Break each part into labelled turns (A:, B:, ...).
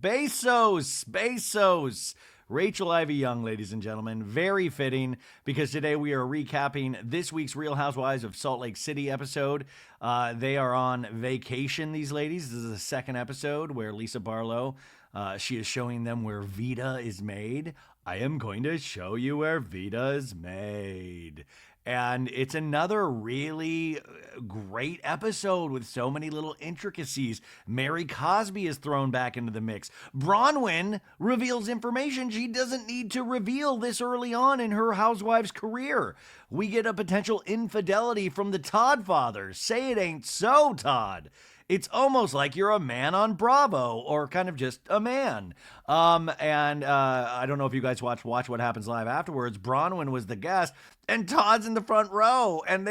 A: Bezos. Rachel Ivy Young, ladies and gentlemen. Very fitting because today we are recapping this week's Real Housewives of Salt Lake City episode. They are on vacation, these ladies. This is the second episode where Lisa Barlow, she is showing them where Vita is made. I am going to show you where Vita is made. And it's another really great episode with so many little intricacies. Mary Cosby is thrown back into the mix. Bronwyn reveals information she doesn't need to reveal this early on in her housewives' career. We get a potential infidelity from the Todd fathers. Say it ain't so, Todd. It's almost like you're a man on Bravo, or kind of just a man. I don't know if you guys watch What Happens Live afterwards. Bronwyn was the guest, and Todd's in the front row, and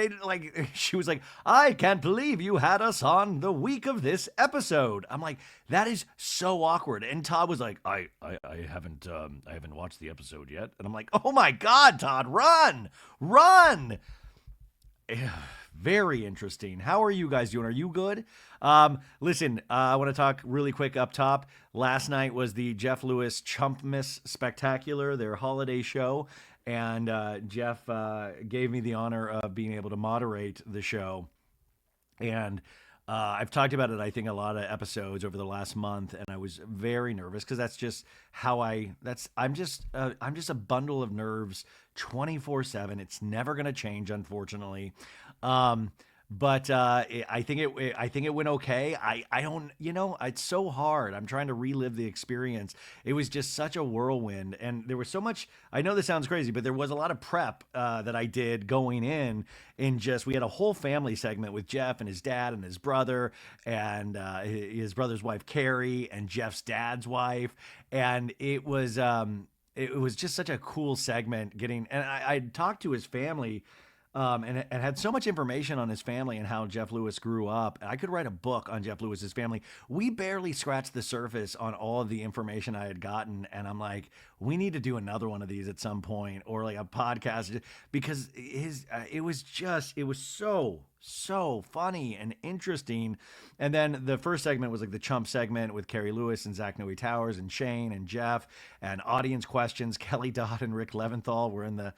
A: she was like, I can't believe you had us on the week of this episode. I'm like, that is so awkward. And Todd was like, I haven't watched the episode yet. And I'm like, oh my God, Todd, run. Very interesting. How are you guys doing? Are you good? Listen, I want to talk really quick up top. Last night was the Jeff Lewis Chumpmas Spectacular, their holiday show. And Jeff gave me the honor of being able to moderate the show. And I've talked about it, I think, a lot of episodes over the last month, and I was very nervous because that's just how I'm just a bundle of nerves 24/7. It's never going to change, unfortunately. But I think it went okay. I don't, it's so hard. I'm trying to relive the experience. It was just such a whirlwind, and there was so much. I know this sounds crazy, but there was a lot of prep that I did going in. We had a whole family segment with Jeff and his dad and his brother and his brother's wife Carrie and Jeff's dad's wife, and it was just such a cool segment. I talked to his family. And had so much information on his family and how Jeff Lewis grew up. I could write a book on Jeff Lewis's family. We barely scratched the surface on all of the information I had gotten. And I'm like, we need to do another one of these at some point, or like a podcast, because it was so funny and interesting. And then the first segment was like the chump segment with Carrie Lewis and Zach Noe Towers and Shane and Jeff, and audience questions. Kelly Dodd and Rick Leventhal were in the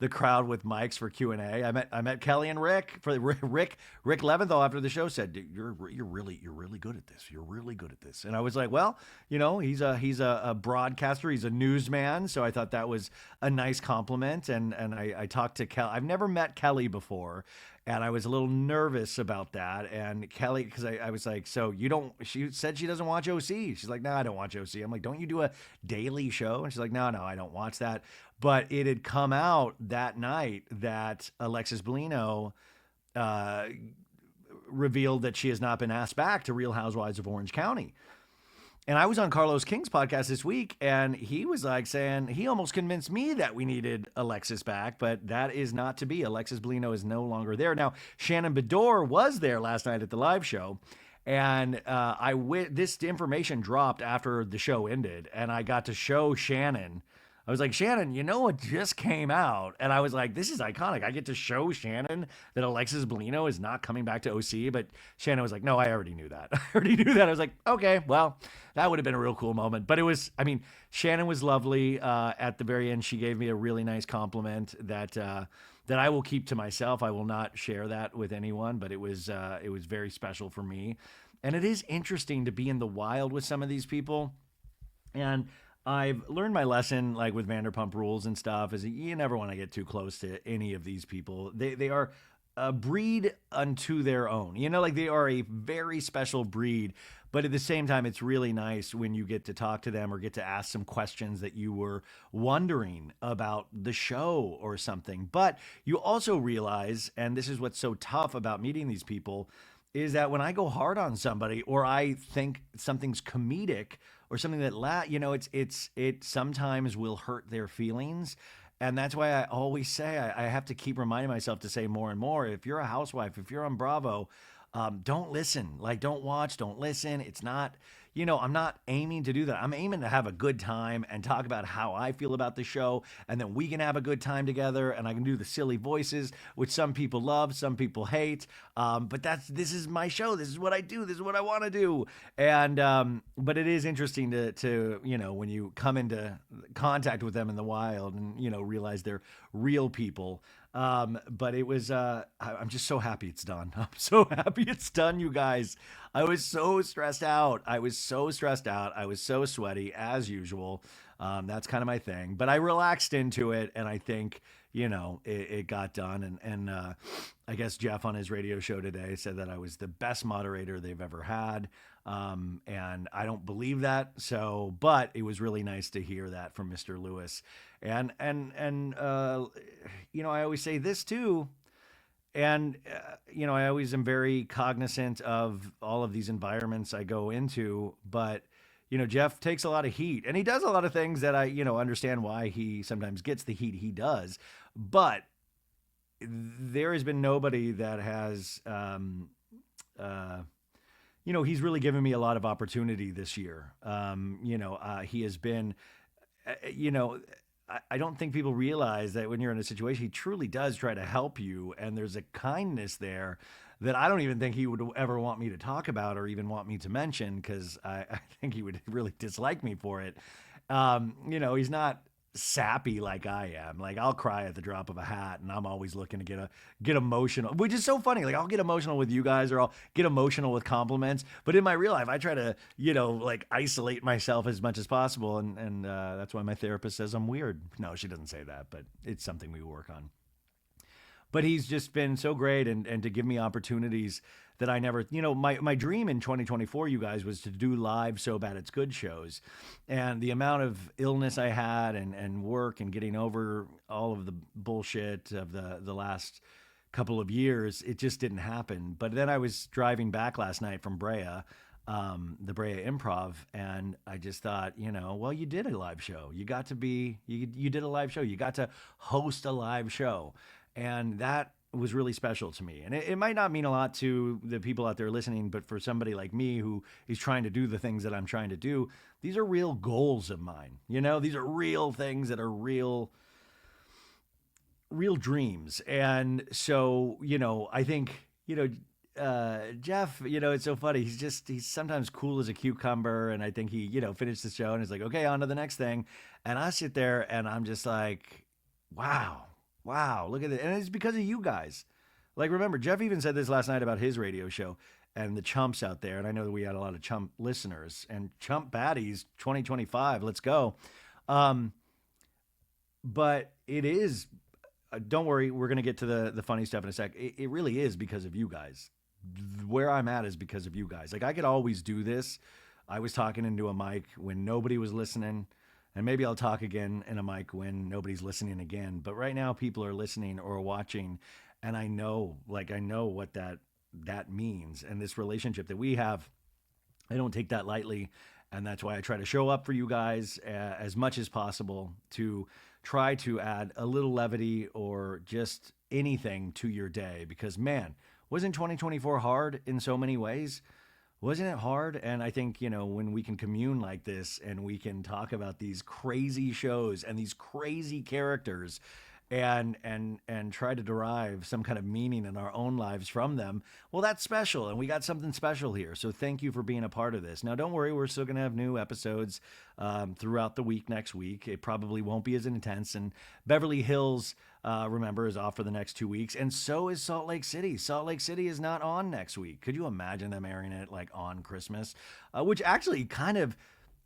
A: crowd with mics for Q&A. I met Kelly and Rick. Rick Leventhal after the show said, "You're really good at this. You're really good at this." And I was like, well, he's a broadcaster. He's a newsman. So I thought that was a nice compliment. And I talked to Kelly. I've never met Kelly before, and I was a little nervous about that. And Kelly, because I was like, so she said she doesn't watch OC. She's like, no, I don't watch OC. I'm like, don't you do a daily show? And she's like, no, I don't watch that. But it had come out that night that Alexis Bellino revealed that she has not been asked back to Real Housewives of Orange County. And I was on Carlos King's podcast this week, and he was like saying he almost convinced me that we needed Alexis back, but that is not to be. Alexis Bellino is no longer there. Now, Shannon Bedore was there last night at the live show, and this information dropped after the show ended, and I got to show Shannon. I was like, Shannon, what just came out? And I was like, this is iconic. I get to show Shannon that Alexis Bellino is not coming back to OC. But Shannon was like, no, I already knew that. I was like, okay, well, that would have been a real cool moment. But Shannon was lovely. At the very end, she gave me a really nice compliment that I will keep to myself. I will not share that with anyone, but it was very special for me. And it is interesting to be in the wild with some of these people. And I've learned my lesson, like with Vanderpump Rules and stuff, is that you never want to get too close to any of these people. They are a breed unto their own. They are a very special breed. But at the same time, it's really nice when you get to talk to them or get to ask some questions that you were wondering about the show or something. But you also realize, and this is what's so tough about meeting these people, is that when I go hard on somebody, or I think something's comedic or something that it sometimes will hurt their feelings. And that's why I always say, I have to keep reminding myself to say more and more, if you're a housewife, if you're on Bravo, don't listen, don't watch, don't listen. It's not, I'm not aiming to do that. I'm aiming to have a good time and talk about how I feel about the show. And then we can have a good time together. And I can do the silly voices, which some people love, some people hate. But this is my show. This is what I do. This is what I want to do. And, but it is interesting to, when you come into contact with them in the wild and, realize they're real people. But it was, I'm just so happy it's done. I'm so happy it's done, you guys. I was so stressed out. I was so sweaty as usual. That's kind of my thing, but I relaxed into it. And I think, it got done. And I guess Jeff on his radio show today said that I was the best moderator they've ever had. And I don't believe that. So, but it was really nice to hear that from Mr. Lewis. And I always say this too. And, I always am very cognizant of all of these environments I go into, but, Jeff takes a lot of heat and he does a lot of things that I, understand why he sometimes gets the heat he does, but there has been nobody that has, he's really given me a lot of opportunity this year. He has been, I don't think people realize that when you're in a situation, he truly does try to help you. And there's a kindness there that I don't even think he would ever want me to talk about or even want me to mention, because I think he would really dislike me for it. He's not sappy like I am. Like, I'll cry at the drop of a hat, and I'm always looking to get emotional, which is so funny. Like, I'll get emotional with you guys, or I'll get emotional with compliments, but in my real life I try to isolate myself as much as possible, and that's why my therapist says I'm weird. No, she doesn't say that, but it's something we work on. But he's just been so great, and to give me opportunities that I never, my dream in 2024, you guys, was to do live So Bad It's Good shows. And the amount of illness I had and work and getting over all of the bullshit of the last couple of years, it just didn't happen. But then I was driving back last night from Brea, the Brea Improv, and I just thought, well, you did a live show. You did a live show. You got to host a live show. And that was really special to me. And it might not mean a lot to the people out there listening, but for somebody like me who is trying to do the things that I'm trying to do, these are real goals of mine. These are real things that are real dreams. And so, I think, Jeff, it's so funny. He's sometimes cool as a cucumber. And I think he, finished the show and he's like, okay, on to the next thing. And I sit there and I'm just like, wow, look at it. And it's because of you guys. Like, remember, Jeff even said this last night about his radio show and the chumps out there. And I know that we had a lot of chump listeners and chump baddies 2025. Let's go. But it is, don't worry, we're going to get to the funny stuff in a sec. It really is because of you guys. Where I'm at is because of you guys. Like, I could always do this. I was talking into a mic when nobody was listening. And maybe I'll talk again in a mic when nobody's listening again. But right now people are listening or watching. And I know what that means. And this relationship that we have, I don't take that lightly. And that's why I try to show up for you guys as much as possible, to try to add a little levity or just anything to your day. Because, man, wasn't 2024 hard in so many ways? Wasn't it hard? And I think, when we can commune like this and we can talk about these crazy shows and these crazy characters and try to derive some kind of meaning in our own lives from them, well, that's special. And we got something special here. So thank you for being a part of this. Now, don't worry, we're still going to have new episodes throughout the week next week. It probably won't be as intense. And Beverly Hills, remember, is off for the next 2 weeks. And so is Salt Lake City. Salt Lake City is not on next week. Could you imagine them airing it on Christmas? Which actually kind of,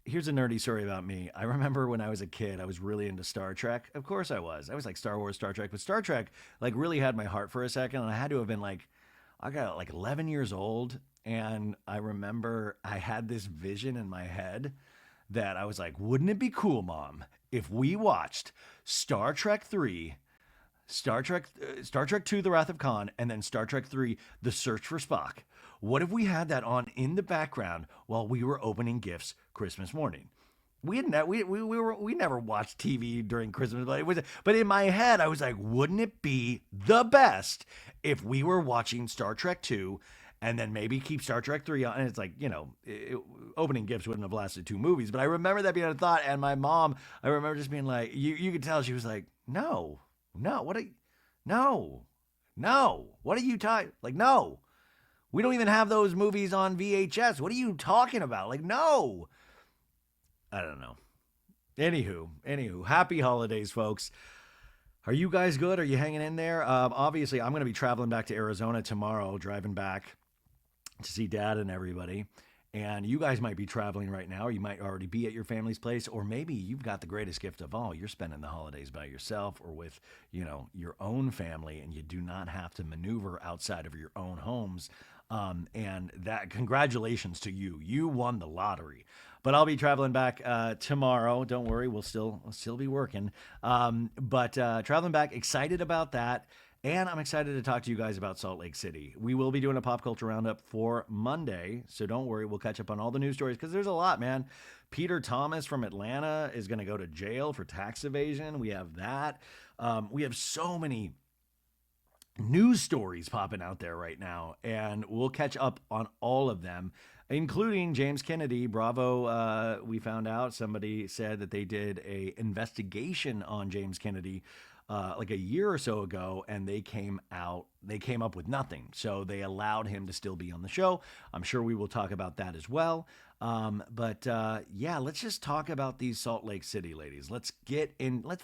A: here's a nerdy story about me. I remember when I was a kid, I was really into Star Trek. Of course I was. I was like Star Wars, Star Trek. But Star Trek really had my heart for a second. And I had to have been I got 11 years old. And I remember I had this vision in my head that I was like, wouldn't it be cool, Mom, if we watched Star Trek 3, Star Trek 2, The Wrath of Khan, and then Star Trek 3, The Search for Spock? What if we had that on in the background while we were opening gifts Christmas morning? We never watched TV during Christmas, but in my head I was like, wouldn't it be the best if we were watching Star Trek 2 and then maybe keep Star Trek 3 on. And it's like, opening gifts wouldn't have lasted 2 movies, but I remember that being a thought. And my mom, I remember just being like, you could tell she was like, no, what are you talking? Like, no, we don't even have those movies on VHS. What are you talking about? Like, no, I don't know. Anywho, happy holidays, folks. Are you guys good? Are you hanging in there? Obviously, I'm going to be traveling back to Arizona tomorrow, driving back to see Dad and everybody. And you guys might be traveling right now, or you might already be at your family's place, or maybe you've got the greatest gift of all. You're spending the holidays by yourself or with, your own family, and you do not have to maneuver outside of your own homes. And that, congratulations to you. You won the lottery. But I'll be traveling back tomorrow. Don't worry, we'll still be working. But traveling back, excited about that. And I'm excited to talk to you guys about Salt Lake City. We will be doing a pop culture roundup for Monday, so don't worry. We'll catch up on all the news stories because there's a lot, man. Peter Thomas from Atlanta is going to go to jail for tax evasion. We have that. We have so many news stories popping out there right now, and we'll catch up on all of them, including James Kennedy. Bravo, we found out somebody said that they did a investigation on James Kennedy like a year or so ago, and they came up with nothing. So they allowed him to still be on the show. I'm sure we will talk about that as well. But let's just talk about these Salt Lake City ladies. Let's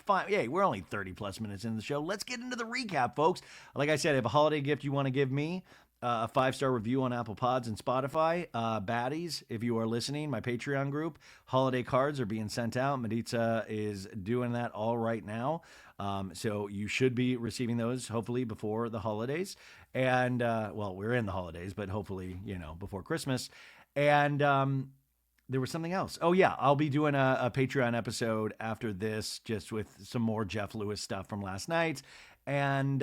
A: find, we're only 30 plus minutes into the show. Let's get into the recap, folks. Like I said, if a holiday gift you want to give me, a 5-star review on Apple Pods and Spotify. Baddies, if you are listening, my Patreon group, holiday cards are being sent out. Maritza is doing that all right now. So you should be receiving those hopefully before the holidays. And, we're in the holidays, but hopefully, before Christmas. And there was something else. Oh, yeah, I'll be doing a Patreon episode after this, just with some more Jeff Lewis stuff from last night. And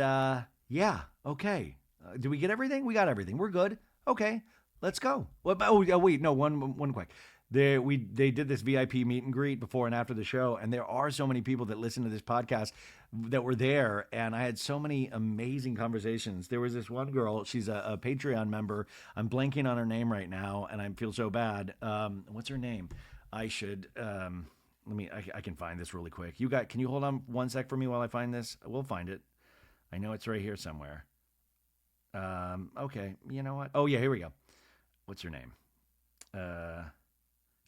A: okay. Did we get everything? We got everything. We're good. Okay, let's go. One quick. They did this VIP meet and greet before and after the show, and there are so many people that listen to this podcast that were there, and I had so many amazing conversations. There was this one girl, she's a Patreon member. I'm blanking on her name right now, and I feel so bad. What's her name? I should, I can find this really quick. Can you hold on one sec for me while I find this? We'll find it. I know it's right here somewhere. Okay, you know what? Oh yeah, here we go. What's her name?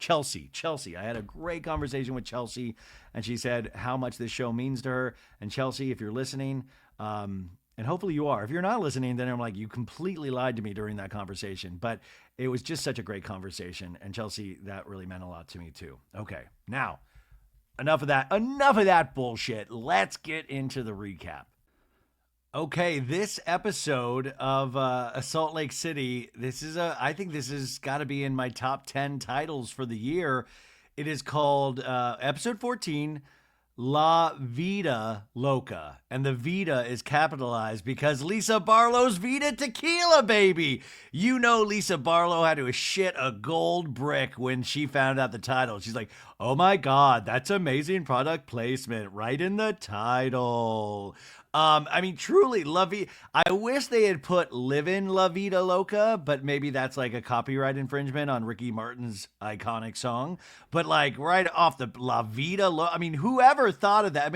A: Chelsea. I had a great conversation with Chelsea, and she said how much this show means to her. And Chelsea, if you're listening, and hopefully you are. If you're not listening, then I'm like, you completely lied to me during that conversation. But it was just such a great conversation. And Chelsea, that really meant a lot to me too. Okay, now, enough of that bullshit. Let's get into the recap. Okay, this episode of Salt Lake City, I think this has got to be in my top 10 titles for the year. It is called episode 14, La Vida Loca. And the Vida is capitalized because Lisa Barlow's Vida Tequila, baby. You know Lisa Barlow had to shit a gold brick when she found out the title. She's like, oh my God, that's amazing product placement right in the title. Truly, I wish they had put Livin' La Vida Loca, but maybe that's like a copyright infringement on Ricky Martin's iconic song. But like right off the La Vida Loca, whoever thought of that?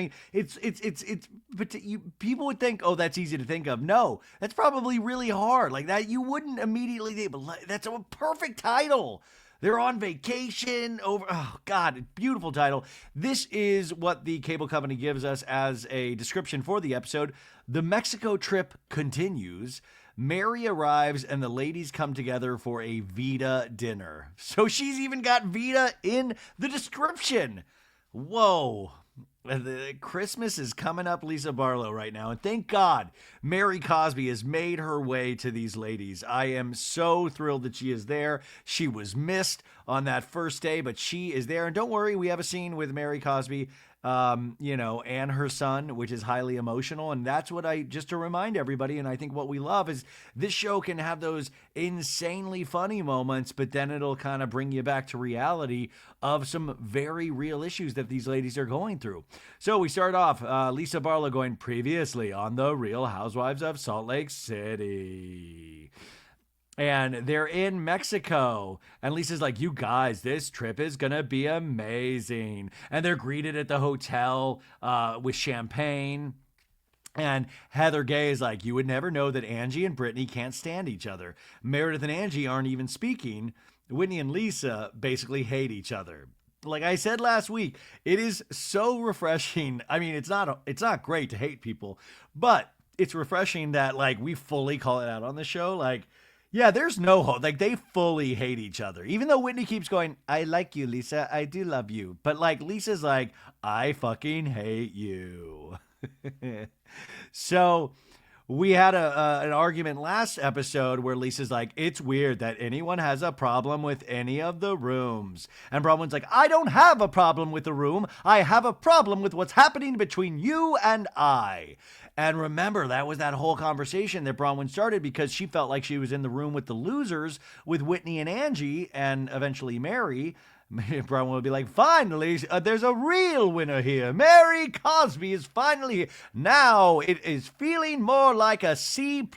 A: People would think, oh, that's easy to think of. No, that's probably really hard. Like that, you wouldn't immediately think, but that's a perfect title. They're on vacation oh God, beautiful title. This is what the cable company gives us as a description for the episode. The Mexico trip continues. Mary arrives and the ladies come together for a Vida dinner. So she's even got Vida in the description. Whoa. Christmas is coming up, Lisa Barlow, right now. And thank God Mary Cosby has made her way to these ladies. I am so thrilled that she is there. She was missed on that first day, but she is there. And don't worry, we have a scene with Mary Cosby, and her son, which is highly emotional. And that's what just to remind everybody. And I think what we love is this show can have those insanely funny moments, but then it'll kind of bring you back to reality of some very real issues that these ladies are going through. So we start off, Lisa Barlow going previously on the Real Housewives of Salt Lake City. And they're in Mexico. And Lisa's like, you guys, this trip is going to be amazing. And they're greeted at the hotel with champagne. And Heather Gay is like, you would never know that Angie and Brittany can't stand each other. Meredith and Angie aren't even speaking. Whitney and Lisa basically hate each other. Like I said last week, it is so refreshing. I mean, it's not great to hate people, but it's refreshing that like we fully call it out on the show. Like, yeah, there's no hope. Like they fully hate each other. Even though Whitney keeps going, I like you, Lisa. I do love you. But like Lisa's like, I fucking hate you. So we had an argument last episode where Lisa's like, it's weird that anyone has a problem with any of the rooms. And Bronwyn's like, I don't have a problem with the room. I have a problem with what's happening between you and I. And remember, that was that whole conversation that Bronwyn started because she felt like she was in the room with the losers with Whitney and Angie and eventually Mary. Bronwyn would be like, finally, there's a real winner here. Mary Cosby is finally here. Now it is feeling more like a C+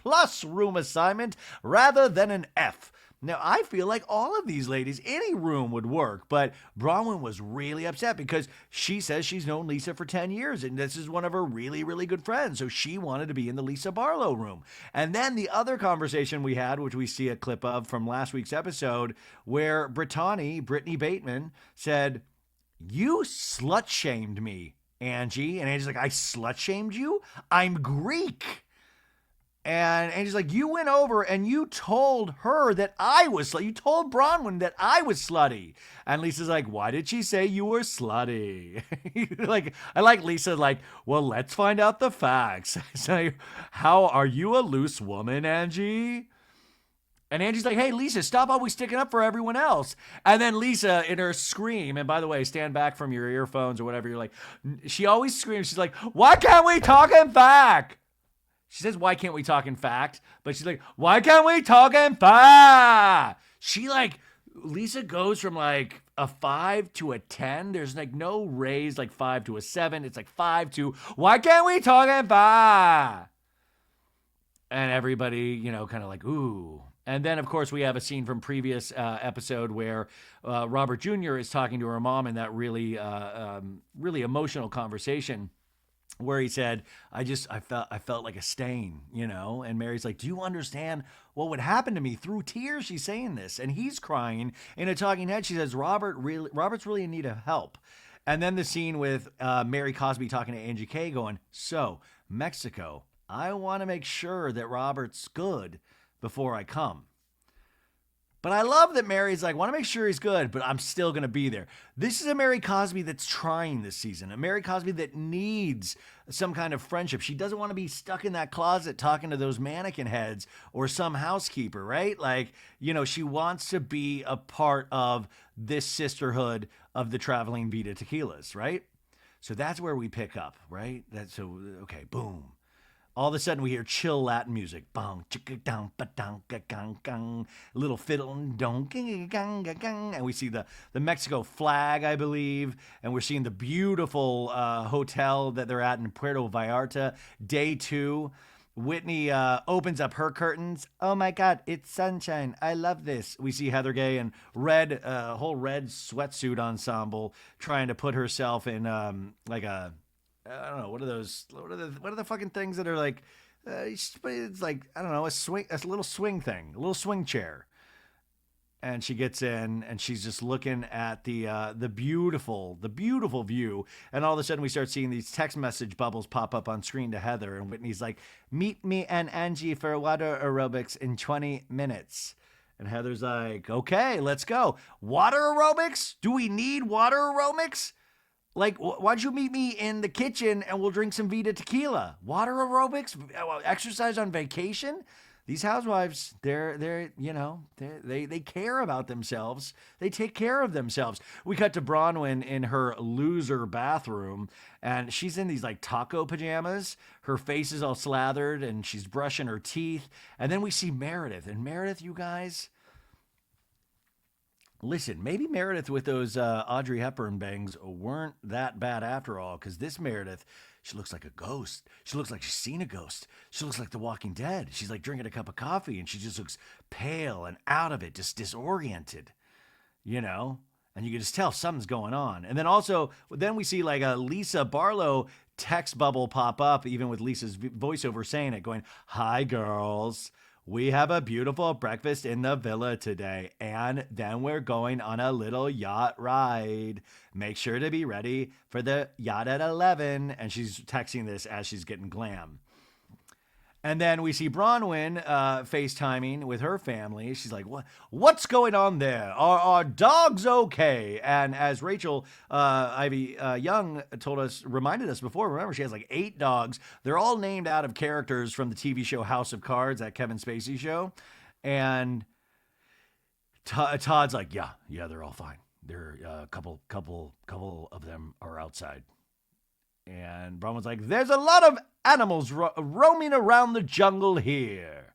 A: room assignment rather than an F. Now, I feel like all of these ladies, any room would work, but Bronwyn was really upset because she says she's known Lisa for 10 years, and this is one of her really, really good friends, so she wanted to be in the Lisa Barlow room. And then the other conversation we had, which we see a clip of from last week's episode, where Brittany Bateman, said, you slut-shamed me, Angie. And Angie's like, I slut-shamed you? I'm Greek. And Angie's like, you went over and you told her that I was slutty. You told Bronwyn that I was slutty. And Lisa's like, why did she say you were slutty? Like, I like Lisa like, well, let's find out the facts. So, how are you a loose woman, Angie? And Angie's like, hey, Lisa, stop always sticking up for everyone else. And then Lisa, in her scream, and by the way, stand back from your earphones or whatever, you're like, she always screams. She's like, why can't we talk in fact? She says, why can't we talk in fact? But she's like, why can't we talk in fact? She like, Lisa goes from like a 5 to a 10. There's like no raise like 5 to a 7. It's like 5 to, why can't we talk in fact? And everybody, you know, kind of like, ooh. And then, of course, we have a scene from previous episode where Robert Jr. is talking to her mom in that really, really emotional conversation, where he said, I felt like a stain, you know? And Mary's like, do you understand what would happen to me through tears? She's saying this. And he's crying in a talking head. She says, Robert's really in need of help. And then the scene with Mary Cosby talking to Angie K going, so, Mexico, I want to make sure that Robert's good before I come. But I love that Mary's like, want to make sure he's good, but I'm still going to be there. This is a Mary Cosby that's trying this season. A Mary Cosby that needs some kind of friendship. She doesn't want to be stuck in that closet talking to those mannequin heads or some housekeeper, right? Like, you know, she wants to be a part of this sisterhood of the traveling Vita Tequilas, right? So that's where we pick up, right? Okay, boom. All of a sudden, we hear chill Latin music. Bong, chicka, dong, ba, dong, ga, gang, gang. Little fiddle, dong, gang, gang, gang, gang. And we see the Mexico flag, I believe. And we're seeing the beautiful hotel that they're at in Puerto Vallarta. Day 2. Whitney opens up her curtains. Oh my God, it's sunshine. I love this. We see Heather Gay in red, whole red sweatsuit ensemble trying to put herself in like a... I don't know, what are those? What are the fucking things that are like? It's like, I don't know, a little swing thing, a little swing chair. And she gets in, and she's just looking at the beautiful view. And all of a sudden, we start seeing these text message bubbles pop up on screen to Heather. And Whitney's like, "Meet me and Angie for water aerobics in 20 minutes." And Heather's like, "Okay, let's go. Water aerobics? Do we need water aerobics? Like, why'd you meet me in the kitchen and we'll drink some Vita tequila? Water aerobics? Exercise on vacation?" These housewives, they're you know, they care about themselves. They take care of themselves. We cut to Bronwyn in her loser bathroom, and she's in these like taco pajamas. Her face is all slathered, and she's brushing her teeth. And then we see Meredith. And Meredith, you guys... Listen, maybe Meredith with those Audrey Hepburn bangs weren't that bad after all, because this Meredith, She looks like a ghost. She looks like she's seen a ghost. She looks like The Walking Dead. She's like drinking a cup of coffee and she just looks pale and out of it, just disoriented, you know? And you can just tell something's going on. And then we see like a Lisa Barlow text bubble pop up, even with Lisa's voiceover saying it, going, "Hi, girls. We have a beautiful breakfast in the villa today, and then we're going on a little yacht ride. Make sure to be ready for the yacht at 11. And she's texting this as she's getting glam. And then we see Bronwyn FaceTiming with her family. She's like, what's going on there? Are dogs okay? And as Rachel Ivy Young reminded us before, remember, she has like 8 dogs. They're all named out of characters from the TV show House of Cards, that Kevin Spacey show. And Todd's like, yeah, they're all fine. They're a couple of them are outside. And Bronwyn's like, there's a lot of animals roaming around the jungle here.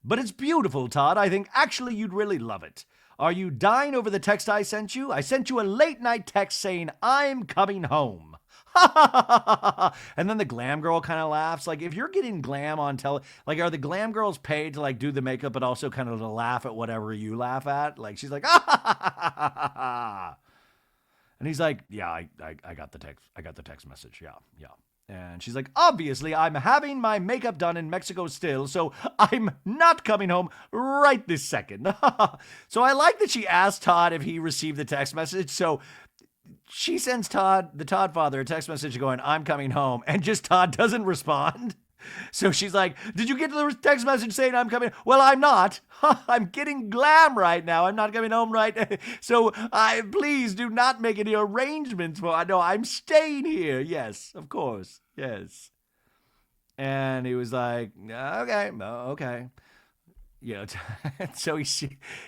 A: But it's beautiful, Todd. I think actually you'd really love it. Are you dying over the text I sent you? I sent you a late night text saying, I'm coming home. And then the glam girl kind of laughs. Like, if you're getting glam on like, are the glam girls paid to like do the makeup, but also kind of to laugh at whatever you laugh at? Like, she's like, And he's like, yeah, I got the text. I got the text message. Yeah. And she's like, obviously, I'm having my makeup done in Mexico still, so I'm not coming home right this second. So I like that she asked Todd if he received the text message. So she sends the Todd father, a text message going, I'm coming home. And just Todd doesn't respond. So she's like, did you get the text message saying I'm coming? Well, I'm not. I'm getting glam right now. I'm not coming home right. So please do not make any arrangements for, no, I'm staying here. Yes, of course. Yes. And he was like, okay. You know, so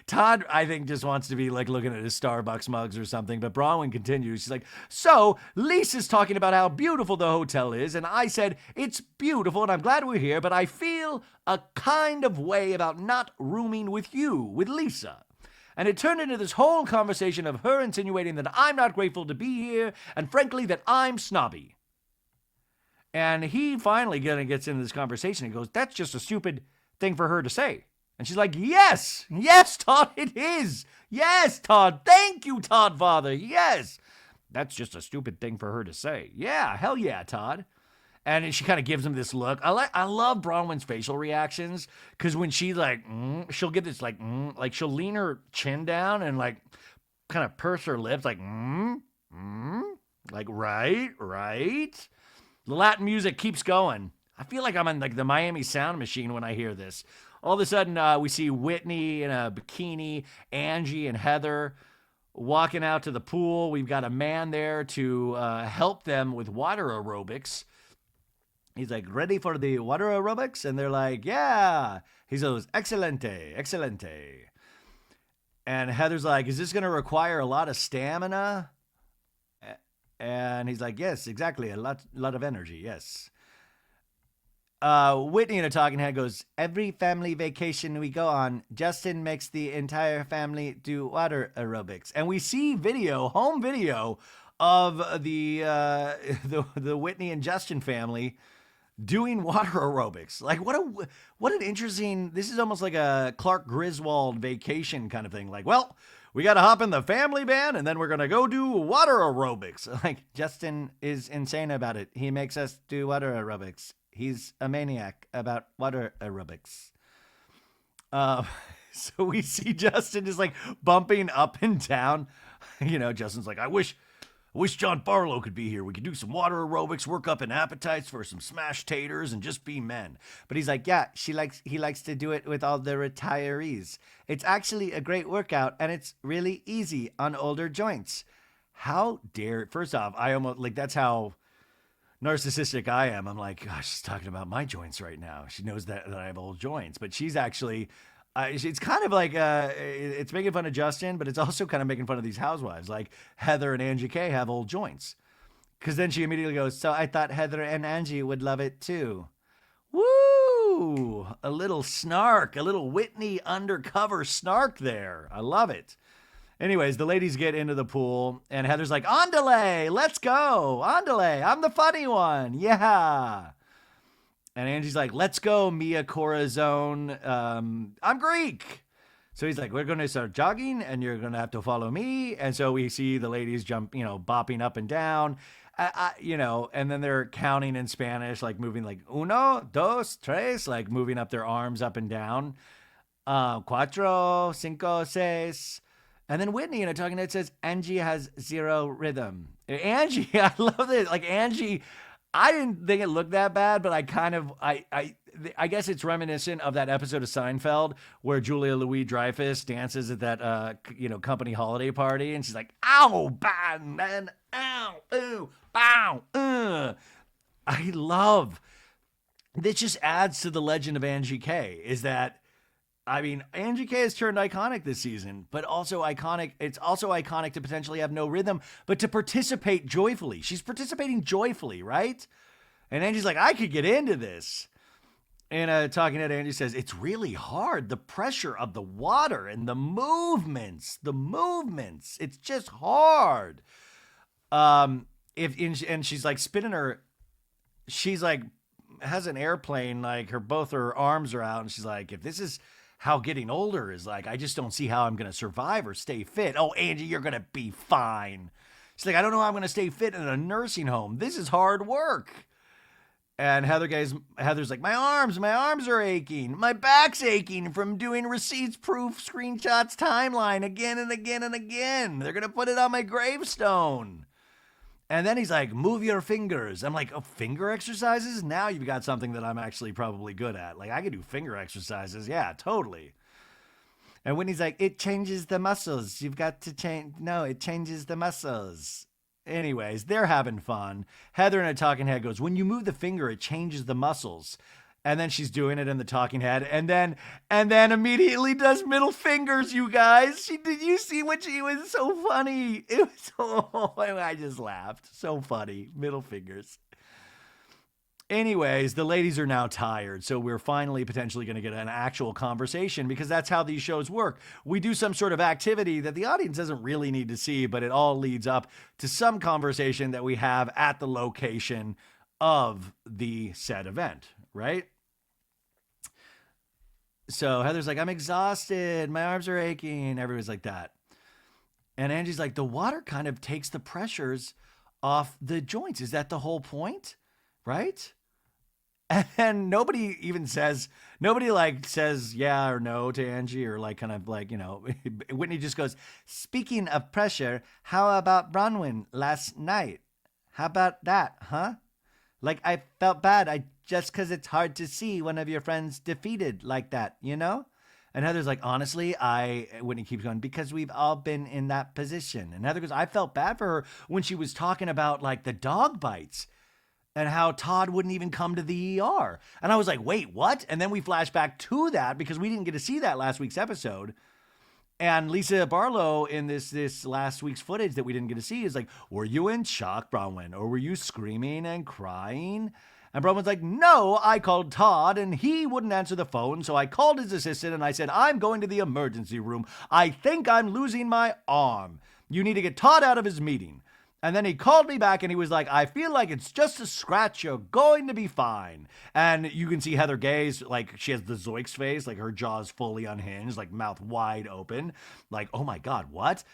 A: Todd, I think, just wants to be like looking at his Starbucks mugs or something. But Bronwyn continues. She's like, so Lisa's talking about how beautiful the hotel is. And I said, it's beautiful and I'm glad we're here. But I feel a kind of way about not rooming with Lisa. And it turned into this whole conversation of her insinuating that I'm not grateful to be here. And frankly, that I'm snobby. And he finally gets into this conversation and goes, that's just a stupid thing for her to say. And she's like, yes, Todd, it is. Yes, Todd. Thank you, Todd, father. Yes. That's just a stupid thing for her to say. Yeah, hell yeah, Todd. And she kind of gives him this look. I love Bronwyn's facial reactions, because when she like, she'll get this like she'll lean her chin down and like kind of purse her lips like, like, right. The Latin music keeps going. I feel like I'm in like the Miami Sound Machine when I hear this. All of a sudden, we see Whitney in a bikini, Angie and Heather walking out to the pool. We've got a man there to help them with water aerobics. He's like, ready for the water aerobics? And they're like, yeah. He goes, excelente. And Heather's like, is this going to require a lot of stamina? And he's like, yes, exactly. A lot of energy, yes. Whitney in a talking head goes, every family vacation we go on, Justin makes the entire family do water aerobics. And we see home video of the Whitney and Justin family doing water aerobics. Like, what an interesting, this is almost like a Clark Griswold vacation kind of thing. Like, well, we got to hop in the family van and then we're going to go do water aerobics. Like, Justin is insane about it. He makes us do water aerobics. He's a maniac about water aerobics. So we see Justin just like bumping up and down. You know, Justin's like, I wish John Barlow could be here. We could do some water aerobics, work up an appetites for some smashed taters, and just be men. But he's like, yeah, he likes to do it with all the retirees. It's actually a great workout, and it's really easy on older joints. How dare, first off, I almost, like, that's how narcissistic I am. I'm like, gosh, she's talking about my joints right now. She knows that I have old joints, but she's actually, it's kind of like, it's making fun of Justin, but it's also kind of making fun of these housewives. Like Heather and Angie K have old joints. Because then she immediately goes, so I thought Heather and Angie would love it too. Woo! A little snark, a little Whitney undercover snark there. I love it. Anyways, the ladies get into the pool, and Heather's like, "Andale, let's go. Andale, I'm the funny one. Yeah." And Angie's like, "Let's go, Mia Corazon. I'm Greek." So he's like, "We're going to start jogging, and you're going to have to follow me." And so we see the ladies jump, bopping up and down, and then they're counting in Spanish, like moving like uno, dos, tres, like moving up their arms up and down. Cuatro, cinco, seis. And then Whitney in a talking head says, "Angie has zero rhythm." Angie, I love this. Like Angie, I didn't think it looked that bad, but I guess it's reminiscent of that episode of Seinfeld where Julia Louis-Dreyfus dances at that company holiday party, and she's like, "Ow, bad man, ow, ooh, bow, I love this. Just adds to the legend of Angie K. Is that, I mean, Angie K has turned iconic this season, but also iconic. It's also iconic to potentially have no rhythm, but to participate joyfully. She's participating joyfully, right? And Angie's like, "I could get into this." And talking to Angie says, "It's really hard. The pressure of the water and the movements. It's just hard." And she's like spinning her. She's like has an airplane, like both her arms are out, and she's like, "If this is how getting older is like, I just don't see how I'm going to survive or stay fit." "Oh, Angie, you're going to be fine." She's like, "I don't know how I'm going to stay fit in a nursing home. This is hard work." And Heather's like, my arms are aching. My back's aching from doing receipts, proof, screenshots, timeline again and again and again. They're going to put it on my gravestone." And then he's like, "Move your fingers." I'm like, "Oh, finger exercises? Now you've got something that I'm actually probably good at. Like, I can do finger exercises. Yeah, totally." And Whitney's like, "It changes the muscles. You've got to change." "No, it changes the muscles." Anyways, they're having fun. Heather in a talking head goes, "When you move the finger, it changes the muscles." And then she's doing it in the talking head, and then immediately does middle fingers, you guys. Did you see what she was? So funny. It was so, I just laughed. So funny. Middle fingers. Anyways, the ladies are now tired, so we're finally potentially going to get an actual conversation, because that's how these shows work. We do some sort of activity that the audience doesn't really need to see, but it all leads up to some conversation that we have at the location of the said event, right? So Heather's like, "I'm exhausted. My arms are aching." Everyone's like that. And Angie's like, "The water kind of takes the pressures off the joints. Is that the whole point? Right?" And nobody says yeah or no to Angie, or like kind of like, Whitney just goes, "Speaking of pressure, how about Bronwyn last night? How about that, huh? Like, I felt bad. Just because it's hard to see one of your friends defeated like that, And Heather's like, "Honestly, Whitney keeps going, "Because we've all been in that position." And Heather goes, "I felt bad for her when she was talking about like the dog bites and how Todd wouldn't even come to the ER." And I was like, "Wait, what?" And then we flash back to that because we didn't get to see that last week's episode. And Lisa Barlow in this last week's footage that we didn't get to see is like, "Were you in shock, Bronwyn? Or were you screaming and crying?" And Bronwyn's like, "No, I called Todd and he wouldn't answer the phone. So I called his assistant and I said, 'I'm going to the emergency room. I think I'm losing my arm. You need to get Todd out of his meeting.' And then he called me back and he was like, 'I feel like it's just a scratch. You're going to be fine.'" And you can see Heather Gay's, like, she has the Zoiks face, like her jaw's fully unhinged, like mouth wide open. Like, "Oh my God, what?"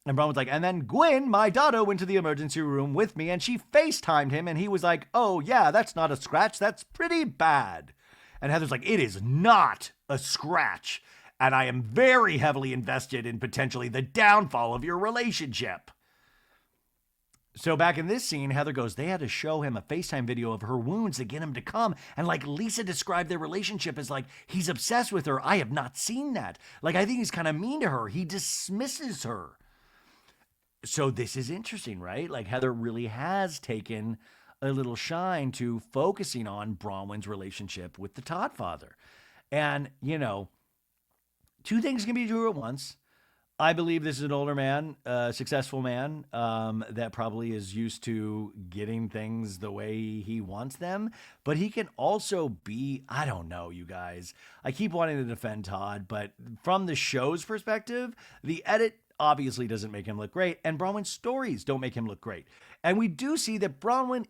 A: And Brown was like, "And then Gwen, my daughter, went to the emergency room with me and she FaceTimed him and he was like, 'Oh yeah, that's not a scratch. That's pretty bad.'" And Heather's like, "It is not a scratch. And I am very heavily invested in potentially the downfall of your relationship." So back in this scene, Heather goes, "They had to show him a FaceTime video of her wounds to get him to come." And like Lisa described their relationship as like, he's obsessed with her. I have not seen that. Like, I think he's kind of mean to her. He dismisses her. So this is interesting, right? Like Heather really has taken a little shine to focusing on Bronwyn's relationship with the Todd father. And, two things can be true at once. I believe this is an older man, a successful man, that probably is used to getting things the way he wants them. But he can also be, I don't know, you guys. I keep wanting to defend Todd, but from the show's perspective, the edit obviously doesn't make him look great, and Bronwyn's stories don't make him look great. And we do see that Bronwyn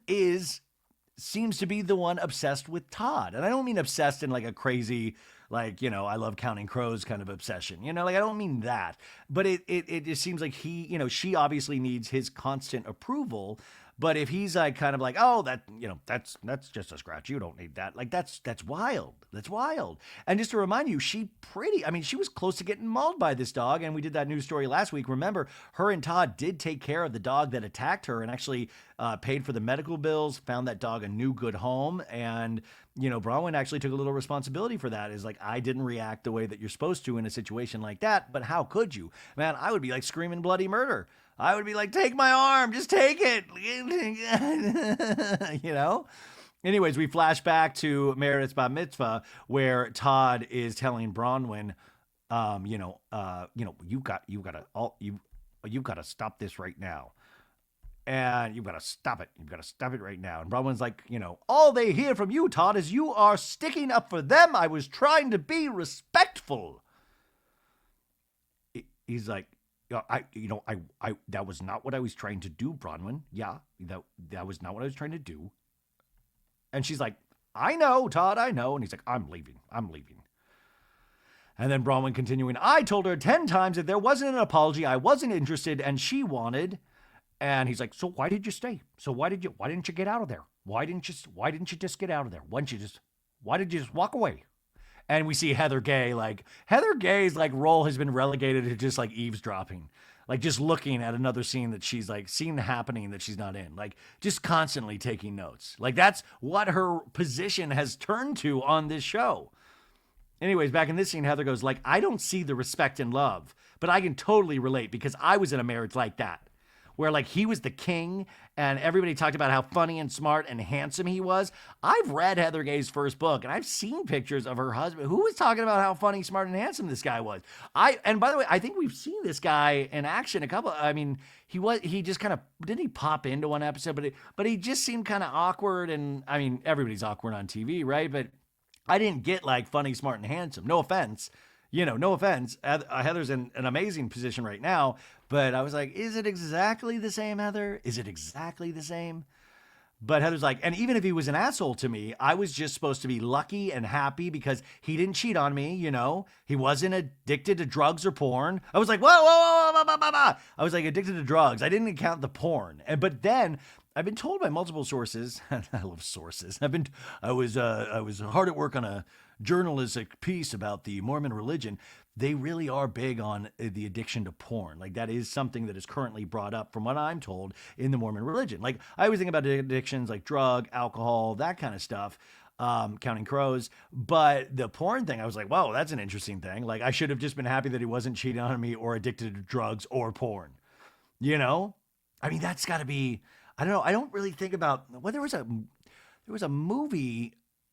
A: seems to be the one obsessed with Todd. And I don't mean obsessed in like a crazy, like, I love counting crows kind of obsession. Like I don't mean that. But it just seems like she obviously needs his constant approval. But if he's like kind of like, oh, that's just a scratch. You don't need that. Like that's wild. That's wild. And just to remind you, she was close to getting mauled by this dog. And we did that news story last week. Remember, her and Todd did take care of the dog that attacked her and actually paid for the medical bills, found that dog a new good home. And, Bronwyn actually took a little responsibility for that. Is like, I didn't react the way that you're supposed to in a situation like that. But how could you? Man, I would be like screaming bloody murder. I would be like, take my arm, just take it. Anyways, we flash back to Meredith's bat mitzvah where Todd is telling Bronwyn, you've got to stop this right now. And you've got to stop it. You've got to stop it right now. And Bronwyn's like, all they hear from you, Todd, is you are sticking up for them. I was trying to be respectful. He's like, I that was not what I was trying to do, Bronwyn. Yeah, that was not what I was trying to do. And she's like, I know, Todd, I know. And he's like, I'm leaving. And then Bronwyn continuing, I told her 10 times that there wasn't an apology. I wasn't interested and she wanted. And he's like, so why did you stay? So why didn't you get out of there? Why didn't you just get out of there? Why did you just walk away? And we see Heather Gay, like Heather Gay's like role has been relegated to just like eavesdropping, like just looking at another scene that she's like seen happening that she's not in, like just constantly taking notes. Like that's what her position has turned to on this show. Anyways, back in this scene, Heather goes like, I don't see the respect and love, but I can totally relate because I was in a marriage like that. Where like he was the king and everybody talked about how funny and smart and handsome he was. I've read Heather Gay's first book and I've seen pictures of her husband who was talking about how funny, smart, and handsome this guy was. And by the way, I think we've seen this guy in action he just kind of, didn't he pop into one episode, but he just seemed kind of awkward. And I mean, everybody's awkward on TV, right? But I didn't get like funny, smart, and handsome. No offense. No offense. Heather's in an amazing position right now, but I was like, is it exactly the same, Heather? Is it exactly the same? But Heather's like, and even if he was an asshole to me, I was just supposed to be lucky and happy because he didn't cheat on me, He wasn't addicted to drugs or porn. I was like, whoa. I was like addicted to drugs. I didn't count the porn. But then I've been told by multiple sources, I love sources. I was hard at work on a journalistic piece about the Mormon religion. They really are big on the addiction to porn. Like that is something that is currently brought up from what I'm told in the Mormon religion. Like I always think about addictions like drug, alcohol, that kind of stuff, counting crows. But the porn thing, I was like, wow, that's an interesting thing. Like I should have just been happy that he wasn't cheating on me or addicted to drugs or porn. I mean, that's got to be, I don't know. I don't really think about, well, there was a movie.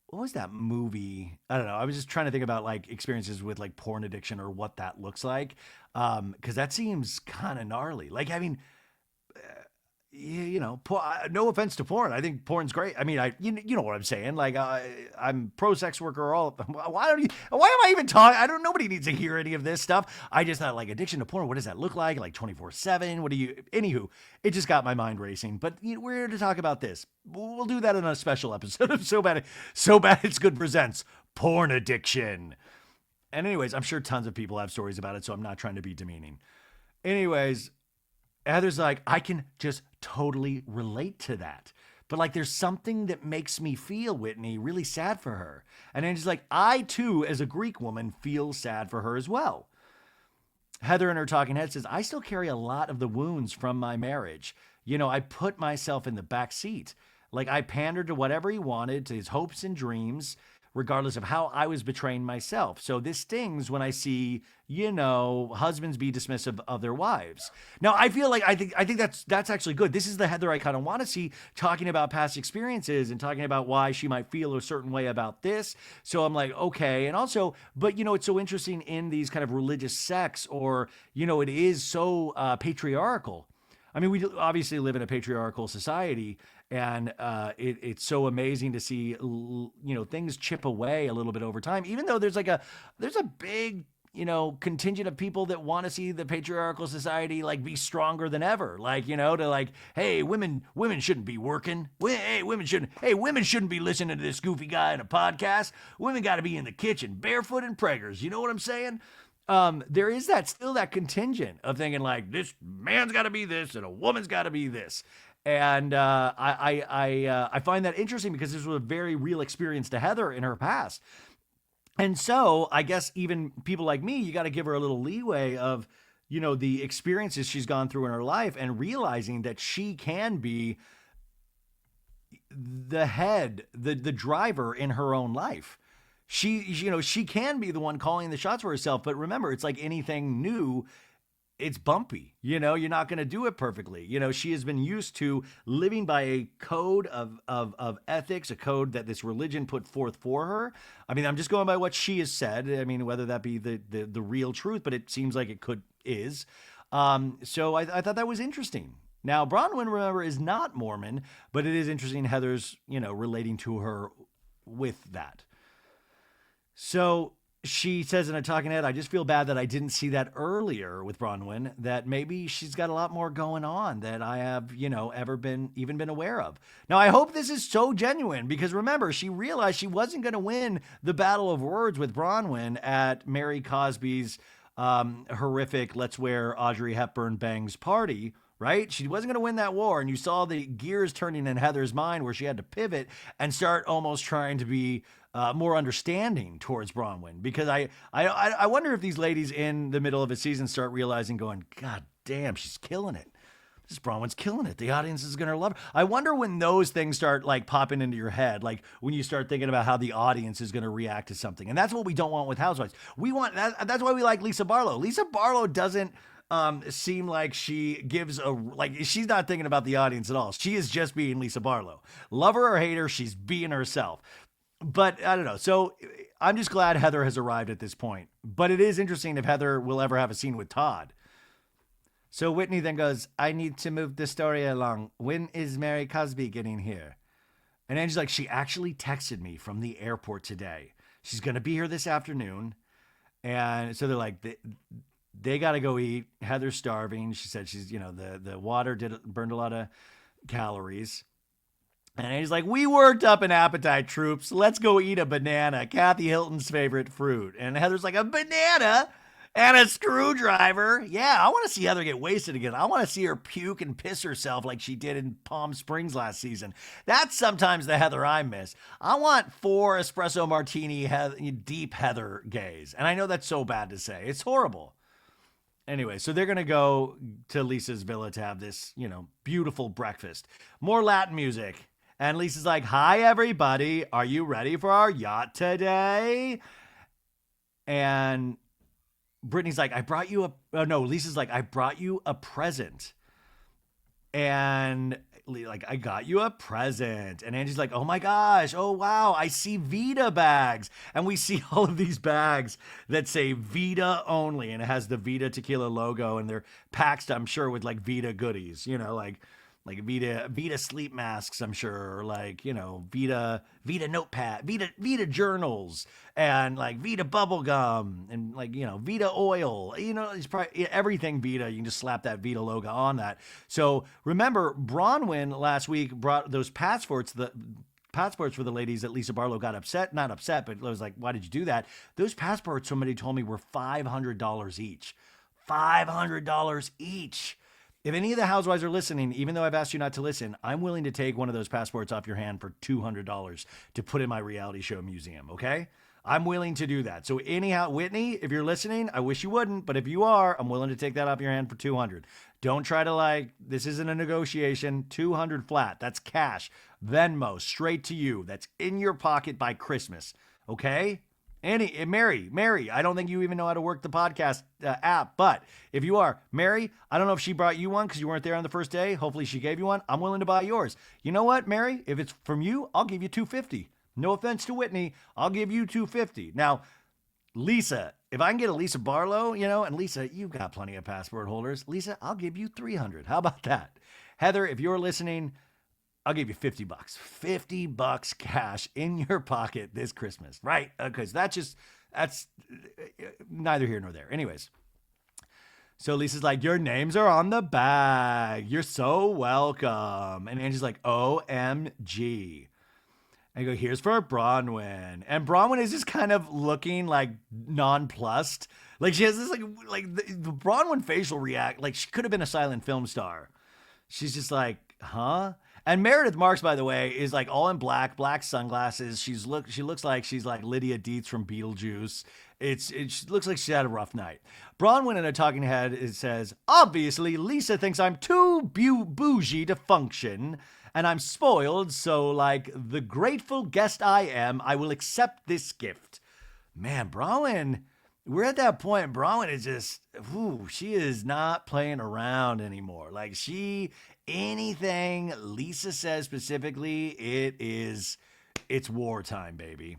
A: What was that movie? I don't know. I was just trying to think about like experiences with like porn addiction or what that looks like. Cause that seems kind of gnarly. Like, I mean, no offense to porn. I think porn's great. I mean, you know what I'm saying? Like, I'm pro sex worker. Why am I even talking? Nobody needs to hear any of this stuff. I just thought like addiction to porn. What does that look like? Like 24/7. Anywho, it just got my mind racing, but we're here to talk about this. We'll do that in a special episode of So Bad It's Good presents porn addiction. And anyways, I'm sure tons of people have stories about it. So I'm not trying to be demeaning. Anyways, Heather's like, I can just totally relate to that. But like, there's something that makes me feel, Whitney, really sad for her. And Angie's like, I too, as a Greek woman, feel sad for her as well. Heather in her talking head says, I still carry a lot of the wounds from my marriage. I put myself in the back seat. Like I pandered to whatever he wanted, to his hopes and dreams, regardless of how I was betraying myself. So this stings when I see, husbands be dismissive of their wives. Now, I feel like I think that's actually good. This is the Heather I kind of want to see talking about past experiences and talking about why she might feel a certain way about this. So I'm like, okay. And also, but it's so interesting in these kind of religious sects or, it is so patriarchal. I mean, we obviously live in a patriarchal society, and it's so amazing to see, things chip away a little bit over time, even though there's a big, contingent of people that want to see the patriarchal society like be stronger than ever. Like, to like, hey, women shouldn't be working. Hey, women shouldn't be listening to this goofy guy in a podcast. Women got to be in the kitchen, barefoot and preggers. You know what I'm saying? There is still that contingent of thinking like this man's got to be this and a woman's got to be this. And I find that interesting because this was a very real experience to Heather in her past. And so I guess even people like me, you got to give her a little leeway of, the experiences she's gone through in her life and realizing that she can be the head, the driver in her own life. She can be the one calling the shots for herself. But remember, it's like anything new. It's bumpy, you're not going to do it perfectly. She has been used to living by a code of ethics, a code that this religion put forth for her. I mean, I'm just going by what she has said. I mean, whether that be the real truth, but it seems like it is. So I thought that was interesting. Now, Bronwyn, remember, is not Mormon, but it is interesting Heather's, relating to her with that. So she says in a talking head, I just feel bad that I didn't see that earlier with Bronwyn, that maybe she's got a lot more going on that I have, ever been aware of. Now, I hope this is so genuine because remember, she realized she wasn't going to win the battle of words with Bronwyn at Mary Cosby's horrific Let's Wear Audrey Hepburn Bangs party, right? She wasn't going to win that war. And you saw the gears turning in Heather's mind where she had to pivot and start almost trying to be more understanding towards Bronwyn, because I wonder if these ladies in the middle of a season start realizing, going, God damn, she's killing it. This Bronwyn's killing it. The audience is going to love her. I wonder when those things start like popping into your head, like when you start thinking about how the audience is going to react to something. And that's what we don't want with Housewives. We want that. That's why we like Lisa Barlow. Lisa Barlow doesn't seem like she gives she's not thinking about the audience at all. She is just being Lisa Barlow. Love her or hate her, she's being herself. But I don't know. So I'm just glad Heather has arrived at this point. But it is interesting if Heather will ever have a scene with Todd. So Whitney then goes, I need to move the story along. When is Mary Cosby getting here? And Angie's like, she actually texted me from the airport today. She's going to be here this afternoon. And so they're like, they got to go eat. Heather's starving. She said she's, the water burned a lot of calories. And he's like, we worked up an appetite, troops. Let's go eat a banana, Kathy Hilton's favorite fruit. And Heather's like, a banana and a screwdriver? Yeah, I want to see Heather get wasted again. I want to see her puke and piss herself like she did in Palm Springs last season. That's sometimes the Heather I miss. I want 4 espresso martini deep Heather gaze. And I know that's so bad to say. It's horrible. Anyway, so they're going to go to Lisa's villa to have this, beautiful breakfast. More Latin music. And Lisa's like, hi, everybody. Are you ready for our yacht today? And Brittany's like, Lisa's like, I brought you a present. And like, I got you a present. And Angie's like, oh my gosh. Oh, wow. I see Vita bags. And we see all of these bags that say Vita only. And it has the Vita Tequila logo. And they're packed, I'm sure, with like Vita goodies, like Vita sleep masks, I'm sure, or like, Vita notepad, Vita journals, and like Vita bubble gum, and like, Vita oil, it's probably everything Vita. You can just slap that Vita logo on that. So remember, Bronwyn last week brought those passports for the ladies that Lisa Barlow got not upset, but it was like, why did you do that? Those passports, somebody told me, were $500 each. $500 each. If any of the housewives are listening, even though I've asked you not to listen, I'm willing to take one of those passports off your hand for $200 to put in my reality show museum, okay? I'm willing to do that. So anyhow, Whitney, if you're listening, I wish you wouldn't, but if you are, I'm willing to take that off your hand for $200. Don't try to this isn't a negotiation, $200 flat. That's cash. Venmo, straight to you. That's in your pocket by Christmas, okay? Mary, I don't think you even know how to work the podcast app, but if you are, Mary, I don't know if she brought you one because you weren't there on the first day. Hopefully she gave you one. I'm willing to buy yours. You know what, Mary? If it's from you, I'll give you $250. No offense to Whitney, I'll give you $250. Now, Lisa, if I can get a Lisa Barlow, and Lisa, you've got plenty of passport holders. Lisa, I'll give you $300. How about that? Heather, if you're listening, I'll give you $50. $50 cash in your pocket this Christmas, right? Because that's That's neither here nor there. Anyways. So Lisa's like, your names are on the bag. You're so welcome. And Angie's like, OMG. I go, here's for Bronwyn. And Bronwyn is just kind of looking like nonplussed. Like she has this like the Bronwyn facial react. Like she could have been a silent film star. She's just like, huh? And Meredith Marks, by the way, is like all in black sunglasses. She looks like she's like Lydia Dietz from Beetlejuice. It looks like she had a rough night. Bronwyn in a talking head, it says, obviously Lisa thinks I'm too bougie to function, and I'm spoiled, so like the grateful guest I am, I will accept this gift. Man, Bronwyn, we're at that point. Bronwyn is just, she is not playing around anymore. Like anything Lisa says specifically, it's wartime, baby.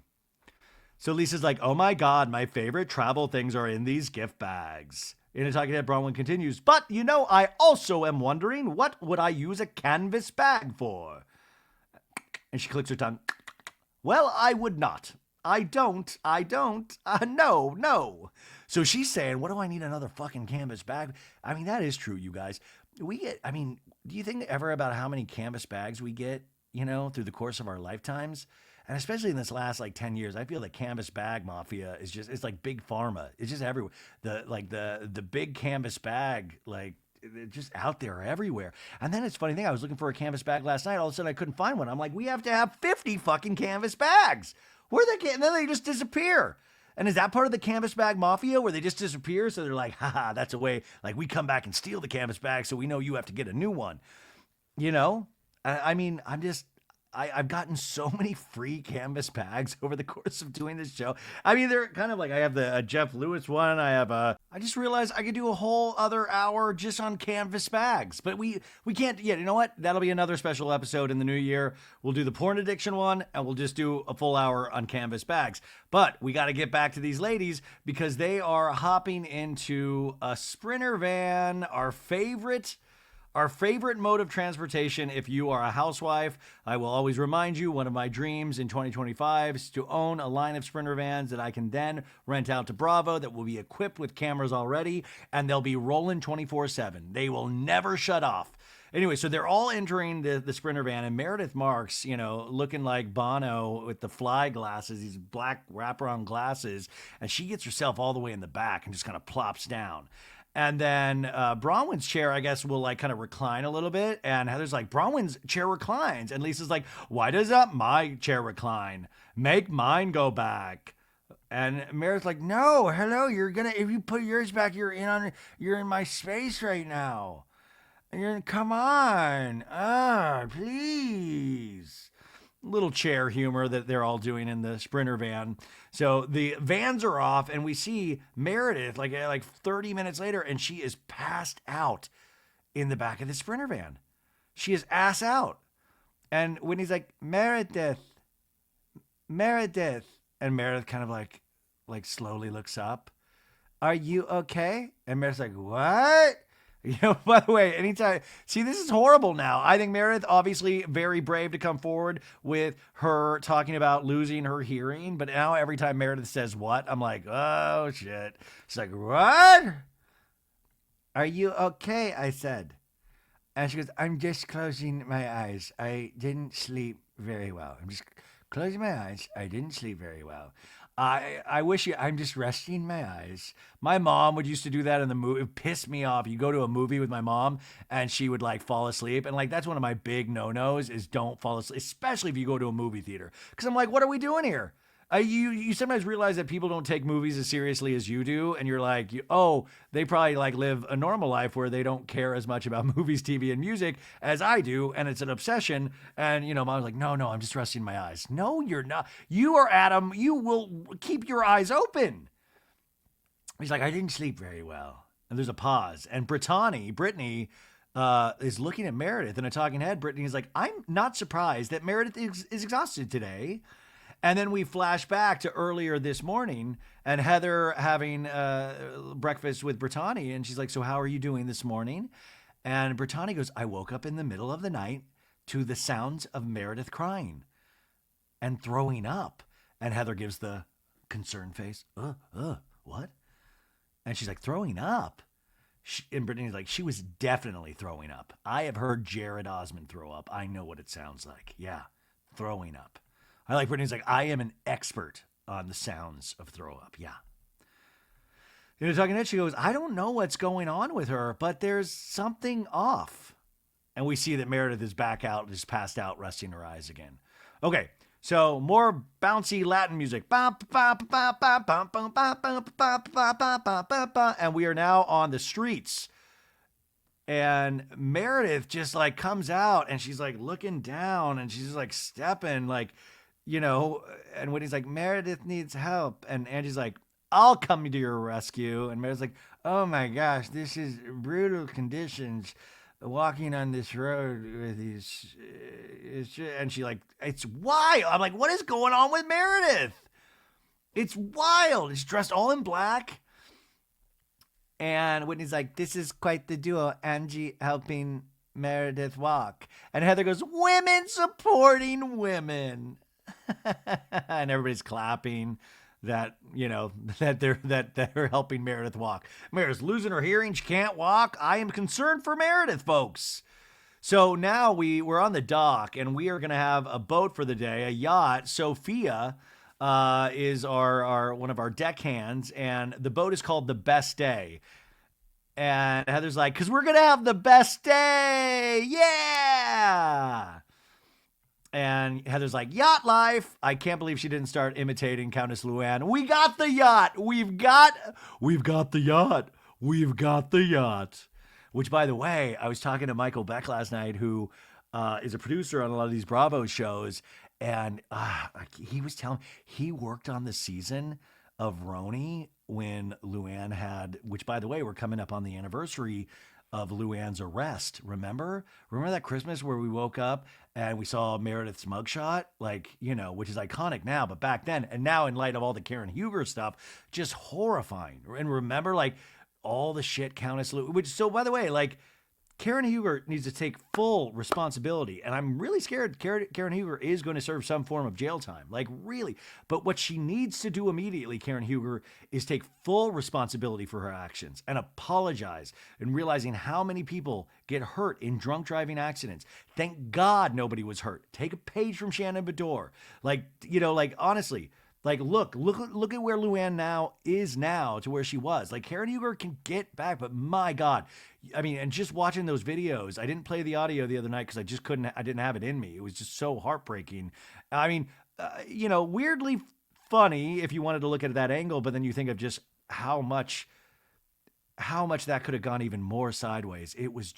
A: So Lisa's like, oh my God, my favorite travel things are in these gift bags. In a talking head, Bronwyn continues, but I also am wondering, what would I use a canvas bag for? And she clicks her tongue. Well, I would not. I don't. No. So she's saying, what do I need another fucking canvas bag? I mean, that is true, you guys. Do you think ever about how many canvas bags we get, through the course of our lifetimes? And especially in this last like 10 years, I feel the canvas bag mafia it's like big pharma. It's just everywhere. The big canvas bag, like it's just out there everywhere. And then it's a funny thing. I was looking for a canvas bag last night. All of a sudden I couldn't find one. I'm like, we have to have 50 fucking canvas bags. And then they just disappear. And is that part of the canvas bag mafia where they just disappear? So they're like, haha, that's a way, like we come back and steal the canvas bag so we know you have to get a new one. I've gotten so many free canvas bags over the course of doing this show. I mean, they're kind of like, I have the Jeff Lewis one. I just realized I could do a whole other hour just on canvas bags, but we can't yet. You know what? That'll be another special episode in the new year. We'll do the porn addiction one and we'll just do a full hour on canvas bags. But we got to get back to these ladies because they are hopping into a Sprinter van, our favorite mode of transportation. If you are a housewife, I will always remind you, one of my dreams in 2025 is to own a line of Sprinter vans that I can then rent out to Bravo that will be equipped with cameras already, and they'll be rolling 24/7. They will never shut off. Anyway, so they're all entering the Sprinter van, and Meredith Marks, looking like Bono with the fly glasses, these black wraparound glasses, and she gets herself all the way in the back and just kind of plops down. And then Bronwyn's chair, I guess, will like kind of recline a little bit. And Heather's like, Bronwyn's chair reclines. And Lisa's like, why does my chair recline? Make mine go back. And Meredith's like, no, hello, if you put yours back, you're in my space right now. And come on, please. Little chair humor that they're all doing in the Sprinter van. So the vans are off and we see Meredith like 30 minutes later and she is passed out in the back of the Sprinter van. She is ass out. And Whitney's like, Meredith. And Meredith kind of like slowly looks up. Are you okay? And Meredith's like, what? By the way, anytime, see, this is horrible now. I think Meredith, obviously very brave to come forward with her talking about losing her hearing. But now every time Meredith says what, I'm like, oh, shit. She's like, what? Are you okay? I said. And she goes, I'm just closing my eyes. I didn't sleep very well. I'm just closing my eyes. I didn't sleep very well. I'm just resting my eyes. My mom would used to do that in the movie. It pissed me off. You go to a movie with my mom and she would like fall asleep. And like, that's one of my big no-nos is don't fall asleep, especially if you go to a movie theater. Cause I'm like, what are we doing here? You sometimes realize that people don't take movies as seriously as you do. And you're like, they probably like live a normal life where they don't care as much about movies, TV, and music as I do. And it's an obsession. And, mom's like, no, I'm just resting my eyes. No, you're not. You are Adam. You will keep your eyes open. He's like, I didn't sleep very well. And there's a pause. And Brittany is looking at Meredith in a talking head. Brittany is like, I'm not surprised that Meredith is exhausted today. And then we flash back to earlier this morning and Heather having breakfast with Brittany. And she's like, so how are you doing this morning? And Brittany goes, I woke up in the middle of the night to the sounds of Meredith crying and throwing up. And Heather gives the concerned face. What? And she's like, throwing up. And Brittany's like, she was definitely throwing up. I have heard Jared Osmond throw up. I know what it sounds like. Yeah, throwing up. I like Brittany's like, I am an expert on the sounds of throw up. Yeah. Talking to it, she goes, I don't know what's going on with her, but there's something off. And we see that Meredith is back out, just passed out, resting her eyes again. Okay, so more bouncy Latin music. And we are now on the streets. And Meredith just like comes out and she's like looking down and she's just like stepping like, and when he's like, Meredith needs help. And Angie's like, I'll come to your rescue. And Meredith's like, oh my gosh, this is brutal conditions. Walking on this road with these, and she like, it's wild. I'm like, what is going on with Meredith? It's wild. She's dressed all in black. And Whitney's like, this is quite the duo. Angie helping Meredith walk. And Heather goes, women supporting women. And everybody's clapping that, that they're helping Meredith walk. Meredith's losing her hearing. She can't walk. I am concerned for Meredith, folks. So now we're on the dock and we are going to have a boat for the day, a yacht. Sophia is our one of our deckhands, and the boat is called the Best Day. And Heather's like, because we're going to have the best day. Yeah. And Heather's like, yacht life. I can't believe she didn't start imitating Countess Luann. We got the yacht. We've got the yacht. We've got the yacht. Which, by the way, I was talking to Michael Beck last night, who is a producer on a lot of these Bravo shows. And he was telling, he worked on the season of Roni when Luann had, which, by the way, we're coming up on the anniversary of Luann's arrest. Remember that Christmas where we woke up and we saw Meredith's mugshot, which is iconic now, but back then, and now in light of all the Karen Huger stuff, just horrifying. And remember, all the shit Countess Lou, which, so by the way, Karen Huger needs to take full responsibility. And I'm really scared Karen Huger is going to serve some form of jail time. Really. But what she needs to do immediately, Karen Huger, is take full responsibility for her actions and apologize, and realizing how many people get hurt in drunk driving accidents. Thank God nobody was hurt. Take a page from Shannon Bedore. Honestly, look at where Luann now is to where she was. Karen Huger can get back, but my God. I mean, and just watching those videos, I didn't play the audio the other night because I didn't have it in me. It was just so heartbreaking. I mean, weirdly funny if you wanted to look at that angle, but then you think of just how much that could have gone even more sideways. It was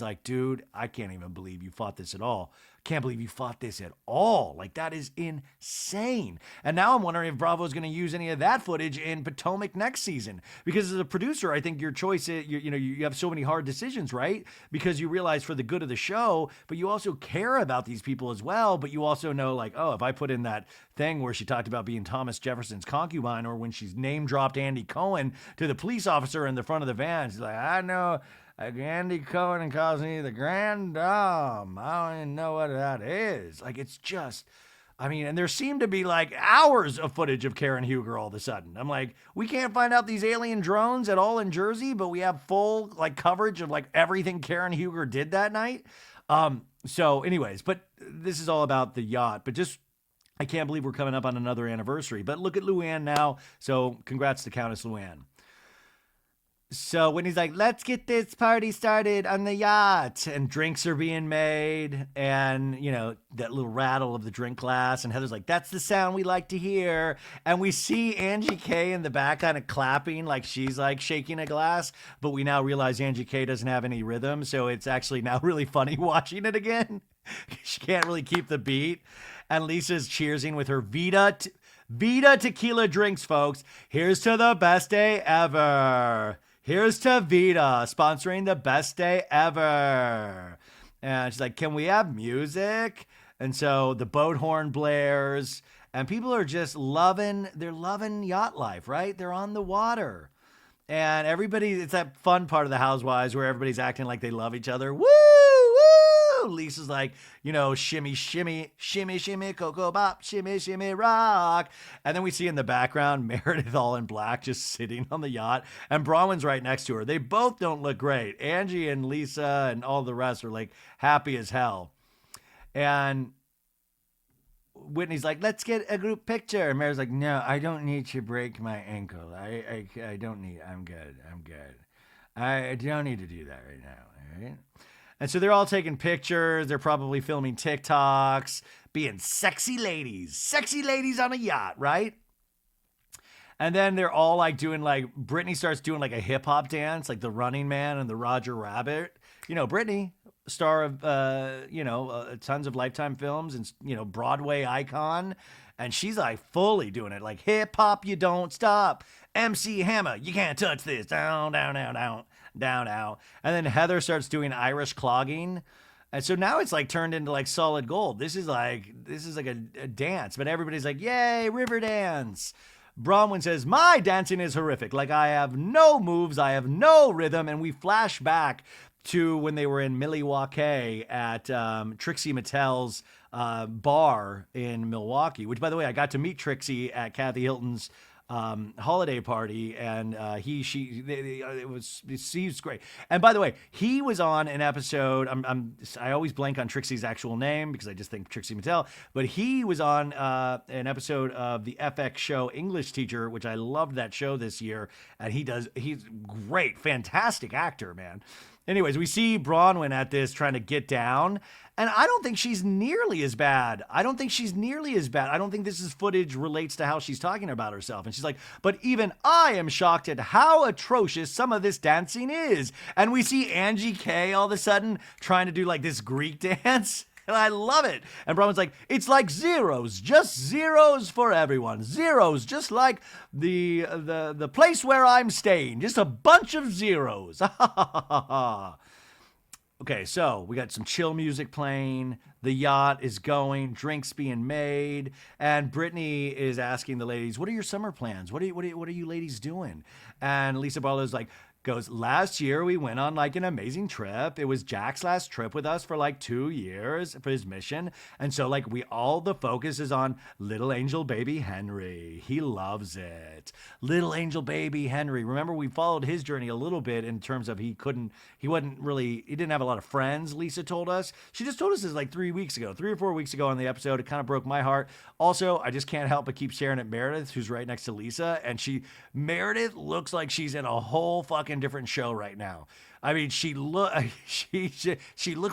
A: like, dude, I can't even believe you fought this at all. Can't believe you fought this at all. That is insane. And now I'm wondering if Bravo is going to use any of that footage in Potomac next season. Because as a producer, I think your choice is, you have so many hard decisions, right? Because you realize for the good of the show, but you also care about these people as well. But you also know, if I put in that thing where she talked about being Thomas Jefferson's concubine, or when she's name dropped Andy Cohen to the police officer in the front of the van, she's like, I know Andy Cohen calls me the Grand Dame. I don't even know what that is. It's just, and there seemed to be hours of footage of Karen Huger all of a sudden. I'm like, we can't find out these alien drones at all in Jersey, but we have full coverage of everything Karen Huger did that night. So anyways, but this is all about the yacht, but just, I can't believe we're coming up on another anniversary, but look at Luann now. So congrats to Countess Luann. So when he's like, let's get this party started on the yacht, and drinks are being made, and, that little rattle of the drink glass, and Heather's like, that's the sound we like to hear. And we see Angie K in the back kind of clapping like she's shaking a glass, but we now realize Angie K doesn't have any rhythm. So it's actually now really funny watching it again. She can't really keep the beat. And Lisa's cheersing with her Vita tequila drinks, folks. Here's to the best day ever. Here's to Vita, sponsoring the best day ever. And she's like, can we have music? And so the boat horn blares, and people are just loving yacht life, right? They're on the water. And everybody, it's that fun part of the Housewives where everybody's acting like they love each other. Woo, woo! Lisa's like, shimmy, shimmy, shimmy, shimmy, cocoa bop, shimmy, shimmy, rock. And then we see in the background Meredith all in black just sitting on the yacht. And Bronwyn's right next to her. They both don't look great. Angie and Lisa and all the rest are like happy as hell. And Whitney's like, let's get a group picture. And Mary's like, no, I don't need to break my ankle. I don't need, I'm good. I don't need to do that right now. All right. And so they're all taking pictures. They're probably filming TikToks, being sexy ladies on a yacht, right? And then they're all like doing like, Brittany starts doing like a hip hop dance, like the Running Man and the Roger Rabbit. Brittany, star of, tons of Lifetime films and, Broadway icon. And she's like fully doing it like hip hop, you don't stop. MC Hammer, you can't touch this. Down, down, down, down, down, down. And then Heather starts doing Irish clogging. And so now it's like turned into like solid gold. This is like a dance, but everybody's like, yay, river dance. Bronwyn says, my dancing is horrific. Like I have no moves, I have no rhythm. And we flash back to when they were in Milwaukee at Trixie Mattel's bar in Milwaukee, which, by the way, I got to meet Trixie at Kathy Hilton's holiday party, and it was great. And by the way, he was on an episode. I always blank on Trixie's actual name because I just think Trixie Mattel, but he was on an episode of the FX show English Teacher, which I loved that show this year, and he's great, fantastic actor, man. Anyways, we see Bronwyn at this trying to get down, and I don't think she's nearly as bad. I don't think this footage relates to how she's talking about herself. And she's like, but even I am shocked at how atrocious some of this dancing is. And we see Angie K all of a sudden trying to do like this Greek dance. And I love it. And Bronwyn's like, it's like zeros, just zeros for everyone. Zeros, just like the place where I'm staying. Just a bunch of zeros. Okay, so we got some chill music playing. The yacht is going, drinks being made, and Brittany is asking the ladies, "What are your summer plans? What are you ladies doing?" And Lisa Barlow's like, goes, last year we went on like an amazing trip. It was Jack's last trip with us for like 2 years for his mission. And so like the focus is on little angel baby Henry. He loves it. Little angel baby Henry. Remember, we followed his journey a little bit in terms of he didn't have a lot of friends, Lisa told us. She just told us this like 3 or 4 weeks ago on the episode. It kind of broke my heart. Also, I just can't help but keep staring at Meredith, who's right next to Lisa. And Meredith looks like she's in a whole fucking different show right now. I mean, she looks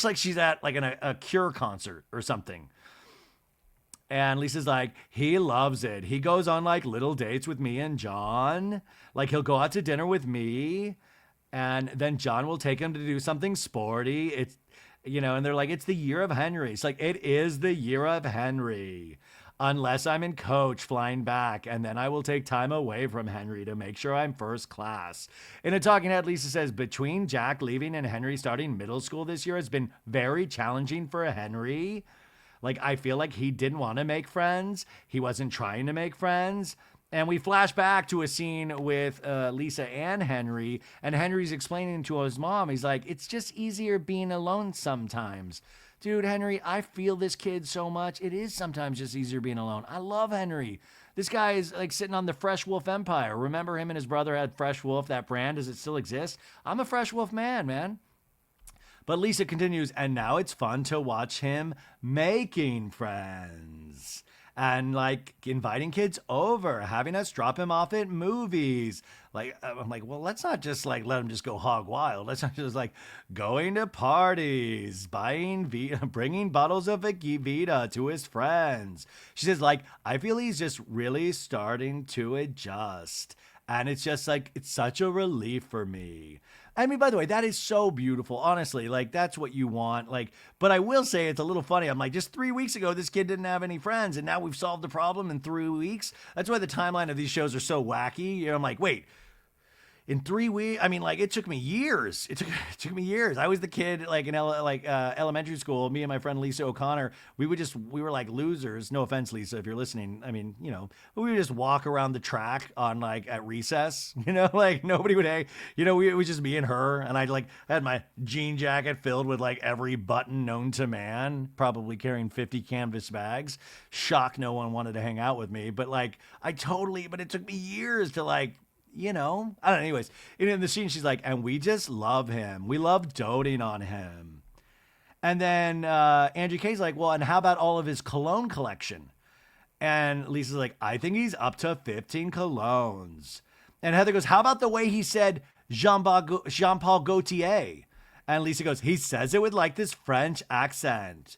A: like she's at like a Cure concert or something. And Lisa's like, he loves it. He goes on like little dates with me and John. Like he'll go out to dinner with me, and then John will take him to do something sporty. It's, and they're like, it's the year of Henry. It's like, it is the year of Henry. Unless I'm in coach flying back, and then I will take time away from Henry to make sure I'm first class. In a talking head, Lisa says, between Jack leaving and Henry starting middle school this year has been very challenging for Henry. Like, I feel like he didn't want to make friends. He wasn't trying to make friends. And we flash back to a scene with Lisa and Henry, and Henry's explaining to his mom, he's like, it's just easier being alone sometimes. Dude, Henry, I feel this kid so much. It is sometimes just easier being alone. I love Henry. This guy is like sitting on the Fresh Wolf empire. Remember him and his brother had Fresh Wolf, that brand? Does it still exist? I'm a Fresh Wolf man. But Lisa continues, and now it's fun to watch him making friends. And like inviting kids over, having us drop him off at movies. Like, I'm like, well, let's not just like let him just go hog wild. Let's not just like going to parties, bringing bottles of Vita to his friends. She says, like, I feel he's just really starting to adjust. And it's just like, it's such a relief for me. I mean, by the way, that is so beautiful. Honestly, like, that's what you want. Like, but I will say it's a little funny. I'm like, just 3 weeks ago, this kid didn't have any friends, and now we've solved the problem in 3 weeks. That's why the timeline of these shows are so wacky. I'm like, wait, in 3 weeks. I mean, like it took me years. It took me years. I was the kid like in elementary school. Me and my friend Lisa O'Connor, we were like losers. No offense, Lisa, if you're listening. I mean, we would just walk around the track on like at recess. Like nobody would hang. It was just me and her, and I had my jean jacket filled with like every button known to man, probably carrying 50 canvas bags. Shock, no one wanted to hang out with me, but like but it took me years to like. I don't know. Anyways, in the scene, she's like, and we just love him. We love doting on him. And then Andrew Kay's like, well, and how about all of his cologne collection? And Lisa's like, I think he's up to 15 colognes. And Heather goes, how about the way he said Jean-Paul Gaultier? And Lisa goes, he says it with like this French accent.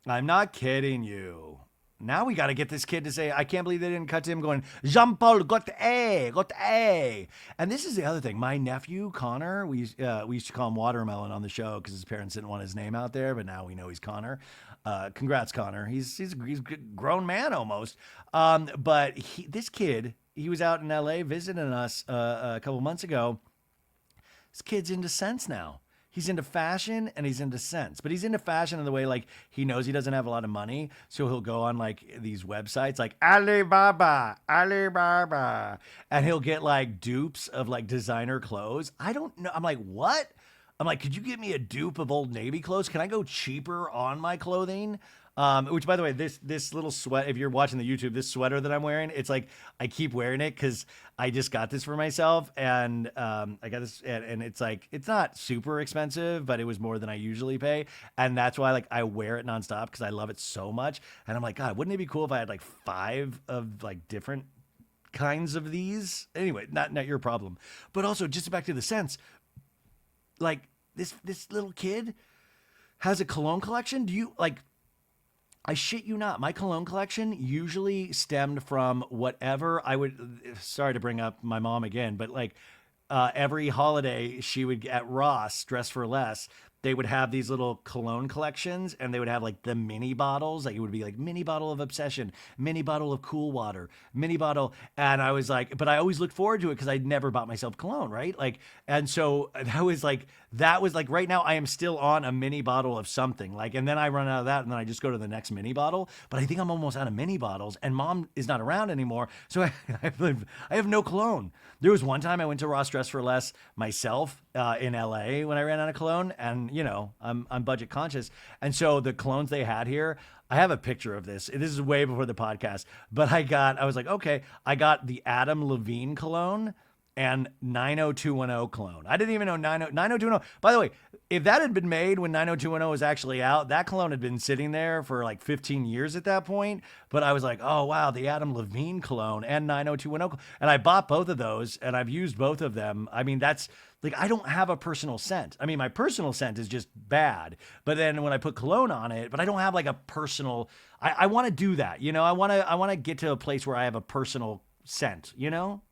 A: I'm not kidding you. Now we got to get this kid to say, I can't believe they didn't cut to him going, Jean-Paul Gaultier. And this is the other thing. My nephew, Connor, we used to call him Watermelon on the show because his parents didn't want his name out there, but now we know he's Connor. Congrats, Connor. He's a grown man almost. But this kid, he was out in LA visiting us a couple months ago. This kid's into scents now. He's into fashion and he's into scents, but he's into fashion in the way like he knows he doesn't have a lot of money. So he'll go on like these websites like Alibaba, and he'll get like dupes of like designer clothes. I don't know. I'm like, what? I'm like, could you get me a dupe of Old Navy clothes? Can I go cheaper on my clothing? Which, by the way, this little sweat, if you're watching the YouTube, this sweater that I'm wearing, it's like I keep wearing it because I just got this for myself, and I got this, and it's like it's not super expensive, but it was more than I usually pay, and that's why like I wear it nonstop because I love it so much, and I'm like, God, wouldn't it be cool if I had like 5 of like different kinds of these? Anyway, not your problem, but also just back to the scents, like this little kid has a cologne collection. Do you like? I shit you not. My cologne collection usually stemmed from whatever I would, sorry to bring up my mom again, but like every holiday she would at Ross, Dress for Less, they would have these little cologne collections and they would have like the mini bottles. Like it would be like mini bottle of Obsession, mini bottle of Cool Water, mini bottle. And I was like, but I always looked forward to it because I'd never bought myself cologne, right? Like, and so that was like right now I am still on a mini bottle of something. Like, and then I run out of that and then I just go to the next mini bottle. But I think I'm almost out of mini bottles and mom is not around anymore. So I have no cologne. There was one time I went to Ross Dress for Less myself in LA when I ran out of cologne, and I'm budget conscious, and so the colognes they had here, I have a picture of this. This is way before the podcast, but I was like, okay, I got the Adam Levine cologne and 90210 cologne. I didn't even know 90210. By the way, if that had been made when 90210 was actually out, that cologne had been sitting there for like 15 years at that point. But I was like, oh, wow, the Adam Levine cologne and 90210. And I bought both of those and I've used both of them. I mean, that's like, I don't have a personal scent. I mean, my personal scent is just bad. But then when I put cologne on it, but I don't have like a personal, I want to do that. I want to get to a place where I have a personal scent,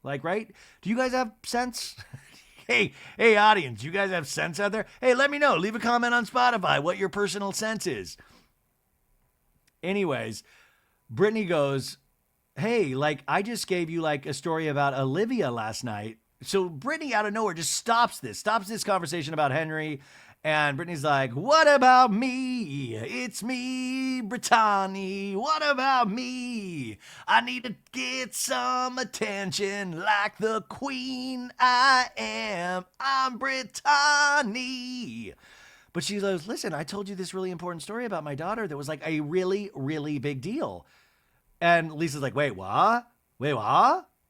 A: like, right? Do you guys have scents? Hey, audience, you guys have scents out there? Hey, let me know. Leave a comment on Spotify what your personal scent is. Anyways, Brittany goes, hey, like, I just gave you like a story about Olivia last night. So Brittany out of nowhere just stops this conversation about Henry. And Brittany's like, what about me? It's me, Brittany. What about me? I need to get some attention like the queen I am. I'm Brittany. But she goes, listen, I told you this really important story about my daughter that was like a really, really big deal. And Lisa's like, wait, what?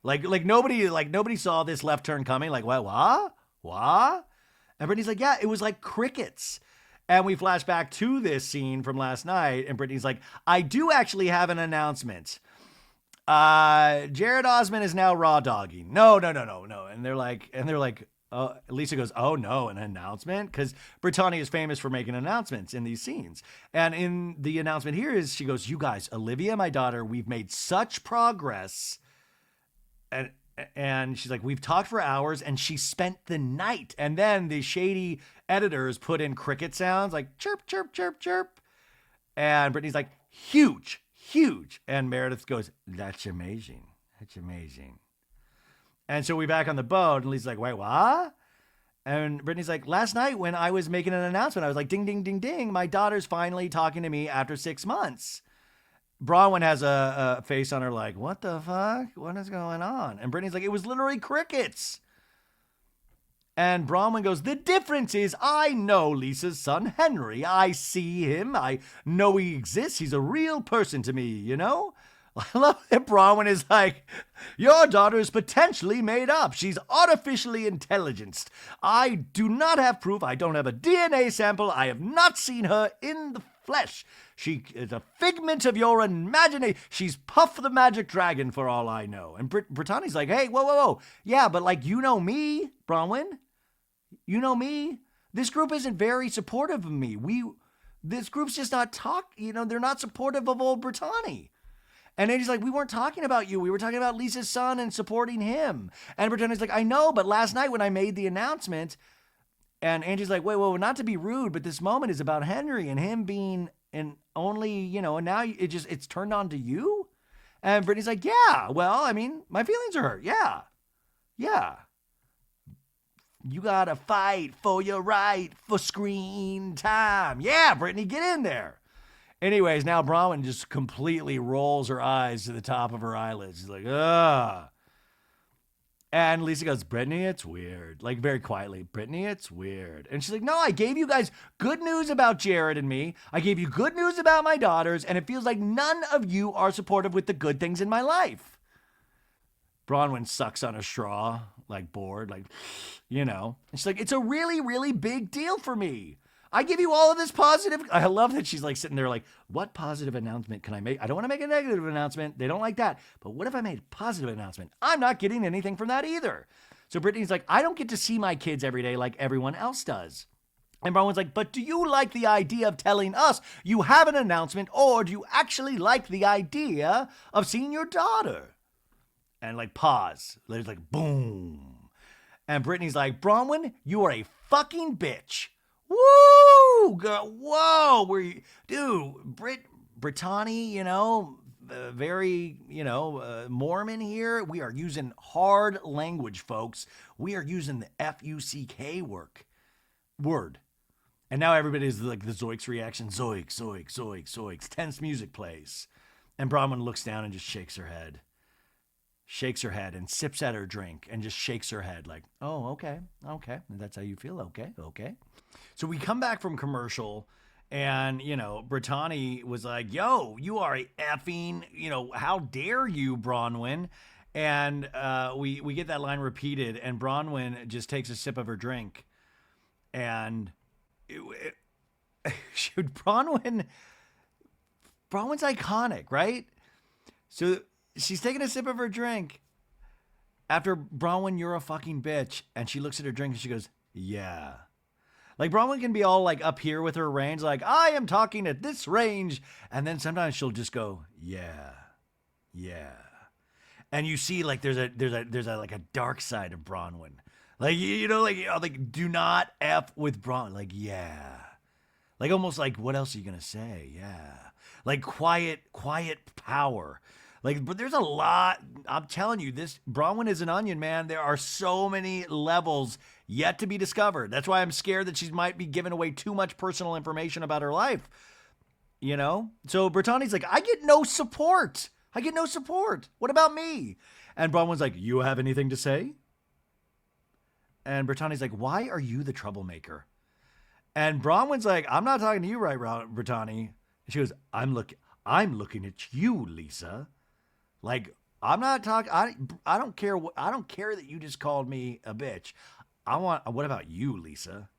A: Like nobody saw this left turn coming. Like, what? And Brittany's like, yeah, it was like crickets. And we flash back to this scene from last night. And Brittany's like, I do actually have an announcement. Jared Osman is now raw dogging. No. And they're like, oh, Lisa goes, oh no, an announcement? Because Brittany is famous for making announcements in these scenes. And in the announcement here is, she goes, you guys, Olivia, my daughter, we've made such progress. And she's like, we've talked for hours and she spent the night. And then the shady editors put in cricket sounds like chirp, chirp, chirp, chirp. And Brittany's like, huge. And Meredith goes, that's amazing. And so we back on the boat, and Lisa's like, wait, what? And Brittany's like, last night when I was making an announcement, I was like, ding, ding, ding, ding. My daughter's finally talking to me after 6 months. Bronwyn has a face on her like, what the fuck? What is going on? And Brittany's like, it was literally crickets. And Bronwyn goes, the difference is I know Lisa's son, Henry. I see him. I know he exists. He's a real person to me, you know? I love that Bronwyn is like, your daughter is potentially made up. She's artificially intelligenced. I do not have proof. I don't have a DNA sample. I have not seen her in the flesh. She is a figment of your imagination. She's Puff the Magic Dragon for all I know. And Brittany's like, hey, whoa. Yeah, but like, you know me, Bronwyn. You know me. This group isn't very supportive of me. This group's just not they're not supportive of old Brittany. And Angie's like, we weren't talking about you. We were talking about Lisa's son and supporting him. And Brittany's like, I know, but last night when I made the announcement, and Angie's like, wait, well, not to be rude, but this moment is about Henry and him being and only, and now it's turned on to you. And Brittany's like, yeah, well, I mean, my feelings are hurt. Yeah. You gotta fight for your right for screen time. Yeah, Brittany, get in there. Anyways, now Bronwyn just completely rolls her eyes to the top of her eyelids. She's like, ugh. And Lisa goes, Brittany, it's weird. Like, very quietly, Brittany, it's weird. And she's like, no, I gave you guys good news about Jared and me. I gave you good news about my daughters, and it feels like none of you are supportive with the good things in my life. Bronwyn sucks on a straw, like bored, like, And she's like, it's a really, really big deal for me. I give you all of this positive. I love that she's like sitting there like, what positive announcement can I make? I don't want to make a negative announcement. They don't like that. But what if I made a positive announcement? I'm not getting anything from that either. So Brittany's like, I don't get to see my kids every day like everyone else does. And Bronwyn's like, but do you like the idea of telling us you have an announcement, or do you actually like the idea of seeing your daughter? And like pause. There's like boom. And Brittany's like, Bronwyn, you are a fucking bitch. Woo! Girl, whoa! Brittany, very, Mormon here. We are using hard language, folks. We are using the F-U-C-K word. And now everybody's like the Zoiks reaction. Zoiks, zoiks, zoiks, zoiks. Tense music plays. And Bronwyn looks down and just shakes her head. Shakes her head and sips at her drink and just shakes her head like, oh, okay. That's how you feel. Okay. So we come back from commercial and, Brittany was like, yo, you are a effing, how dare you, Bronwyn? And we get that line repeated and Bronwyn just takes a sip of her drink. And Bronwyn's iconic, right? So she's taking a sip of her drink after Bronwyn, you're a fucking bitch. And she looks at her drink and she goes, yeah. Like Bronwyn can be all like up here with her range. Like, I am talking at this range. And then sometimes she'll just go, yeah. And you see like there's a like a dark side of Bronwyn. Like, like do not F with Bronwyn. Like, yeah. Like almost like, what else are you going to say? Yeah. Like quiet power. Like, but there's a lot. I'm telling you, this Bronwyn is an onion, man. There are so many levels yet to be discovered. That's why I'm scared that she might be giving away too much personal information about her life. So Brittany's like, I get no support. What about me? And Bronwyn's like, you have anything to say? And Brittany's like, why are you the troublemaker? And Bronwyn's like, I'm not talking to you, right, Brittany? She goes, I'm looking at you, Lisa. Like, I'm not talking. I don't care. I don't care that you just called me a bitch. What about you, Lisa?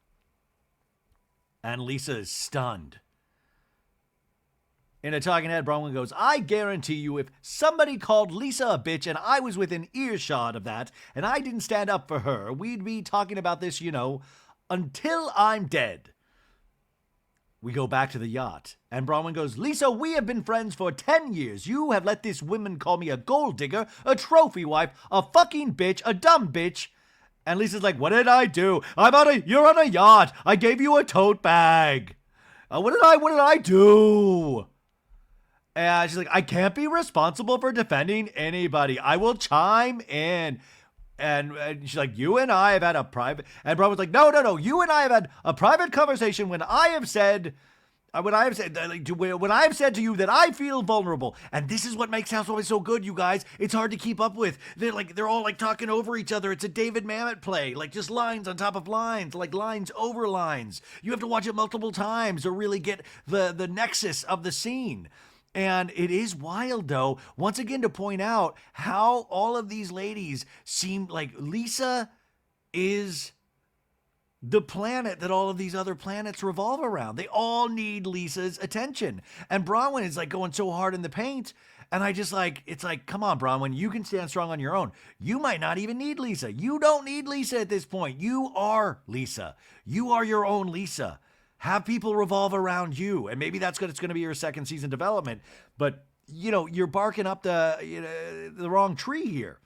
A: And Lisa is stunned. In a talking head, Bronwyn goes, I guarantee you if somebody called Lisa a bitch and I was within earshot of that and I didn't stand up for her, we'd be talking about this, until I'm dead. We go back to the yacht, and Bronwyn goes, Lisa, we have been friends for 10 years. You have let this woman call me a gold digger, a trophy wife, a fucking bitch, a dumb bitch. And Lisa's like, what did I do? You're on a yacht. I gave you a tote bag. What did I do? And she's like, I can't be responsible for defending anybody. I will chime in. And she's like, you and I have had a private, and Braun was like, no, you and I have had a private conversation when I have said to you that I feel vulnerable. And this is what makes Housewives so good, you guys. It's hard to keep up with. They're all like talking over each other. It's a David Mamet play, like just lines on top of lines, like lines over lines. You have to watch it multiple times to really get the nexus of the scene. And it is wild, though, once again, to point out how all of these ladies seem like Lisa is the planet that all of these other planets revolve around. They all need Lisa's attention. And Bronwyn is like going so hard in the paint. And I just like, it's like, come on, Bronwyn, you can stand strong on your own. You might not even need Lisa. You don't need Lisa at this point. You are Lisa. You are your own Lisa. Have people revolve around you. And maybe that's it's going to be your second season development. But, you're barking up the wrong tree here.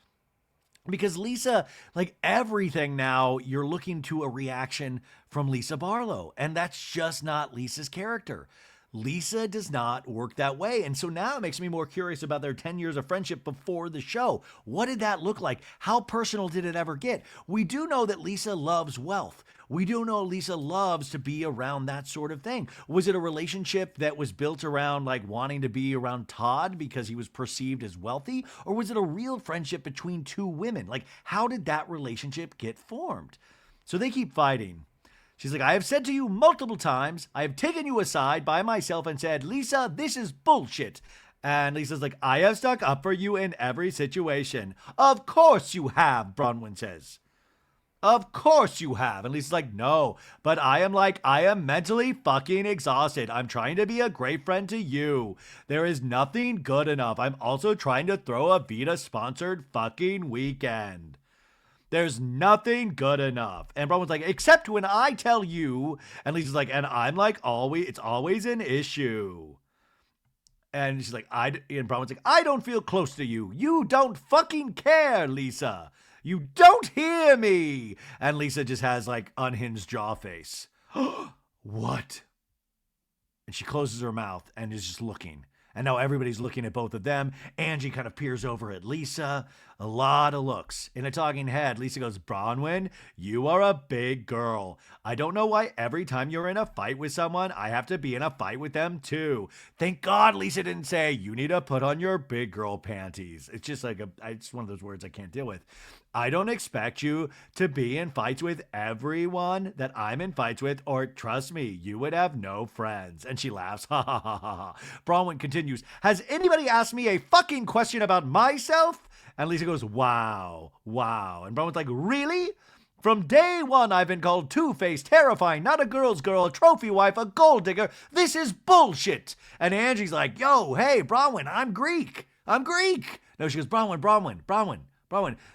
A: Because Lisa, like everything now, you're looking to a reaction from Lisa Barlow. And that's just not Lisa's character. Lisa does not work that way. And so now it makes me more curious about their 10 years of friendship before the show. What did that look like? How personal did it ever get? We do know that Lisa loves wealth. We do know Lisa loves to be around that sort of thing. Was it a relationship that was built around like wanting to be around Todd because he was perceived as wealthy? Or was it a real friendship between two women? Like, how did that relationship get formed? So they keep fighting. She's like, I have said to you multiple times, I have taken you aside by myself and said, Lisa, this is bullshit. And Lisa's like, I have stuck up for you in every situation. Of course you have, Bronwyn says. Of course you have. And Lisa's like, no, but I am mentally fucking exhausted. I'm trying to be a great friend to you. There is nothing good enough. I'm also trying to throw a Vita-sponsored fucking weekend. There's nothing good enough. And Bronwyn's like, except when I tell you. And Lisa's like, and I'm like, it's always an issue. And she's like, and Bronwyn's like, I don't feel close to you. You don't fucking care, Lisa. You don't hear me. And Lisa just has like unhinged jaw face. What? And she closes her mouth and is just looking. And now everybody's looking at both of them. Angie kind of peers over at Lisa. A lot of looks. In a talking head, Lisa goes, Bronwyn, you are a big girl. I don't know why every time you're in a fight with someone, I have to be in a fight with them too. Thank God Lisa didn't say, you need to put on your big girl panties. It's just like, it's one of those words I can't deal with. I don't expect you to be in fights with everyone that I'm in fights with, or trust me, you would have no friends. And she laughs. Ha ha ha ha ha. Bronwyn continues, has anybody asked me a fucking question about myself? And Lisa goes, wow. And Bronwyn's like, really? From day one, I've been called two-faced, terrifying, not a girl's girl, a trophy wife, a gold digger. This is bullshit. And Angie's like, yo, hey, Bronwyn, I'm Greek. No, she goes, Bronwyn.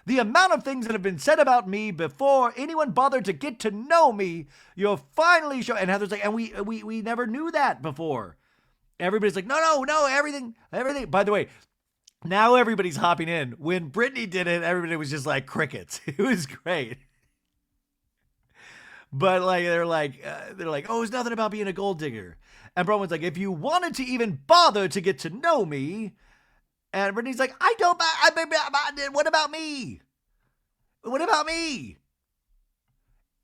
A: The amount of things that have been said about me before anyone bothered to get to know me, you're finally showing. And Heather's like, and we never knew that before. Everybody's like, no, everything. By the way, now everybody's hopping in. When Brittany did it, everybody was just like crickets. It was great. But like they're like, oh, it's nothing about being a gold digger. And Bronwyn's like, if you wanted to even bother to get to know me. And Brittany's like, what about me?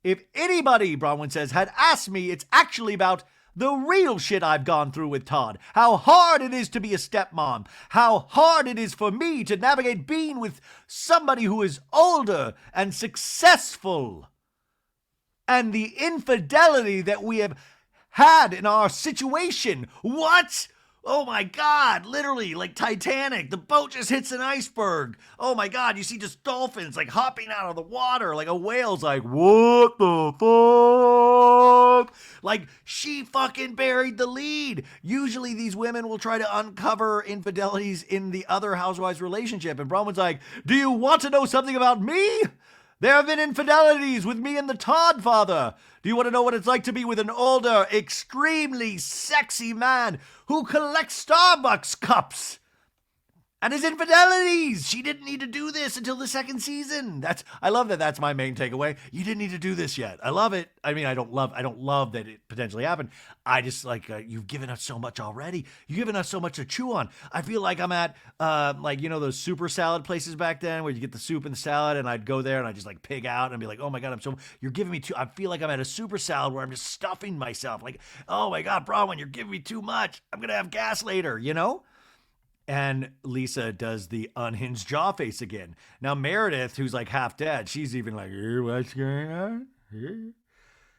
A: If anybody, Bronwyn says, had asked me, it's actually about the real shit I've gone through with Todd. How hard it is to be a stepmom. How hard it is for me to navigate being with somebody who is older and successful. And the infidelity that we have had in our situation. What? Oh my God, literally like Titanic. The boat just hits an iceberg. Oh my God, you see just dolphins like hopping out of the water. Like a whale's like, what the fuck? Like she fucking buried the lead. Usually these women will try to uncover infidelities in the other housewives' relationship. And Bronwyn's like, do you want to know something about me? There have been infidelities with me and the Todd father. Do you want to know what it's like to be with an older, extremely sexy man who collects Starbucks cups? And his infidelities. She didn't need to do this until the second season. I love that. That's my main takeaway. You didn't need to do this yet. I love it. I mean, I don't love that it potentially happened. I just you've given us so much already. You've given us so much to chew on. I feel like I'm at those super salad places back then where you get the soup and the salad, and I'd go there and I'd just pig out and be like, oh my God, you're giving me too. I feel like I'm at a super salad where I'm just stuffing myself. Like, oh my God, Bronwyn, you're giving me too much. I'm gonna have gas later, And Lisa does the unhinged jaw face again. Now, Meredith, who's half dead, she's even like, what's going on?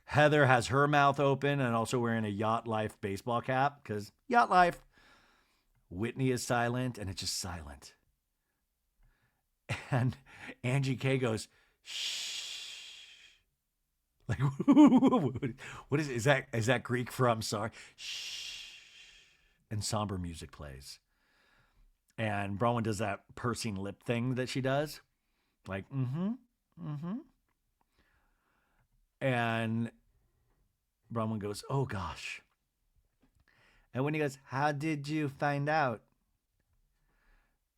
A: Heather has her mouth open and also wearing a Yacht Life baseball cap because Yacht Life. Whitney is silent and it's just silent. And Angie K goes, shh. What is it? Is that Greek for I'm sorry? Shh. And somber music plays. And Bronwyn does that pursing lip thing that she does. And Bronwyn goes, oh gosh. And Whitney goes, how did you find out?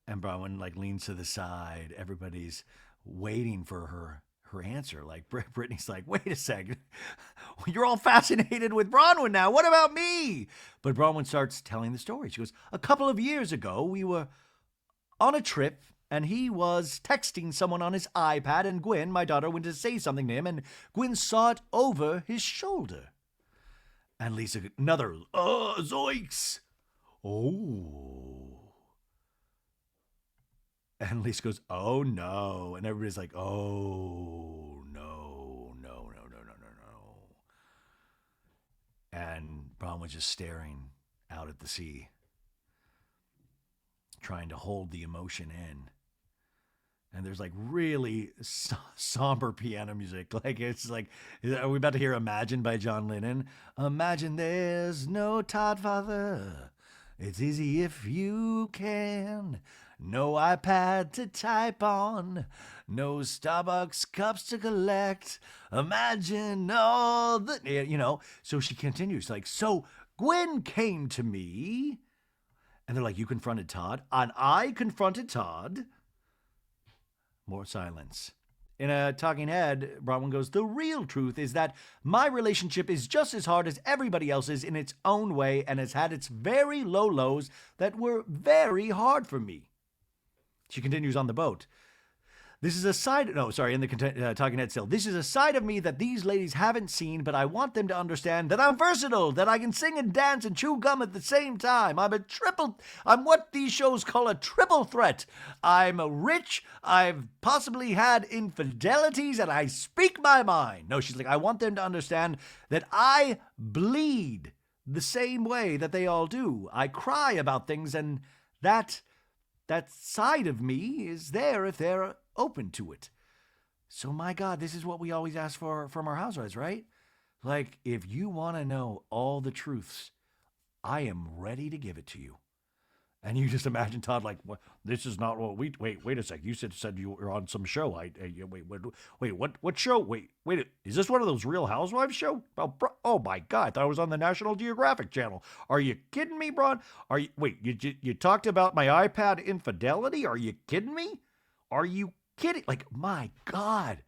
A: And Bronwyn leans to the side. Everybody's waiting for her answer. Brittany's like, wait a second. You're all fascinated with Bronwyn now. What about me? But Bronwyn starts telling the story. She goes, a couple of years ago, we were on a trip and he was texting someone on his iPad and Gwen, my daughter, went to say something to him and Gwen saw it over his shoulder. And Lisa, another, zoinks. Oh. And Lisa goes, oh no. And everybody's like, oh no. And Bronwyn's just staring out at the sea, trying to hold the emotion in. And there's really somber piano music. Are we about to hear Imagine by John Lennon? Imagine there's no Todd father. It's easy if you can. No iPad to type on. No Starbucks cups to collect. Imagine all the, So she continues so Gwen came to me. And they're like, you confronted Todd? And I confronted Todd. More silence. In a talking head, Bronwyn goes, the real truth is that my relationship is just as hard as everybody else's in its own way and has had its very low lows that were very hard for me. She continues on the boat. This is a side, in the talking head still. This is a side of me that these ladies haven't seen, but I want them to understand that I'm versatile, that I can sing and dance and chew gum at the same time. I'm what these shows call a triple threat. I'm rich, I've possibly had infidelities, and I speak my mind. No, she's like, I want them to understand that I bleed the same way that they all do. I cry about things, and that side of me is there if they're open to it. So my God, this is what we always ask for from our housewives, right? If you want to know all the truths, I am ready to give it to you. And you just imagine Todd what, this is not what wait a sec. You said you were on some show. What show? Wait, is this one of those Real Housewives show? Oh my God, I thought I was on the National Geographic Channel. Are you kidding me, Bron? You talked about my iPad infidelity? Are you kidding me? Are you kidding? My God.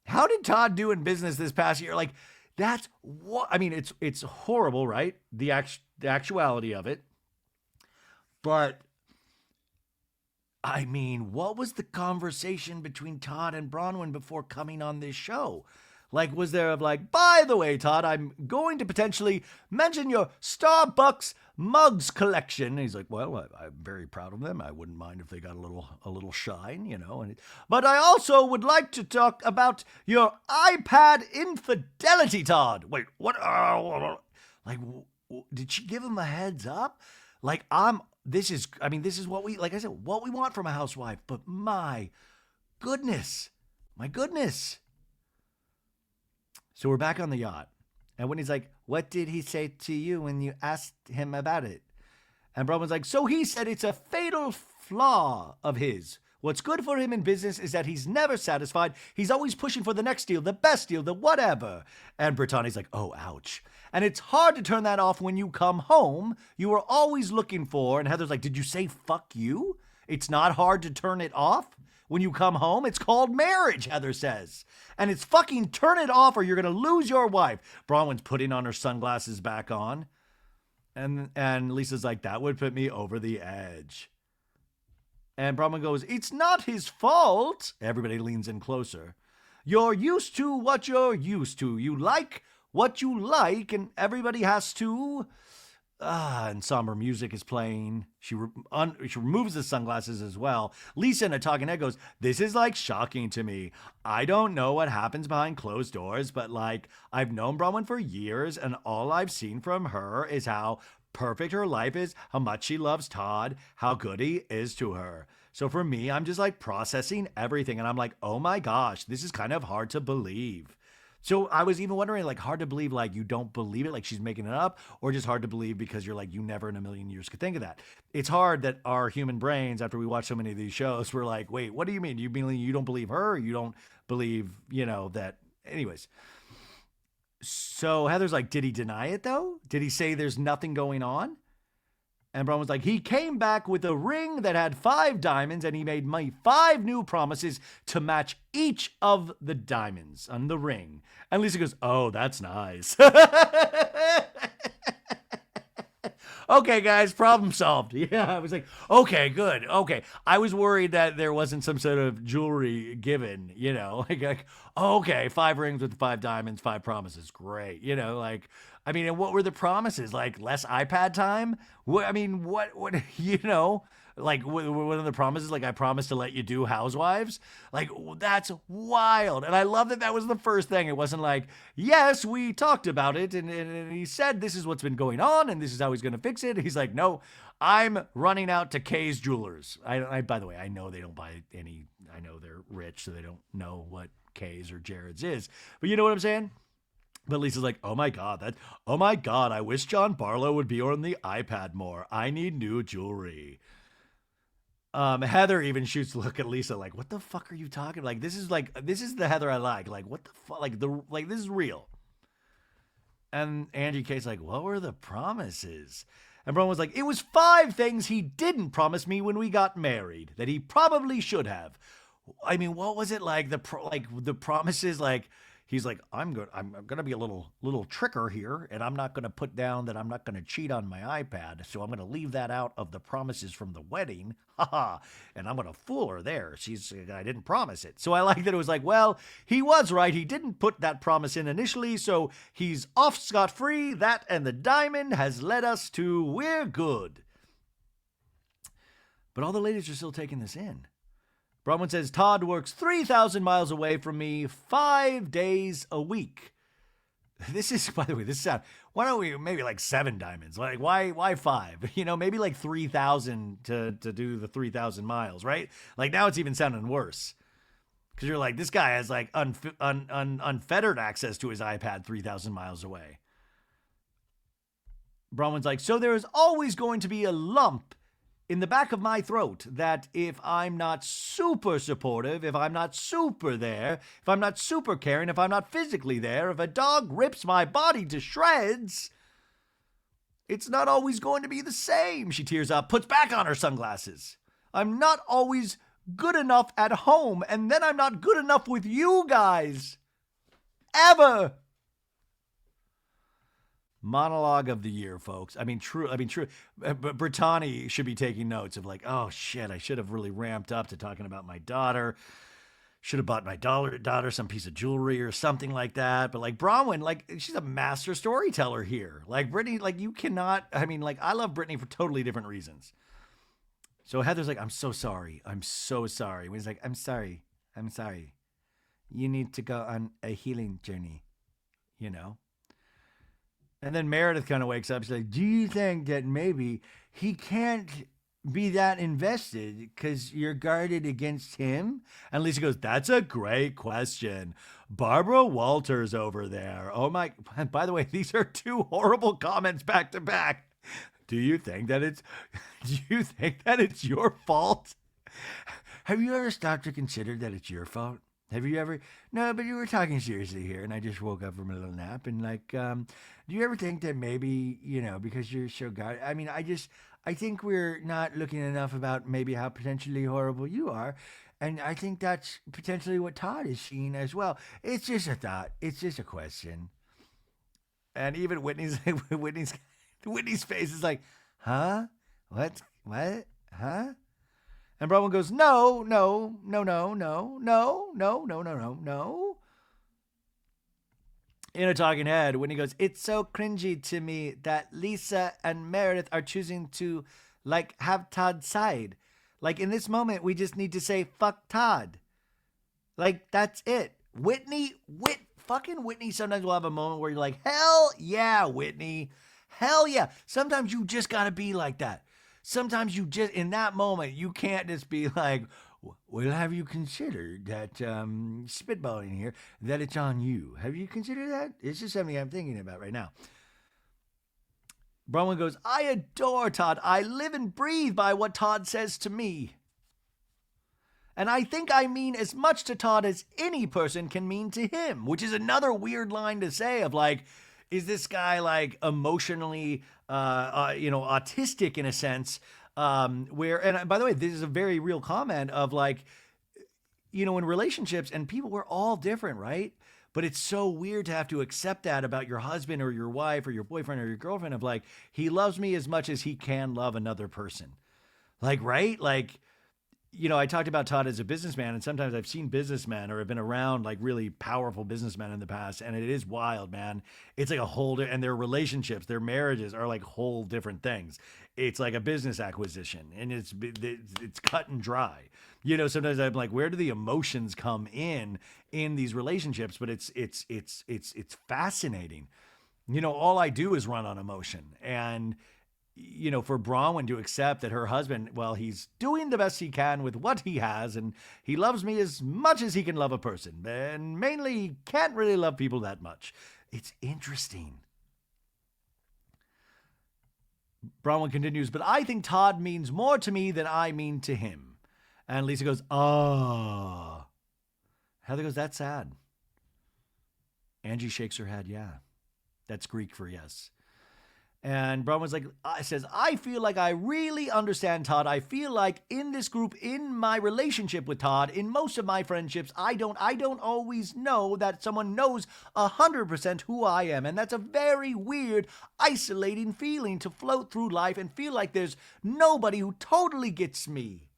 A: How did Todd do in business this past year? That's what, it's horrible, right? The actuality of it. But, what was the conversation between Todd and Bronwyn before coming on this show? Was there by the way, Todd, I'm going to potentially mention your Starbucks mugs collection. And he's like, well, I'm very proud of them. I wouldn't mind if they got a little shine, But I also would like to talk about your iPad infidelity, Todd. Wait, what? Did she give him a heads up? This is what we, like I said, what we want from a housewife, but my goodness. So we're back on the yacht. And Whitney's like, what did he say to you when you asked him about it? And Bronwyn's like, so he said it's a fatal flaw of his. What's good for him in business is that he's never satisfied. He's always pushing for the next deal, the best deal, the whatever. And Brittany's like, oh, ouch. And it's hard to turn that off when you come home. You are always looking for, and Heather's like, did you say fuck you? It's not hard to turn it off when you come home. It's called marriage, Heather says. And it's fucking turn it off or you're going to lose your wife. Bronwyn's putting on her sunglasses back on. And Lisa's like, that would put me over the edge. And Bronwyn goes, it's not his fault. Everybody leans in closer. You're used to what you're used to. You like what you like, and everybody has to. And somber music is playing. She removes the sunglasses as well. Lisa in a talking head goes, this is like shocking to me. I don't know what happens behind closed doors, but like I've known Bronwyn for years, and all I've seen from her is how perfect her life is, how much she loves Todd, how good he is to her. So for me, I'm just like processing everything, and I'm like, oh my gosh, this is kind of hard to believe. So I was even wondering, like, hard to believe, like, you don't believe it, like she's making it up, or just hard to believe because you're like, you never in a million years could think of that. It's hard that our human brains, after we watch so many of these shows, we're like, wait, what do you mean? You mean you don't believe her? Or you don't believe, that, anyways. So Heather's like, did he deny it though? Did he say there's nothing going on? And Braun was like, he came back with a ring that had 5 diamonds, and he made me 5 new promises to match each of the diamonds on the ring. And Lisa goes, oh, that's nice. Okay, guys, problem solved. Yeah, I was like, okay, good. Okay. I was worried that there wasn't some sort of jewelry given, like, okay, 5 rings with 5 diamonds, 5 promises. Great. And what were the promises? Like less iPad time? What, like one of the promises, like I promised to let you do Housewives. Like that's wild. And I love that was the first thing. It wasn't like, yes, we talked about it. And he said, this is what's been going on and this is how he's going to fix it. He's like, no, I'm running out to Kay's Jewelers. I by the way, I know they don't buy any. I know they're rich, so they don't know what Kay's or Jared's is. But you know what I'm saying? But Lisa's like, oh my God, I wish John Barlow would be on the iPad more. I need new jewelry. Heather even shoots a look at Lisa like, what the fuck are you talking about? This is the Heather I like. Like, what the fuck? Like this is real. And Angie K's like, what were the promises? And Braun was like, it was 5 things he didn't promise me when we got married that he probably should have. I mean, what was it like? The promises, like, he's like, I'm gonna be a little tricker here, and I'm not gonna put down that I'm not gonna cheat on my iPad, so I'm gonna leave that out of the promises from the wedding, haha, and I'm gonna fool her there. I didn't promise it. So I like that it was like, well, he was right. He didn't put that promise in initially, so he's off scot-free. That and the diamond has led us to we're good. But all the ladies are still taking this in. Bronwyn says, Todd works 3,000 miles away from me 5 days a week. This is, by the way, why don't we maybe like 7 diamonds? Like, why 5? Maybe like 3,000 to do the 3,000 miles, right? Like now it's even sounding worse. Because you're like, this guy has like unfettered access to his iPad 3,000 miles away. Bronwyn's like, so there is always going to be a lump in the back of my throat that if I'm not super supportive, if I'm not super there, if I'm not super caring, if I'm not physically there, if a dog rips my body to shreds, it's not always going to be the same. She tears up, puts back on her sunglasses. I'm not always good enough at home, and then I'm not good enough with you guys. Ever. Monologue of the year, folks. True. But Brittany should be taking notes of like, oh shit, I should have really ramped up to talking about my daughter. Should have bought my daughter some piece of jewelry or something like that. But like Bronwyn, like she's a master storyteller here. Like Brittany, like you cannot. I love Brittany for totally different reasons. So Heather's like, I'm so sorry. I'm so sorry. When he's like, I'm sorry. You need to go on a healing journey, And then Meredith kind of wakes up. She's like, do you think that maybe he can't be that invested because you're guarded against him? And Lisa goes, that's a great question. Barbara Walters over there. Oh my, by the way, these are 2 horrible comments back to back. Do you think that it's your fault? Have you ever stopped to consider that it's your fault? Have you ever? No, but you were talking seriously here, and I just woke up from a little nap, and like, do you ever think that maybe, because you're so God? I think we're not looking enough about maybe how potentially horrible you are. And I think that's potentially what Todd is seeing as well. It's just a thought. It's just a question. And even Whitney's face is like, huh? What? Huh? And Bronwyn goes, no, no, no, no, no, no, no, no, no, no, no. In a talking head, Whitney goes, it's so cringy to me that Lisa and Meredith are choosing to, like, have Todd's side. Like, in this moment, we just need to say, fuck Todd. Like, that's it. Fucking Whitney sometimes will have a moment where you're like, hell yeah, Whitney. Hell yeah. Sometimes you just gotta be like that. Sometimes you just, in that moment, you can't just be like, well, have you considered that, spitballing here, that it's on you? Have you considered that? It's just something I'm thinking about right now. Bronwyn goes, I adore Todd. I live and breathe by what Todd says to me. And I think I mean as much to Todd as any person can mean to him, which is another weird line to say of like, is this guy like emotionally, autistic in a sense? Where, and by the way, this is a very real comment of like, in relationships and people, we're all different, right? But it's so weird to have to accept that about your husband or your wife or your boyfriend or your girlfriend of like, he loves me as much as he can love another person. Like, right? Like, I talked about Todd as a businessman, and sometimes I've seen businessmen or have been around like really powerful businessmen in the past, and it is wild, man. It's like a whole, and their relationships, their marriages are like whole different things. It's like a business acquisition, and it's cut and dry. Sometimes I'm like, where do the emotions come in these relationships? But it's fascinating. All I do is run on emotion, and for Bronwyn to accept that her husband, well, he's doing the best he can with what he has, and he loves me as much as he can love a person, and mainly he can't really love people that much. It's interesting. Bronwyn continues, but I think Todd means more to me than I mean to him. And Lisa goes, oh. Heather goes, that's sad. Angie shakes her head, yeah. That's Greek for yes. And Bronwyn's like, says, I feel like I really understand Todd. I feel like in this group, in my relationship with Todd, in most of my friendships, I don't always know that someone knows 100% who I am. And that's a very weird, isolating feeling to float through life and feel like there's nobody who totally gets me.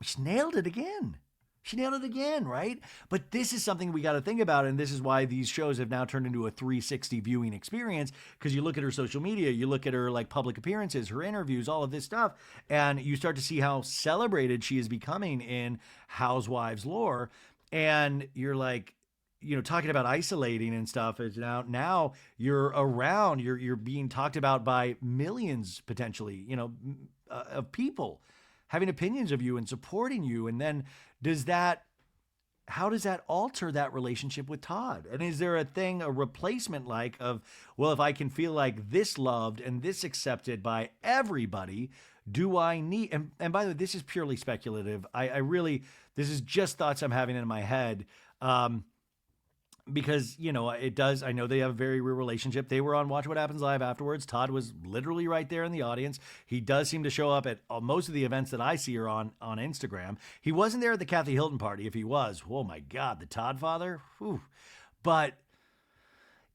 A: She nailed it again. She nailed it again, right? But this is something we got to think about, and this is why these shows have now turned into a 360 viewing experience, because you look at her social media, you look at her like public appearances, her interviews, all of this stuff, and you start to see how celebrated she is becoming in Housewives lore, and you're like, talking about isolating and stuff is now you're around, you're being talked about by millions potentially, of people having opinions of you and supporting you. And then how does that alter that relationship with Todd? And is there a replacement like of, well, if I can feel like this loved and this accepted by everybody, do I need, and by the way, this is purely speculative. This is just thoughts I'm having in my head. Because, it does. I know they have a very real relationship. They were on Watch What Happens Live afterwards. Todd was literally right there in the audience. He does seem to show up at most of the events that I see are on Instagram. He wasn't there at the Kathy Hilton party. If he was, oh my God, the Todd father. Whew. But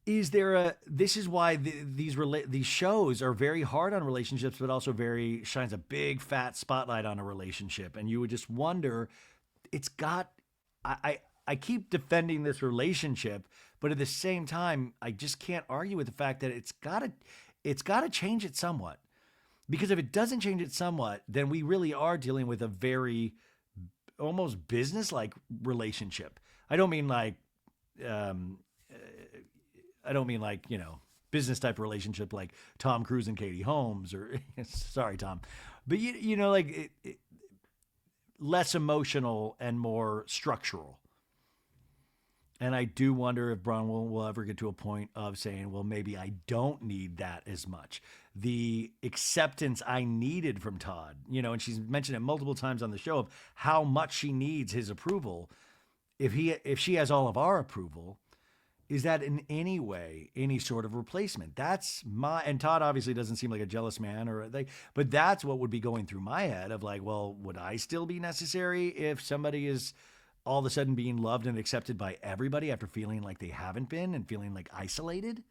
A: this is why these shows are very hard on relationships, but also shines a big fat spotlight on a relationship. And you would just wonder, I keep defending this relationship, but at the same time, I just can't argue with the fact that it's gotta change it somewhat. Because if it doesn't change it somewhat, then we really are dealing with a very almost business-like relationship. I don't mean like business type relationship like Tom Cruise and Katie Holmes or sorry, Tom, but less emotional and more structural. And I do wonder if Bronwyn will ever get to a point of saying, well, maybe I don't need that as much. The acceptance I needed from Todd, and she's mentioned it multiple times on the show of how much she needs his approval. If she has all of our approval, is that in any way any sort of replacement? That's my, and Todd obviously doesn't seem like a jealous man but that's what would be going through my head of like, well, would I still be necessary if somebody is all of a sudden being loved and accepted by everybody after feeling like they haven't been and feeling like isolated?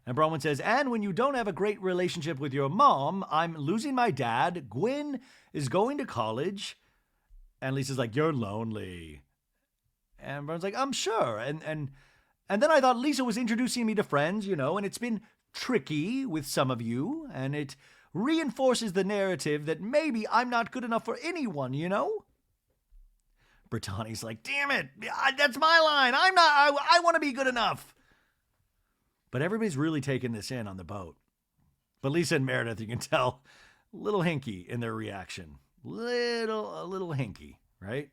A: And Bronwyn says, and when you don't have a great relationship with your mom, I'm losing my dad. Gwen is going to college. And Lisa's like, you're lonely. And Bronwyn's like, I'm sure. And then I thought Lisa was introducing me to friends, and it's been tricky with some of you. And it reinforces the narrative that maybe I'm not good enough for anyone, Brittany's like, damn it, that's my line. I want to be good enough. But everybody's really taking this in on the boat. But Lisa and Meredith, you can tell, a little hinky in their reaction. A little hinky, right?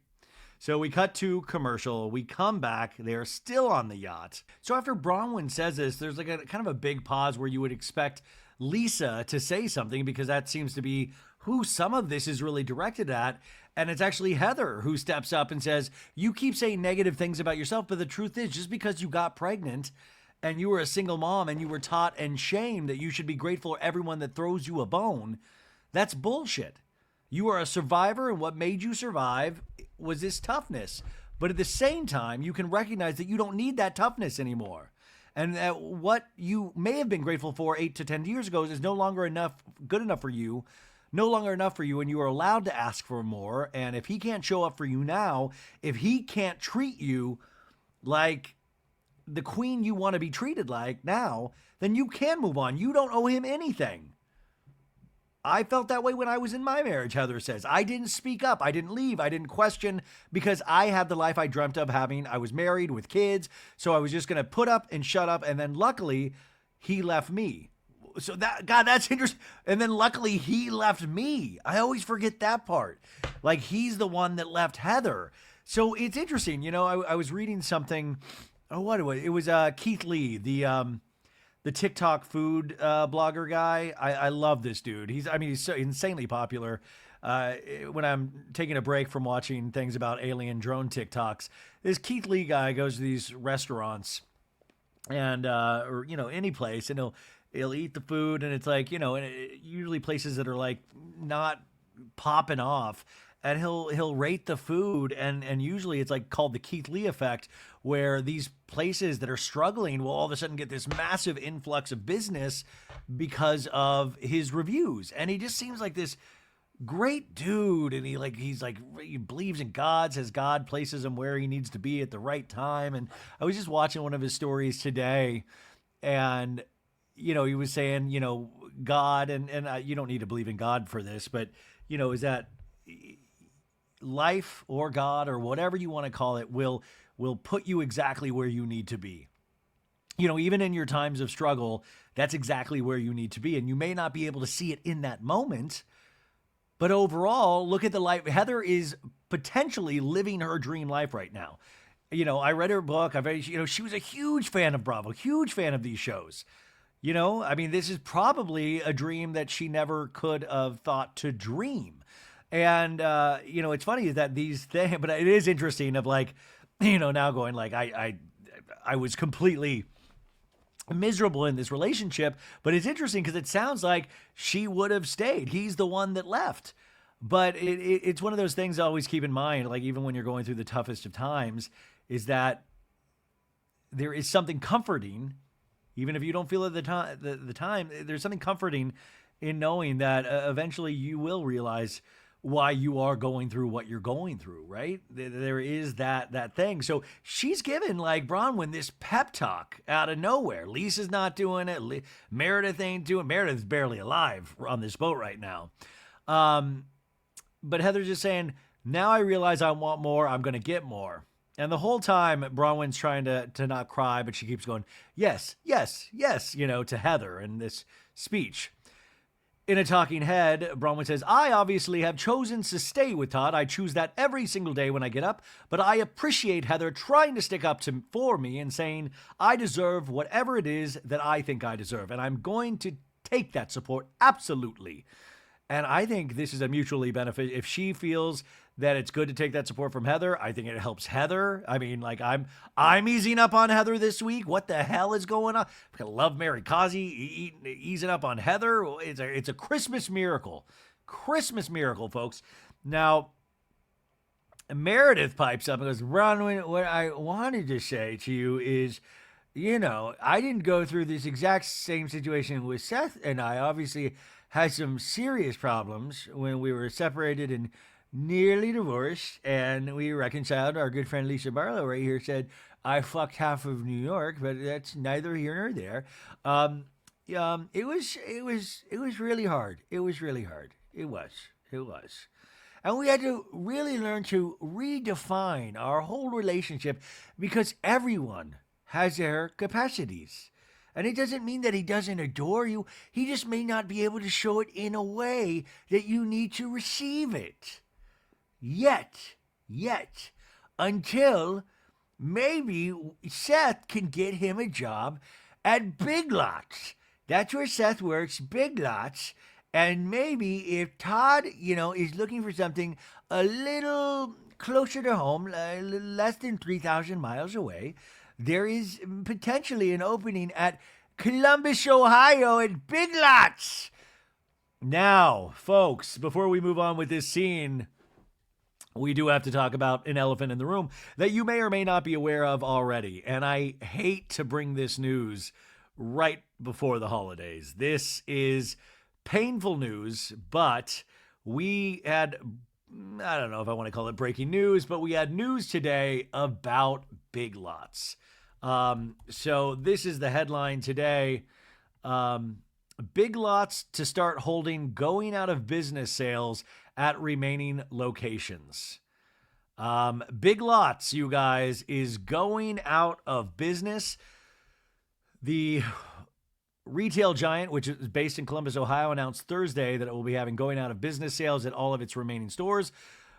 A: So we cut to commercial. We come back. They are still on the yacht. So after Bronwyn says this, there's like a kind of a big pause where you would expect Lisa to say something because that seems to be who some of this is really directed at. And it's actually Heather who steps up and says, you keep saying negative things about yourself, but the truth is just because you got pregnant and you were a single mom and you were taught and shamed that you should be grateful for everyone that throws you a bone, that's bullshit. You are a survivor, and what made you survive was this toughness. But at the same time, you can recognize that you don't need that toughness anymore. And that what you may have been grateful for 8 to 10 years ago is no longer good enough for you, no longer enough for you, and you are allowed to ask for more. And if he can't show up for you now, if he can't treat you like the queen you want to be treated like now, then you can move on. You don't owe him anything. I felt that way when I was in my marriage, Heather says. I didn't speak up. I didn't leave. I didn't question because I had the life I dreamt of having. I was married with kids, so I was just going to put up and shut up. And then luckily, he left me. So that's interesting. And then luckily, he left me. I always forget that part. Like he's the one that left Heather. So it's interesting. I was reading something. Oh, what it was? It was Keith Lee, the TikTok food blogger guy. I love this dude. He's so insanely popular. When I'm taking a break from watching things about alien drone TikToks, this Keith Lee guy goes to these restaurants and or any place, and he'll eat the food, and it's like usually places that are like not popping off. And he'll rate the food, and usually it's like called the Keith Lee effect, where these places that are struggling will all of a sudden get this massive influx of business because of his reviews. And he just seems like this great dude, and he believes in God, says God places him where he needs to be at the right time. And I was just watching one of his stories today, and he was saying God, and you don't need to believe in God for this, but is that life or God or whatever you want to call it will put you exactly where you need to be. Even in your times of struggle, that's exactly where you need to be. And you may not be able to see it in that moment, but overall, look at the life. Heather is potentially living her dream life right now. I read her book. She was a huge fan of Bravo, huge fan of these shows. This is probably a dream that she never could have thought to dream. And, it's funny that these things, but it is interesting of like, now going like, I was completely miserable in this relationship, but it's interesting because it sounds like she would have stayed. He's the one that left. But it's one of those things I always keep in mind, like even when you're going through the toughest of times, is that there is something comforting, even if you don't feel it at the time, there's something comforting in knowing that eventually you will realize why you are going through what you're going through, right? There is that thing. So she's given like Bronwyn this pep talk out of nowhere. Lisa's not doing it. Meredith ain't doing it. Meredith's barely alive on this boat right now. But Heather's just saying, now I realize I want more. I'm going to get more. And the whole time Bronwyn's trying to not cry, but she keeps going, yes, yes, yes, to Heather in this speech. In a talking head, Bronwyn says, I obviously have chosen to stay with Todd. I choose that every single day when I get up, but I appreciate Heather trying to stick up for me and saying, I deserve whatever it is that I think I deserve. And I'm going to take that support. Absolutely. And I think this is a mutually benefit. If she feels that it's good to take that support from Heather, I think it helps Heather. I mean, like I'm easing up on Heather this week. What the hell is going on? I love Mary Cosby easing up on Heather. It's a Christmas miracle. Christmas miracle, folks. Now, Meredith pipes up and goes, Ron, what I wanted to say to you is, I didn't go through this exact same situation with Seth, and I obviously had some serious problems when we were separated and nearly divorced, and we reconciled. Our good friend Lisa Barlow right here said, I fucked half of New York, but that's neither here nor there. It was really hard. It was really hard. It was. And we had to really learn to redefine our whole relationship because everyone has their capacities. And it doesn't mean that he doesn't adore you. He just may not be able to show it in a way that you need to receive it. Yet, until maybe Seth can get him a job at Big Lots. That's where Seth works, Big Lots. And maybe if Todd, is looking for something a little closer to home, less than 3,000 miles away, there is potentially an opening at Columbus, Ohio at Big Lots. Now, folks, before we move on with this scene, we do have to talk about an elephant in the room that you may or may not be aware of already. And I hate to bring this news right before the holidays. This is painful news, but we had, I don't know if I want to call it breaking news, but we had news today about Big Lots. So this is the headline today. Big Lots to start holding going out of business sales at remaining locations. Big Lots, you guys, is going out of business. The retail giant, which is based in Columbus, Ohio, announced Thursday that it will be having going out of business sales at all of its remaining stores.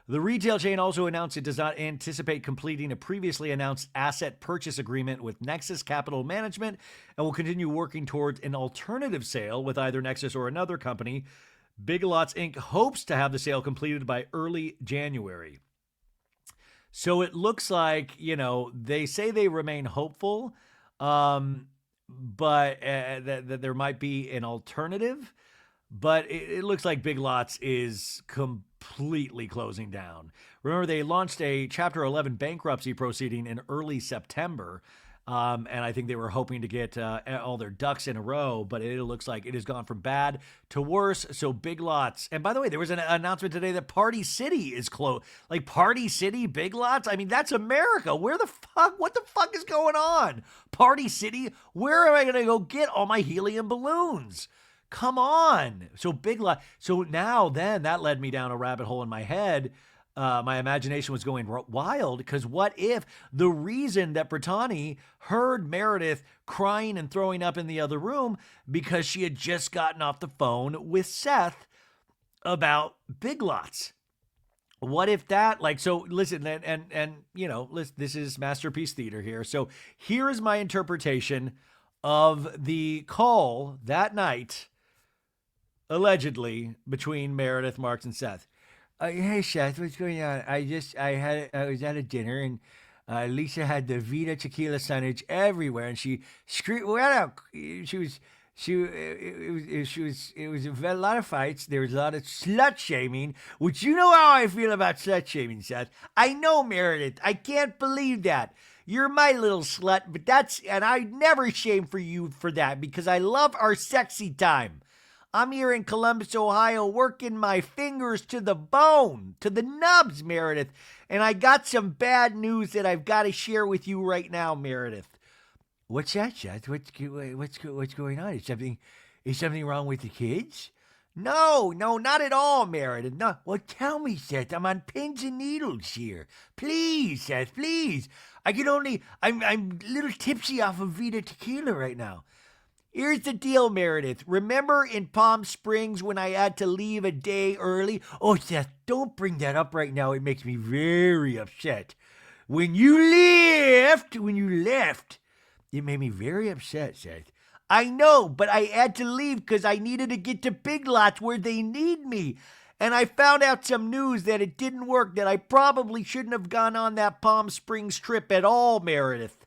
A: The retail chain also announced it does not anticipate completing a previously announced asset purchase agreement with Nexus Capital Management and will continue working towards an alternative sale with either Nexus or another company. Big Lots Inc. hopes to have the sale completed by early January. So it looks like, they say they remain hopeful, but that there might be an alternative. But it looks like Big Lots is completely closing down. Remember, they launched a Chapter 11 bankruptcy proceeding in early September, and I think they were hoping to get all their ducks in a row, but it looks like it has gone from bad to worse. So Big Lots, and by the way, there was an announcement today that Party City is closed. Like Party City, Big Lots? I mean, that's America. What the fuck is going on? Party City? Where am I going to go get all my helium balloons? Come on. So Big Lot. So now then that led me down a rabbit hole in my head. My imagination was going wild because what if the reason that Brittany heard Meredith crying and throwing up in the other room because she had just gotten off the phone with Seth about Big Lots? What if that, so listen, and this is Masterpiece Theater here. So here is my interpretation of the call that night, allegedly, between Meredith, Marks, and Seth. Hey, Seth, what's going on? I was at a dinner, and Lisa had the Vita tequila signage everywhere, and she screamed, it was a lot of fights. There was a lot of slut shaming, which you know how I feel about slut shaming, Seth. I know, Meredith. I can't believe that. You're my little slut, and I never shame for you for that because I love our sexy time. I'm here in Columbus, Ohio, working my fingers to the bone, to the nubs, Meredith. And I got some bad news that I've got to share with you right now, Meredith. What's that, Seth? What's going on? Is something wrong with the kids? No, not at all, Meredith. No. Well, tell me, Seth. I'm on pins and needles here. Please, Seth, please. I'm a little tipsy off of Vita tequila right now. Here's the deal, Meredith. Remember in Palm Springs when I had to leave a day early? Oh, Seth, don't bring that up right now. It makes me very upset. When you left, it made me very upset, Seth. I know, but I had to leave because I needed to get to Big Lots where they need me. And I found out some news that it didn't work, that I probably shouldn't have gone on that Palm Springs trip at all, Meredith.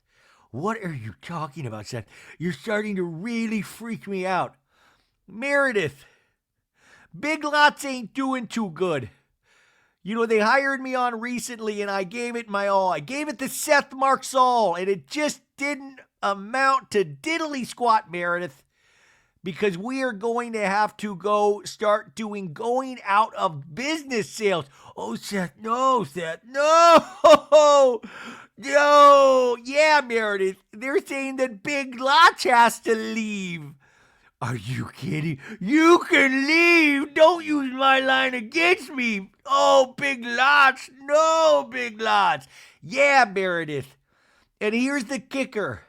A: What are you talking about, Seth? You're starting to really freak me out. Meredith, Big Lots ain't doing too good. You know, they hired me on recently and I gave it my all. I gave it the Seth Marks all, and it just didn't amount to diddly squat, Meredith, because we are going to have to go start doing going out of business sales. Oh, Seth, no, no. No. Yeah, Meredith, they're saying that Big Lots has to leave. Are you kidding? You can leave. Don't use my line against me. Oh, Big Lots. No, Big Lots. Yeah, Meredith. And here's the kicker.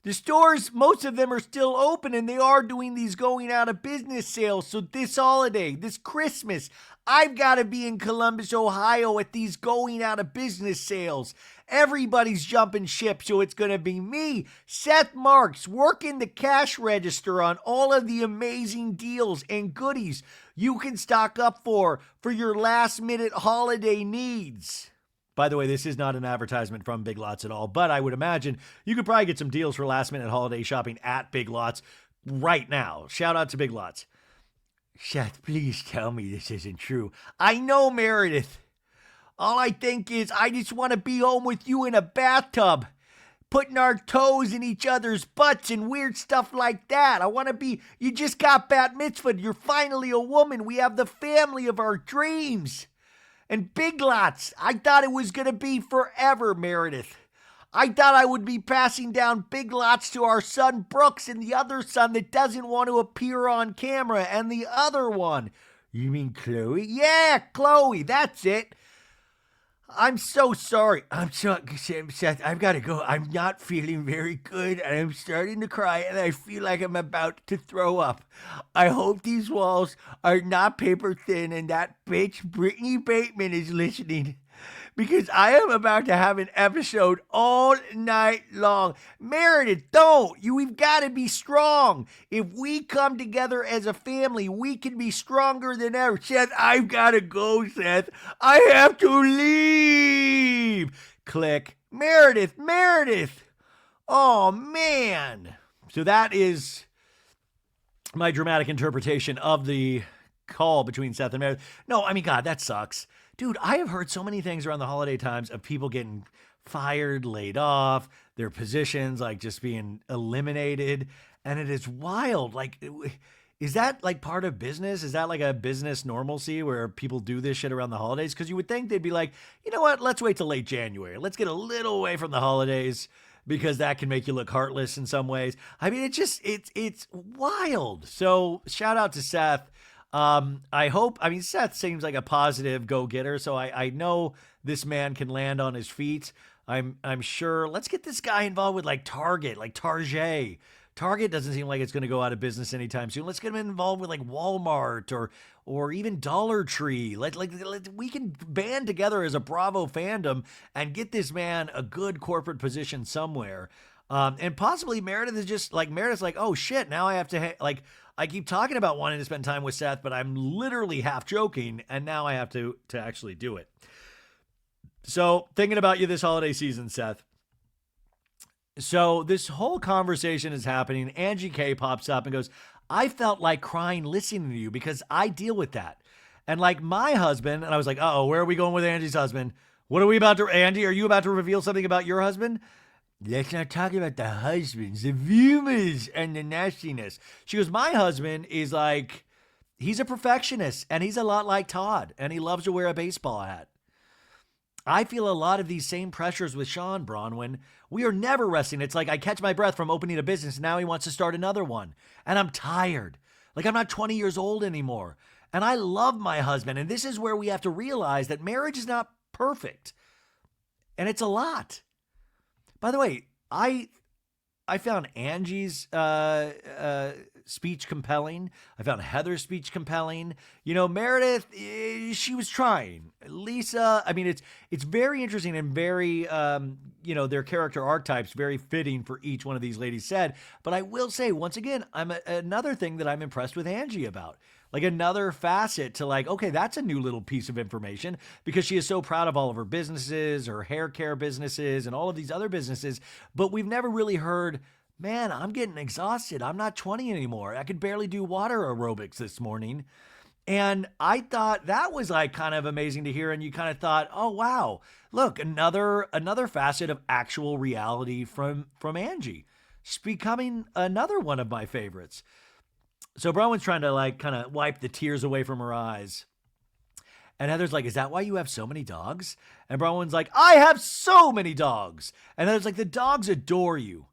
A: The stores, most of them are still open, and they are doing these going out of business sales. So this holiday, this Christmas, I've got to be in Columbus, Ohio at these going out of business sales. Everybody's jumping ship, so it's going to be me, Seth Marks, working the cash register on all of the amazing deals and goodies you can stock up for your last-minute holiday needs. By the way, this is not an advertisement from Big Lots at all, but I would imagine you could probably get some deals for last-minute holiday shopping at Big Lots right now. Shout out to Big Lots. Seth, please tell me this isn't true. I know, Meredith. All I think is I just want to be home with you in a bathtub, putting our toes in each other's butts and weird stuff like that. I want to be, you just got bat mitzvahed. You're finally a woman. We have the family of our dreams. And Big Lots, I thought it was going to be forever, Meredith. I thought I would be passing down Big Lots to our son Brooks and the other son that doesn't want to appear on camera, and the other one. You mean Chloe? Yeah, Chloe, that's it. I'm so sorry. I'm so, Seth, I've got to go. I'm not feeling very good, and I'm starting to cry, and I feel like I'm about to throw up. I hope these walls are not paper thin, and that bitch Brittany Bateman is listening, because I am about to have an episode all night long. Meredith, don't. We've got to be strong. If we come together as a family, we can be stronger than ever. Seth, I've got to go, Seth. I have to leave. Click. Meredith. Oh, man. So that is my dramatic interpretation of the call between Seth and Meredith. No, I mean, God, that sucks. Dude, I have heard so many things around the holiday times of people getting fired, laid off, their positions like just being eliminated. And it is wild. Like, is that like part of business? Is that like a business normalcy where people do this shit around the holidays? Because you would think they'd be like, you know what? Let's wait till late January. Let's get a little away from the holidays because that can make you look heartless in some ways. I mean, it's wild. So shout out to Seth. Seth seems like a positive go-getter, so I know this man can land on his feet. I'm sure. Let's get this guy involved with like Target, like Target. Target doesn't seem like it's going to go out of business anytime soon. Let's get him involved with like Walmart or even Dollar Tree. We can band together as a Bravo fandom and get this man a good corporate position somewhere. And possibly Meredith is just like, Meredith's like, oh shit, now I have to, I keep talking about wanting to spend time with Seth, but I'm literally half joking, and now I have to actually do it. So, thinking about you this holiday season, Seth. So, this whole conversation is happening. Angie K pops up and goes, I felt like crying listening to you because I deal with that. And like my husband, and I was like, uh-oh, where are we going with Angie's husband? What are we about to, Angie, are you about to reveal something about your husband? Let's not talk about the husbands, the viewers, and the nastiness. She goes, my husband is like, he's a perfectionist, and he's a lot like Todd, and he loves to wear a baseball hat. I feel a lot of these same pressures with Sean Bronwyn. We are never resting. It's like I catch my breath from opening a business, and now he wants to start another one. And I'm tired. Like I'm not 20 years old anymore. And I love my husband, and this is where we have to realize that marriage is not perfect. And it's a lot. By the way, I found Angie's speech compelling. I found Heather's speech compelling. You know, Meredith, she was trying. Lisa, I mean, it's very interesting and very, their character archetypes very fitting for each one of these ladies said. But I will say, once again, another thing that I'm impressed with Angie about. Like another facet to like, okay, that's a new little piece of information because she is so proud of all of her businesses, her hair care businesses, and all of these other businesses. But we've never really heard, man, I'm getting exhausted. I'm not 20 anymore. I could barely do water aerobics this morning. And I thought that was like kind of amazing to hear. And you kind of thought, oh, wow, look, another facet of actual reality from Angie. She's becoming another one of my favorites. So Bronwyn's trying to like kind of wipe the tears away from her eyes. And Heather's like, is that why you have so many dogs? And Bronwyn's like, I have so many dogs. And Heather's like, the dogs adore you.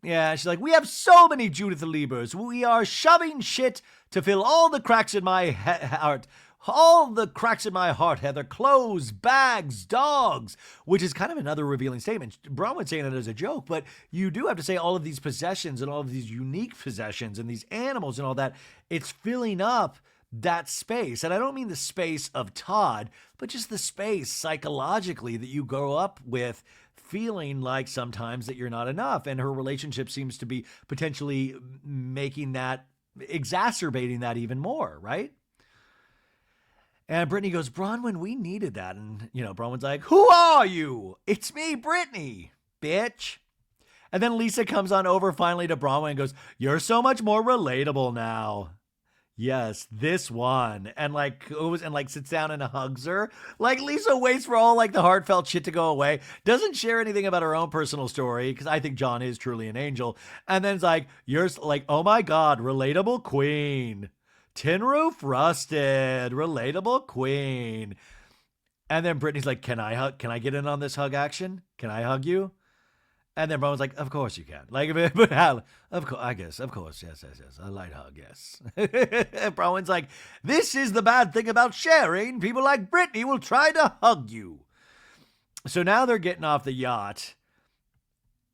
A: Yeah, she's like, we have so many Judith Liebers. We are shoving shit to fill all the cracks in my heart. All the cracks in my heart, Heather. Clothes, bags, dogs. Which is kind of another revealing statement. Bronwyn's saying it as a joke, but you do have to say all of these possessions and all of these unique possessions and these animals and all that. It's filling up that space. And I don't mean the space of Todd, but just the space psychologically that you grow up with feeling like sometimes that you're not enough. And her relationship seems to be potentially making that, exacerbating that even more, right? And Brittany goes, Bronwyn, we needed that. And, Bronwyn's like, who are you? It's me, Brittany, bitch. And then Lisa comes on over finally to Bronwyn and goes, you're so much more relatable now. Yes, this one. And like goes and like sits down and hugs her. Like Lisa waits for all like the heartfelt shit to go away. Doesn't share anything about her own personal story because I think John is truly an angel. And then it's like, you're like, oh my God, relatable queen. Tin roof rusted, relatable queen. And then Brittany's like, can I get in on this hug action? Can I hug you? And then Bronwyn's like, of course you can. Like, of course, I guess, of course, yes. A light hug, yes. Bronwyn's like, this is the bad thing about sharing. People like Brittany will try to hug you. So now they're getting off the yacht.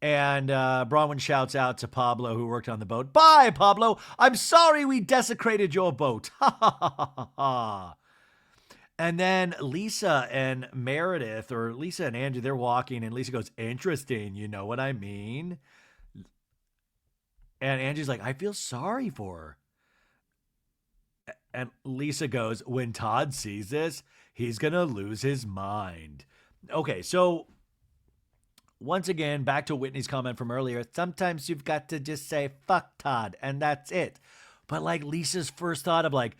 A: And Bronwyn shouts out to Pablo, who worked on the boat, bye, Pablo. I'm sorry we desecrated your boat. Ha, ha, ha, ha, ha. And then Lisa and Meredith, or Lisa and Angie, they're walking, and Lisa goes, interesting, you know what I mean? And Angie's like, I feel sorry for her. And Lisa goes, when Todd sees this, he's going to lose his mind. Okay, so once again, back to Whitney's comment from earlier, sometimes you've got to just say, fuck Todd, and that's it. But like Lisa's first thought of like,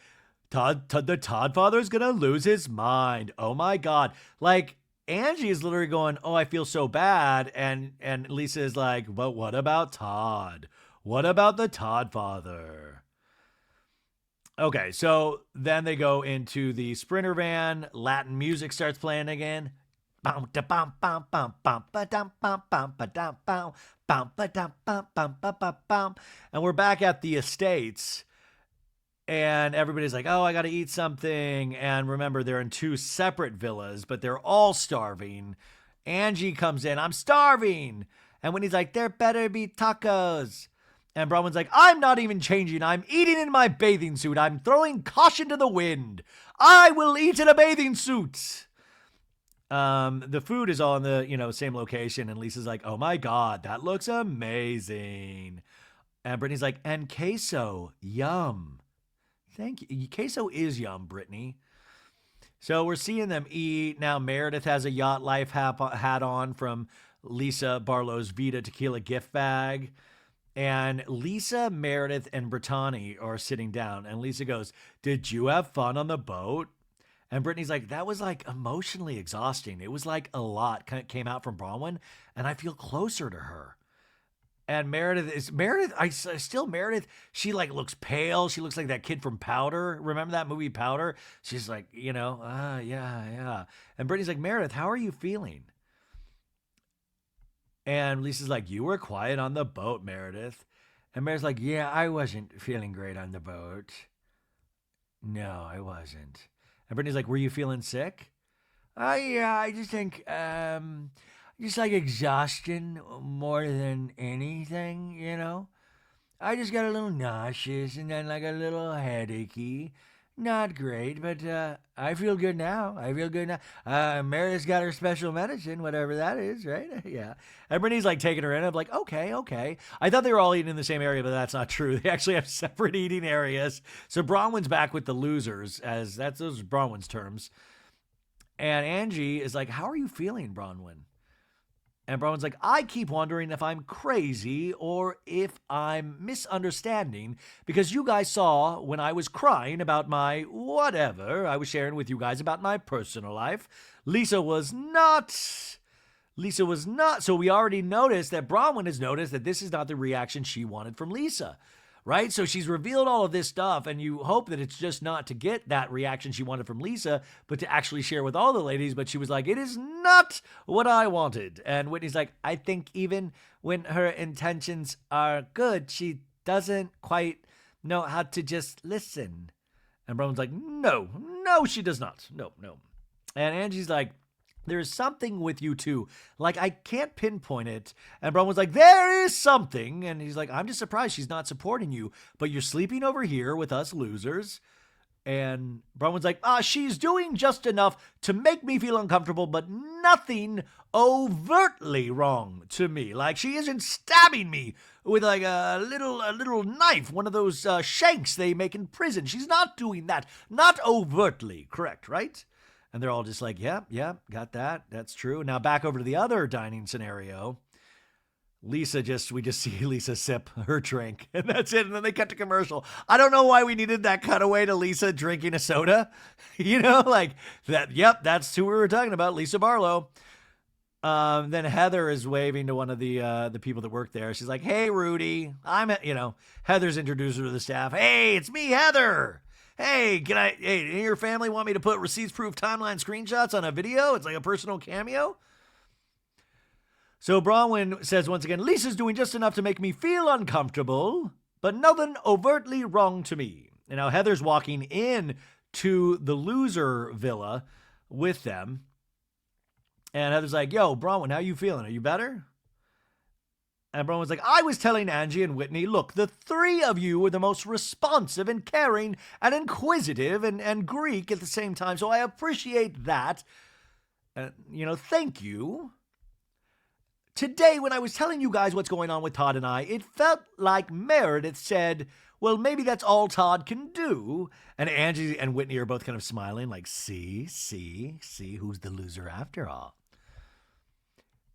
A: the Todd father's gonna lose his mind. Oh my God. Like Angie is literally going, oh, I feel so bad. And Lisa is like, but what about Todd? What about the Todd father? Okay, so then they go into the Sprinter van. Latin music starts playing again. And we're back at the estates. And everybody's like, oh, I got to eat something. And remember, they're in two separate villas, but they're all starving. Angie comes in, I'm starving. And when he's like, there better be tacos. And Bronwyn's like, I'm not even changing. I'm eating in my bathing suit. I'm throwing caution to the wind. I will eat in a bathing suit. The food is all in the, same location. And Lisa's like, oh my God, that looks amazing. And Brittany's like, and queso, yum. Thank you. Queso is yum, Brittany. So we're seeing them eat. Now Meredith has a Yacht Life hat on from Lisa Barlow's Vita Tequila gift bag. And Lisa, Meredith, and Brittany are sitting down. And Lisa goes, did you have fun on the boat? And Brittany's like, that was like emotionally exhausting. It was like a lot came out from Bronwyn. And I feel closer to her. And Meredith, she like looks pale. She looks like that kid from Powder. Remember that movie Powder? She's like, yeah. And Brittany's like, Meredith, how are you feeling? And Lisa's like, you were quiet on the boat, Meredith. And Meredith's like, yeah, I wasn't feeling great on the boat. No, I wasn't. And Brittany's like, were you feeling sick? Yeah, I just think, just like exhaustion more than anything, I just got a little nauseous and then like a little headachy. Not great, but I feel good now. I feel good now. Meredith's got her special medicine, whatever that is, right? Yeah. And Brittany's like taking her in. I'm like, okay. I thought they were all eating in the same area, but that's not true. They actually have separate eating areas. So Bronwyn's back with the losers, as those are Bronwyn's terms. And Angie is like, how are you feeling, Bronwyn? And Bronwyn's like, I keep wondering if I'm crazy or if I'm misunderstanding because you guys saw when I was crying about my whatever I was sharing with you guys about my personal life. Lisa was not. So we already noticed that Bronwyn has noticed that this is not the reaction she wanted from Lisa. Right? So she's revealed all of this stuff, and you hope that it's just not to get that reaction she wanted from Lisa, but to actually share with all the ladies. But she was like, it is not what I wanted. And Whitney's like, I think even when her intentions are good, she doesn't quite know how to just listen. And Bronwyn's like, no, she does not. No. And Angie's like, there's something with you two. Like, I can't pinpoint it. And Bronwyn's like, there is something. And he's like, I'm just surprised she's not supporting you. But you're sleeping over here with us losers. And Bronwyn's like, she's doing just enough to make me feel uncomfortable, but nothing overtly wrong to me. Like, she isn't stabbing me with like a little knife, one of those shanks they make in prison. She's not doing that. Not overtly. Correct, right? And they're all just like, yeah, got that. That's true. Now back over to the other dining scenario. We just see Lisa sip her drink, and that's it. And then they cut to commercial. I don't know why we needed that cutaway to Lisa drinking a soda. Like that. Yep, that's who we were talking about, Lisa Barlow. Then Heather is waving to one of the people that work there. She's like, hey, Rudy. Heather's introduced her to the staff. Hey, it's me, Heather. Hey, hey, your family want me to put receipts-proof timeline screenshots on a video? It's like a personal cameo. So Bronwyn says once again, Lisa's doing just enough to make me feel uncomfortable, but nothing overtly wrong to me. And now Heather's walking in to the loser villa with them. And Heather's like, yo, Bronwyn, how you feeling? Are you better? And Bronwyn's like, I was telling Angie and Whitney, look, the three of you were the most responsive and caring and inquisitive and Greek at the same time. So I appreciate that. Thank you. Today, when I was telling you guys what's going on with Todd and I, it felt like Meredith said, well, maybe that's all Todd can do. And Angie and Whitney are both kind of smiling like, see, who's the loser after all.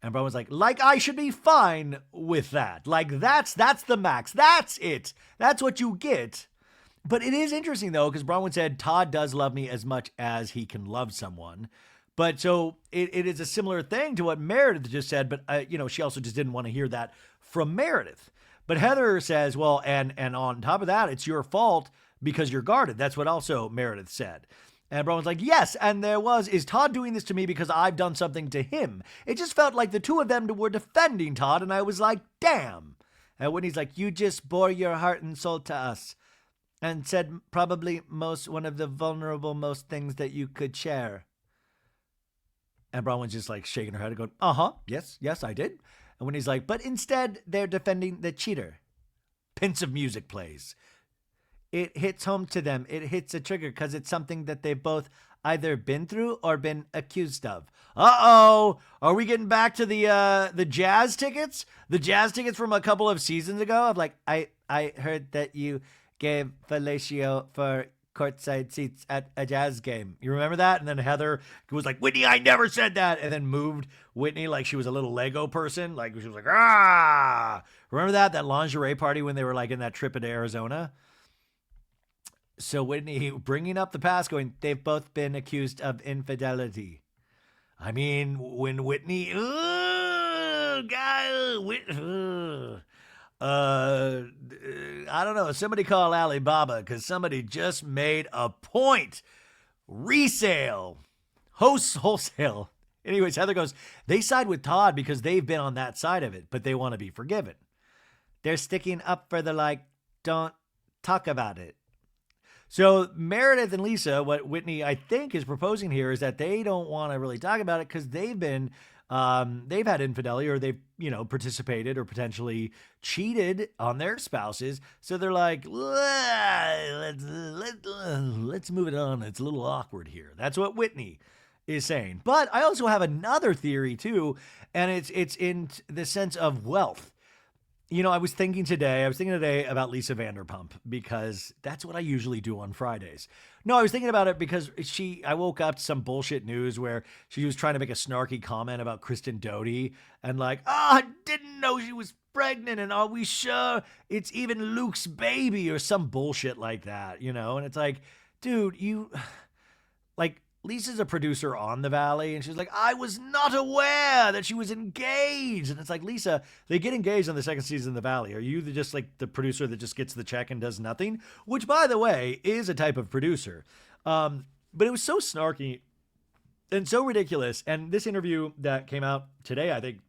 A: And Bronwyn's like I should be fine with that. Like, that's the max. That's it. That's what you get. But it is interesting, though, because Bronwyn said Todd does love me as much as he can love someone. But so it is a similar thing to what Meredith just said. But, she also just didn't want to hear that from Meredith. But Heather says, well, and on top of that, it's your fault because you're guarded. That's what also Meredith said. And Bronwyn's like, yes, and is Todd doing this to me because I've done something to him? It just felt like the two of them were defending Todd, and I was like, damn. And Whitney's like, you just bore your heart and soul to us and said probably one of the vulnerable most things that you could share. And Bronwyn's just like shaking her head and going, yes, I did. And Whitney's like, but instead they're defending the cheater. Pensive music plays. It hits home to them. It hits a trigger because it's something that they've both either been through or been accused of. Uh-oh. Are we getting back to the jazz tickets? The jazz tickets from a couple of seasons ago? Of like, I heard that you gave fellatio for courtside seats at a jazz game. You remember that? And then Heather was like, Whitney, I never said that. And then moved Whitney like she was a little Lego person. Like she was like, ah. Remember that lingerie party when they were like in that trip into Arizona? So Whitney bringing up the past going, they've both been accused of infidelity. I mean, when Whitney, I don't know, somebody call Alibaba because somebody just made a point. Resale. Wholesale. Anyways, Heather goes, they side with Todd because they've been on that side of it, but they want to be forgiven. They're sticking up for the don't talk about it. So Meredith and Lisa, what Whitney I think is proposing here is that they don't want to really talk about it because they've had infidelity, or they've participated or potentially cheated on their spouses. So they're like, let's move it on. It's a little awkward here. That's what Whitney is saying. But I also have another theory too, and it's in the sense of wealth. I was thinking today about Lisa Vanderpump, because that's what I usually do on Fridays. No, I was thinking about it because I woke up to some bullshit news where she was trying to make a snarky comment about Kristen Doute and like, I didn't know she was pregnant, and are we sure it's even Luke's baby, or some bullshit like that, And it's like, dude, Lisa's a producer on The Valley, and she's like, I was not aware that she was engaged. And it's like, Lisa, they get engaged on the second season of The Valley. Are you just like the producer that just gets the check and does nothing? Which, by the way, is a type of producer. But it was so snarky and so ridiculous. And this interview that came out today, I think,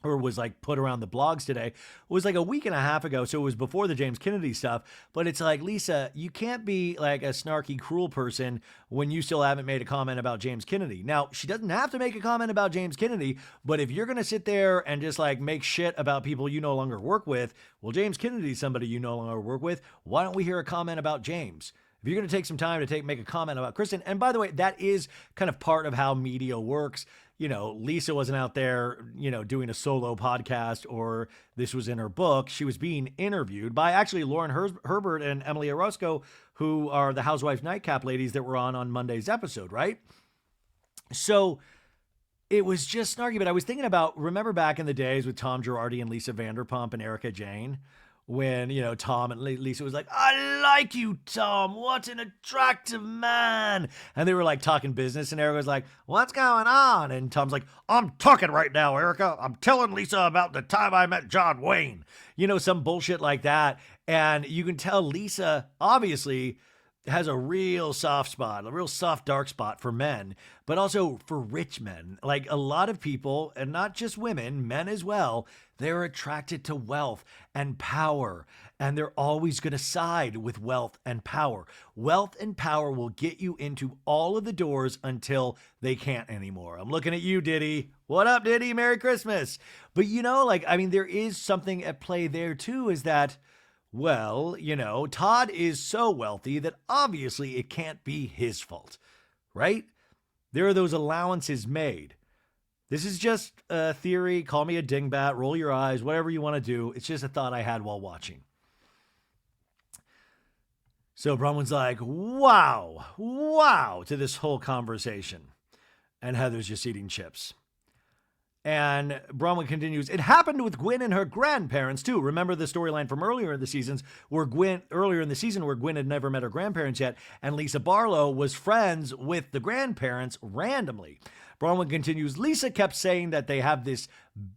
A: or was like put around the blogs today, was like a week and a half ago. So it was before the James Kennedy stuff. But it's like, Lisa, you can't be like a snarky, cruel person when you still haven't made a comment about James Kennedy. Now, she doesn't have to make a comment about James Kennedy, but if you're going to sit there and just like make shit about people you no longer work with, well, James Kennedy's somebody you no longer work with. Why don't we hear a comment about James? If you're going to take some time to make a comment about Kristen, and by the way, that is kind of part of how media works. Lisa wasn't out there, doing a solo podcast, or this was in her book. She was being interviewed by actually Lauren Herbert and Emily Orozco, who are the Housewives Nightcap ladies that were on Monday's episode, right? So it was just snarky, but I was thinking about, remember back in the days with Tom Girardi and Lisa Vanderpump and Erica Jane? When, Tom and Lisa was like, I like you, Tom. What an attractive man. And they were like talking business, and Erica was like, what's going on? And Tom's like, I'm talking right now, Erica. I'm telling Lisa about the time I met John Wayne. Some bullshit like that. And you can tell Lisa obviously has a real soft spot, a real soft, dark spot for men, but also for rich men. Like a lot of people, and not just women, men as well, they're attracted to wealth and power, and they're always going to side with wealth and power. Wealth and power will get you into all of the doors until they can't anymore. I'm looking at you, Diddy. What up, Diddy? Merry Christmas. But there is something at play there too, is that, well, Todd is so wealthy that obviously it can't be his fault, right? There are those allowances made. This is just a theory. Call me a dingbat, roll your eyes, whatever you want to do. It's just a thought I had while watching. So Bronwyn's like, wow, to this whole conversation. And Heather's just eating chips. And Bronwyn continues, it happened with Gwen and her grandparents too. Remember the storyline from earlier in the season where Gwen had never met her grandparents yet, and Lisa Barlow was friends with the grandparents randomly. Bronwyn continues, Lisa kept saying that they have this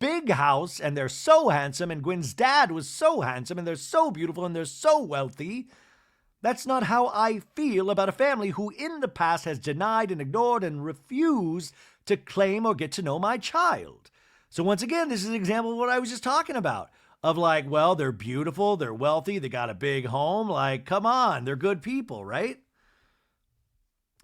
A: big house and they're so handsome, and Gwen's dad was so handsome, and they're so beautiful, and they're so wealthy. That's not how I feel about a family who in the past has denied and ignored and refused to claim or get to know my child. So once again, this is an example of what I was just talking about. Of like, well, they're beautiful, they're wealthy, they got a big home. Like, come on, they're good people, right?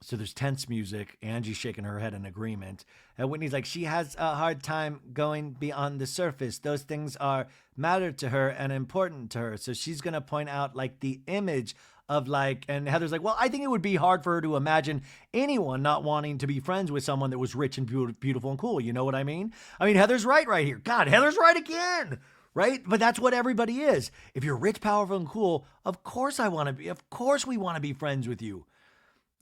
A: So there's tense music. Angie's shaking her head in agreement. And Whitney's like, she has a hard time going beyond the surface. Those things are matter to her and important to her. So she's going to point out like the image of like, and Heather's like, well, I think it would be hard for her to imagine anyone not wanting to be friends with someone that was rich and beautiful and cool. You know what I mean? Heather's right here. God, Heather's right again. Right? But that's what everybody is. If you're rich, powerful, and cool, of course we want to be friends with you.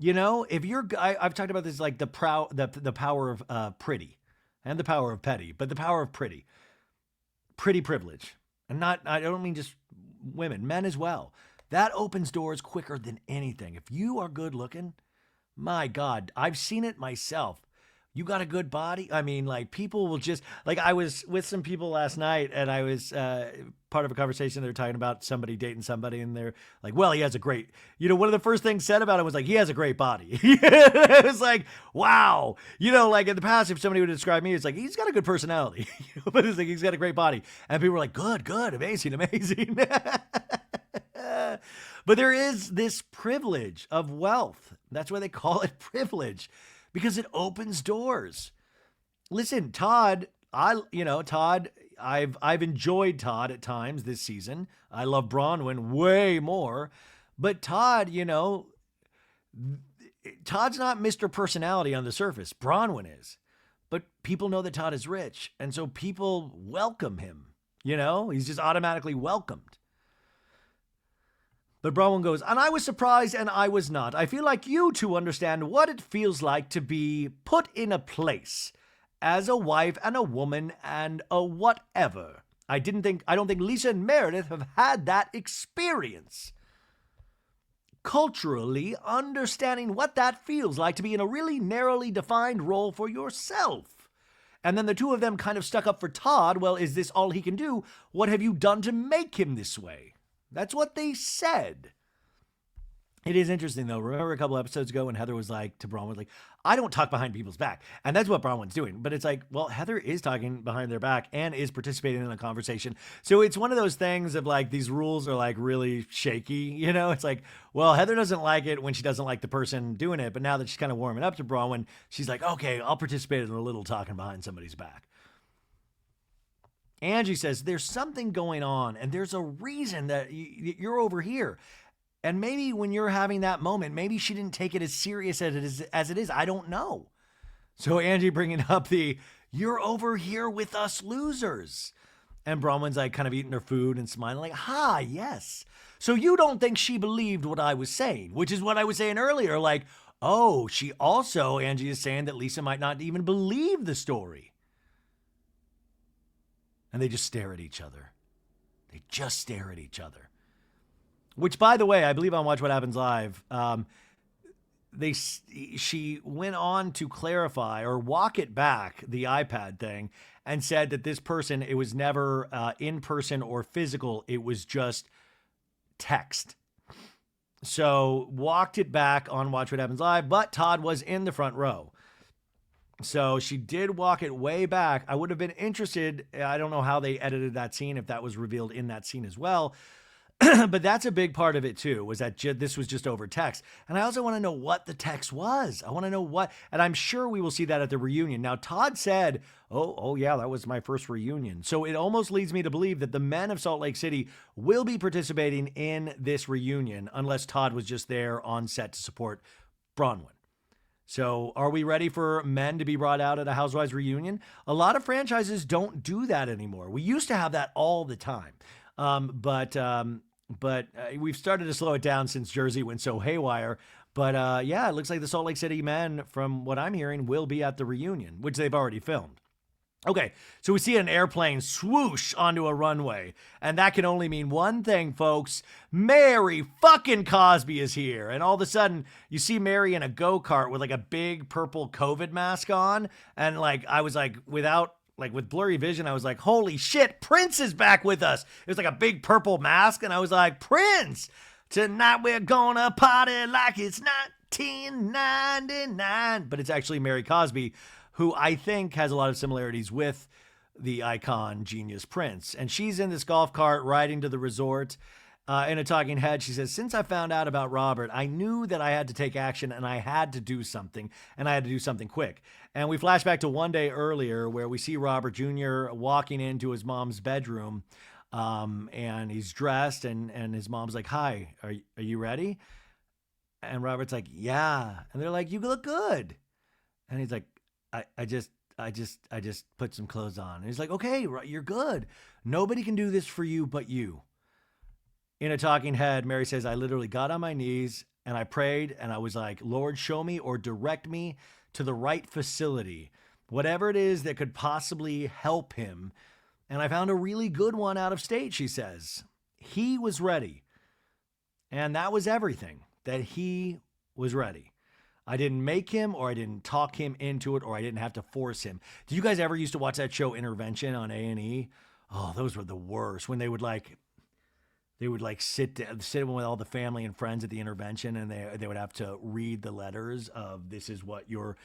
A: If you're, I've talked about this, like the power of pretty and the power of petty, but the power of pretty privilege. And I don't mean just women, men as well. That opens doors quicker than anything. If you are good looking, my God, I've seen it myself. You got a good body. People will just, like, I was with some people last night, and I was part of a conversation. They were talking about somebody dating somebody, and they're like, well, he has a great, one of the first things said about him was like, he has a great body. It was like, wow. Like in the past, if somebody would describe me, it's like, he's got a good personality, but it's like, he's got a great body. And people were like, good, amazing. But there is this privilege of wealth. That's why they call it privilege, because it opens doors. Listen, Todd, Todd, I've enjoyed Todd at times this season. I love Bronwyn way more, but Todd, Todd's not Mr. Personality on the surface. Bronwyn is. But people know that Todd is rich, and so people welcome him. He's just automatically welcomed. But Bronwyn goes, and I was surprised and I was not. I feel like you two understand what it feels like to be put in a place as a wife and a woman and a whatever. I don't think Lisa and Meredith have had that experience. Culturally, understanding what that feels like to be in a really narrowly defined role for yourself. And then the two of them kind of stuck up for Todd. Well, is this all he can do? What have you done to make him this way? That's what they said. It is interesting, though. Remember a couple episodes ago when Heather was like to Bronwyn, like, I don't talk behind people's back. And that's what Bronwyn's doing. But it's like, well, Heather is talking behind their back and is participating in a conversation. So it's one of those things of like, these rules are like really shaky. It's like, well, Heather doesn't like it when she doesn't like the person doing it. But now that she's kind of warming up to Bronwyn, she's like, okay, I'll participate in a little talking behind somebody's back. Angie says, there's something going on and there's a reason that you're over here. And maybe when you're having that moment, maybe she didn't take it as serious as it is. I don't know. So Angie bringing up you're over here with us losers. And Bronwyn's like kind of eating her food and smiling like, ha, yes. So you don't think she believed what I was saying, which is what I was saying earlier. Like, oh, Angie is saying that Lisa might not even believe the story. And they just stare at each other. Which, by the way, I believe on Watch What Happens Live, she went on to clarify or walk it back, the iPad thing, and said that this person, it was never in person or physical. It was just text. So walked it back on Watch What Happens Live, but Todd was in the front row. So she did walk it way back. I would have been interested. I don't know how they edited that scene, if that was revealed in that scene as well. But that's a big part of it too, was that this was just over text. And I also want to know what the text was. I want to know what, and I'm sure we will see that at the reunion. Now, Todd said, oh yeah, that was my first reunion. So it almost leads me to believe that the men of Salt Lake City will be participating in this reunion, unless Todd was just there on set to support Bronwyn. So are we ready for men to be brought out at a Housewives reunion? A lot of franchises don't do that anymore. We used to have that all the time. But we've started to slow it down since Jersey went so haywire. But yeah, it looks like the Salt Lake City men, from what I'm hearing, will be at the reunion, which they've already filmed. Okay, so we see an airplane swoosh onto a runway, and that can only mean one thing, folks. Mary fucking Cosby is here. And all of a sudden, you see Mary in a go-kart with like a big purple COVID mask on. And like, I was like, with blurry vision, I was like, holy shit, Prince is back with us. It was like a big purple mask, and I was like, Prince, tonight we're gonna party like it's 1999. But it's actually Mary Cosby, who I think has a lot of similarities with the icon genius Prince. And she's in this golf cart riding to the resort. In a talking head, she says, since I found out about Robert, I knew that I had to take action and I had to do something, and I had to do something quick. And we flash back to one day earlier where we see Robert Jr. walking into his mom's bedroom, and he's dressed, and his mom's like, hi, are you ready? And Robert's like, yeah. And they're like, you look good. And he's like, I just put some clothes on. And he's like, okay, you're good. Nobody can do this for you but you. In a talking head, Mary says, I literally got on my knees and I prayed and I was like, Lord, show me or direct me to the right facility, whatever it is that could possibly help him. And I found a really good one out of state, she says. He was ready. And that was everything, that he was ready. I didn't make him, or I didn't talk him into it, or I didn't have to force him. Did you guys ever used to watch that show Intervention on A&E? Oh, those were the worst. When they would sit with all the family and friends at the intervention, and they would have to read the letters of, this is what your,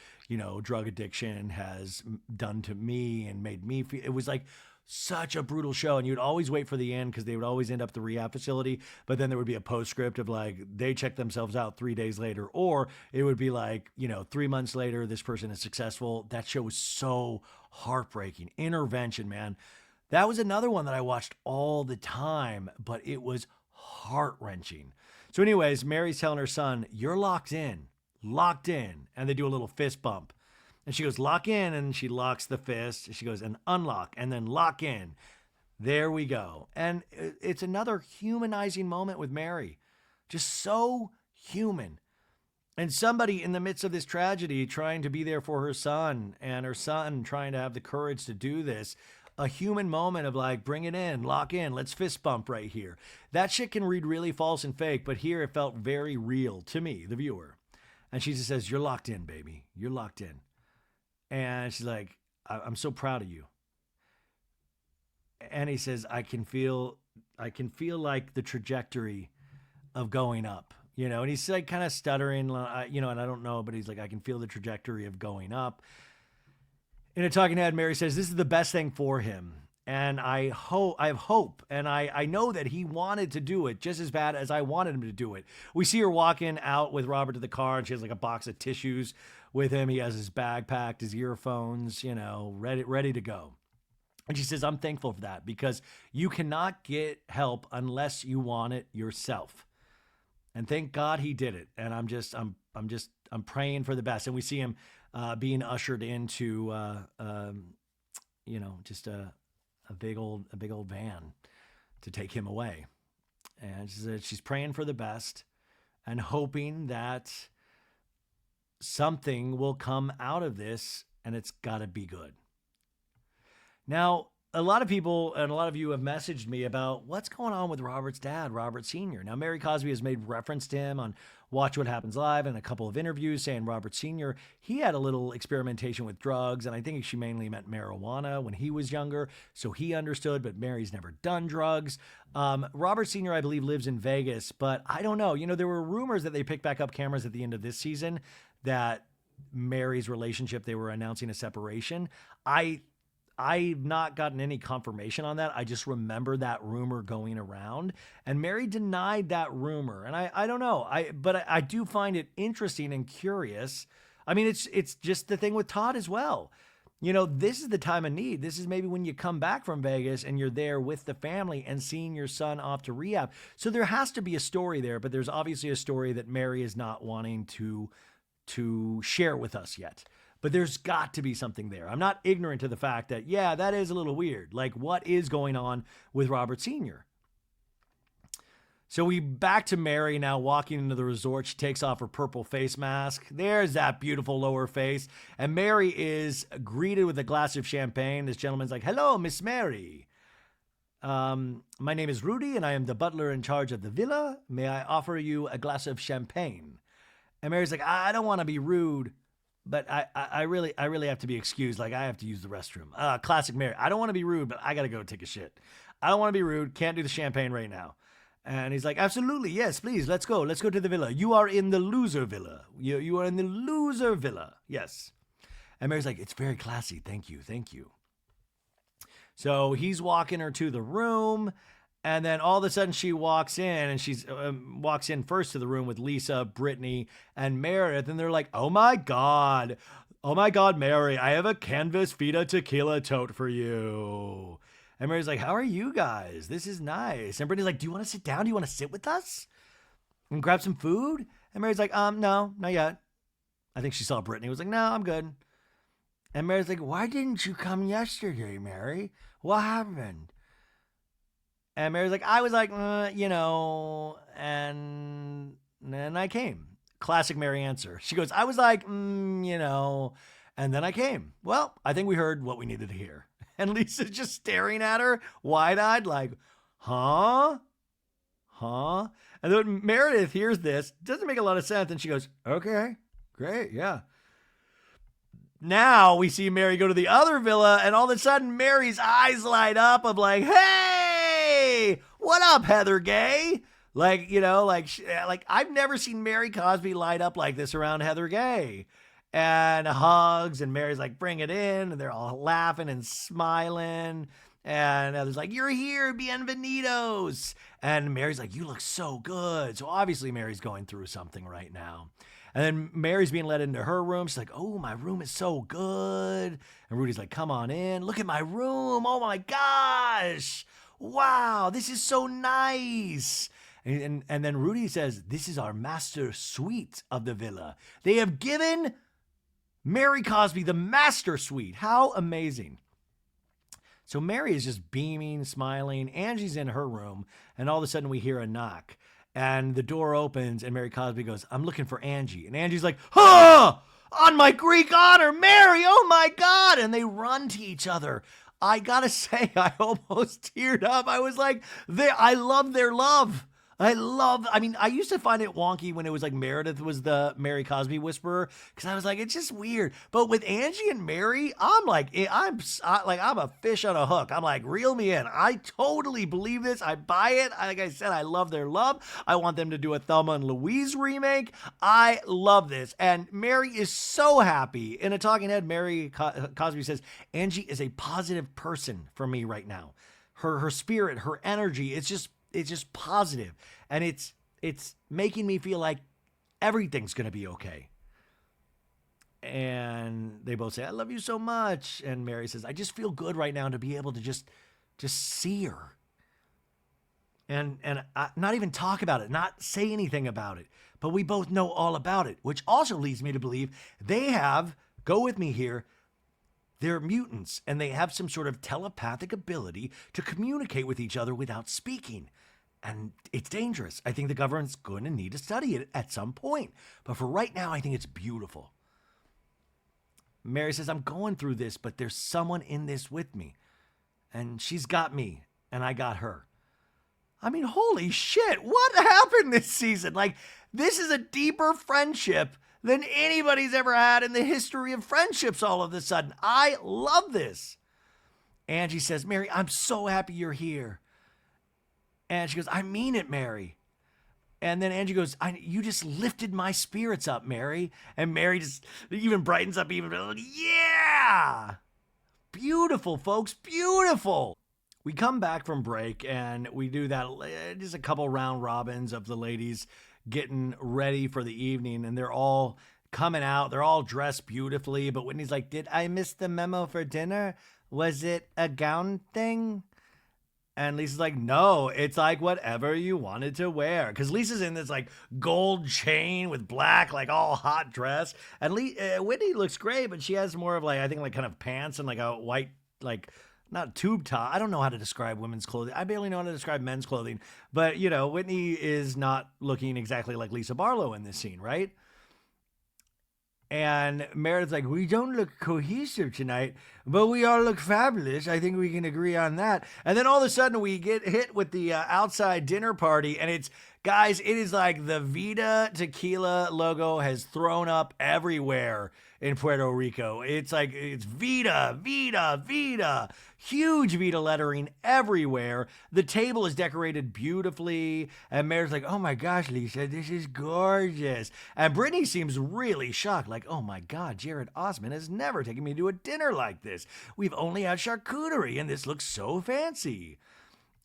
A: drug addiction has done to me and made me feel. It was like such a brutal show. And you'd always wait for the end because they would always end up at the rehab facility. But then there would be a postscript of like, they checked themselves out 3 days later. Or it would be like, 3 months later, this person is successful. That show was so heartbreaking. Intervention, man. That was another one that I watched all the time, but it was heart-wrenching. So anyways, Mary's telling her son, you're locked in. And they do a little fist bump. And she goes, lock in, and she locks the fist. She goes, and unlock, and then lock in. There we go. And it's another humanizing moment with Mary. Just so human. And somebody in the midst of this tragedy trying to be there for her son, and her son trying to have the courage to do this. A human moment of like, bring it in, lock in, let's fist bump right here. That shit can read really false and fake, but here it felt very real to me, the viewer. And she just says, you're locked in, baby. You're locked in. And she's like, I'm so proud of you. And he says, I can feel like the trajectory of going up, and he's like kind of stuttering, and I don't know, but he's like, I can feel the trajectory of going up. In a talking head, Mary says, this is the best thing for him. And I have hope. And I know that he wanted to do it just as bad as I wanted him to do it. We see her walking out with Robert to the car, and she has like a box of tissues with him. He has his bag packed, his earphones, ready to go. And she says, I'm thankful for that because you cannot get help unless you want it yourself. And thank God he did it. And I'm praying for the best. And we see him being ushered into, just a big old van to take him away. And she said she's praying for the best and hoping that something will come out of this, and it's got to be good. Now, a lot of people and a lot of you have messaged me about what's going on with Robert's dad, Robert Sr. Now, Mary Cosby has made reference to him on Watch What Happens Live and a couple of interviews saying Robert Sr., he had a little experimentation with drugs, and I think she mainly meant marijuana when he was younger, so he understood, but Mary's never done drugs. Robert Sr., I believe, lives in Vegas, but I don't know. There were rumors that they picked back up cameras at the end of this season that Mary's relationship, they were announcing a separation. I've not gotten any confirmation on that. I just remember that rumor going around, and Mary denied that rumor. And I don't know. But I do find it interesting and curious. I mean, it's just the thing with Todd as well. This is the time of need. This is maybe when you come back from Vegas and you're there with the family and seeing your son off to rehab. So there has to be a story there, but there's obviously a story that Mary is not wanting to share with us yet. But there's got to be something there. I'm not ignorant to the fact that, yeah, that is a little weird. Like, what is going on with Robert Sr.? So we back to Mary now walking into the resort. She takes off her purple face mask. There's that beautiful lower face. And Mary is greeted with a glass of champagne. This gentleman's like, hello, Miss Mary. My name is Rudy, and I am the butler in charge of the villa. May I offer you a glass of champagne? And Mary's like, I don't want to be rude, but I really have to be excused. Like, I have to use the restroom. Classic Mary. I don't want to be rude, but I got to go take a shit. I don't want to be rude. Can't do the champagne right now. And he's like, absolutely. Yes, please. Let's go. Let's go to the villa. You are in the loser villa. You are in the loser villa. Yes. And Mary's like, it's very classy. Thank you. Thank you. So he's walking her to the room. And then all of a sudden she walks in, and she's walks in first to the room with Lisa, Brittany, and Meredith. And they're like, oh my God, Mary, I have a canvas Vita tequila tote for you. And Mary's like, how are you guys? This is nice. And Brittany's like, do you want to sit down? Do you want to sit with us and grab some food? And Mary's like, no, not yet. I think she saw Brittany. Was like, no, I'm good. And Mary's like, why didn't you come yesterday, Mary? What happened? And Mary's like, I was like, and then I came. Classic Mary answer. She goes, I was like, and then I came. Well, I think we heard what we needed to hear. And Lisa's just staring at her, wide-eyed, like, huh? And then Meredith hears this. Doesn't make a lot of sense. And she goes, okay, great, yeah. Now we see Mary go to the other villa, and all of a sudden Mary's eyes light up of like, hey, what up, Heather Gay? Like, like I've never seen Mary Cosby light up like this around Heather Gay. And hugs, and Mary's like, bring it in. And they're all laughing and smiling. And Heather's like, you're here, bienvenidos. And Mary's like, you look so good. So obviously Mary's going through something right now. And then Mary's being led into her room. She's like, oh, my room is so good. And Rudy's like, come on in. Look at my room. Oh my gosh. Wow, this is so nice. And then Rudy says, this is our master suite of the villa. They have given Mary Cosby the master suite. How amazing. So Mary is just beaming, smiling. Angie's in her room, and all of a sudden we hear a knock. And the door opens, and Mary Cosby goes, I'm looking for Angie. And Angie's like, oh, on my Greek honor, Mary, oh my God. And they run to each other. I gotta say, I almost teared up. I was like, I love their love. I used to find it wonky when it was like Meredith was the Mary Cosby whisperer, because I was like, it's just weird. But with Angie and Mary, I'm a fish on a hook. I'm like, reel me in. I totally believe this. I buy it. Like I said, I love their love. I want them to do a Thelma and Louise remake. I love this. And Mary is so happy. In a talking head, Mary Cosby says, Angie is a positive person for me right now. Her spirit, her energy, it's just positive, and it's making me feel like everything's going to be okay. And they both say, I love you so much. And Mary says, I just feel good right now to be able to just see her. And not even talk about it, not say anything about it. But we both know all about it, which also leads me to believe they have, go with me here, they're mutants, and they have some sort of telepathic ability to communicate with each other without speaking. And it's dangerous. I think the government's going to need to study it at some point. But for right now, I think it's beautiful. Mary says, I'm going through this, but there's someone in this with me. And she's got me, and I got her. I mean, holy shit, what happened this season? Like, this is a deeper friendship than anybody's ever had in the history of friendships all of a sudden. I love this. Angie says, Mary, I'm so happy you're here. And she goes, I mean it, Mary. And then Angie goes, you just lifted my spirits up, Mary. And Mary just even brightens up even. Yeah! Beautiful, folks, beautiful. We come back from break and we do that, just a couple round robins of the ladies getting ready for the evening, and they're all coming out. They're all dressed beautifully. But Whitney's like, did I miss the memo for dinner? Was it a gown thing? And Lisa's like, no, it's like whatever you wanted to wear. Because Lisa's in this like gold chain with black, like all hot dress. And Whitney looks great, but she has more of like, I think like kind of pants and like a white, like not tube top. I don't know how to describe women's clothing. I barely know how to describe men's clothing. But, you know, Whitney is not looking exactly like Lisa Barlow in this scene, right? And Meredith's like, we don't look cohesive tonight, but we all look fabulous. I think we can agree on that. And then all of a sudden we get hit with the outside dinner party. And it's, guys, it is like the Vida Tequila logo has thrown up everywhere in Puerto Rico. It's like, it's Vida, Vida, Vida. Huge Vida lettering everywhere. The table is decorated beautifully. And Meredith's like, oh my gosh, Lisa, this is gorgeous. And Brittany seems really shocked. Like, oh my God, Jared Osman has never taken me to a dinner like this. We've only had charcuterie and this looks so fancy.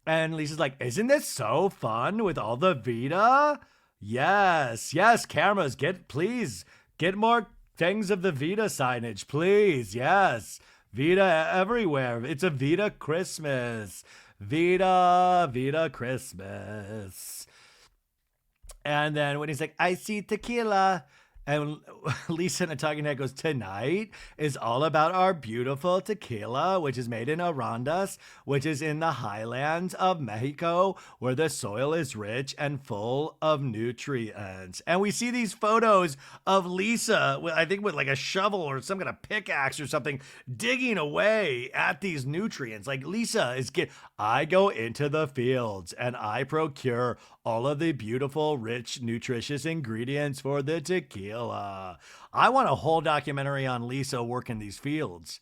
A: And Lisa's like, isn't this so fun with all the Vida? Yes, cameras, please get more things of the Vida signage, please. Yes. Vida everywhere. It's a Vida Christmas. Vida Christmas. And then when he's like, I see tequila. And Lisa in a talking head goes, tonight is all about our beautiful tequila, which is made in Arandas, which is in the highlands of Mexico, where the soil is rich and full of nutrients. And we see these photos of Lisa, I think with like a shovel or some kind of pickaxe or something, digging away at these nutrients. Like Lisa is I go into the fields and I procure all of the beautiful, rich, nutritious ingredients for the tequila. I want a whole documentary on Lisa working these fields.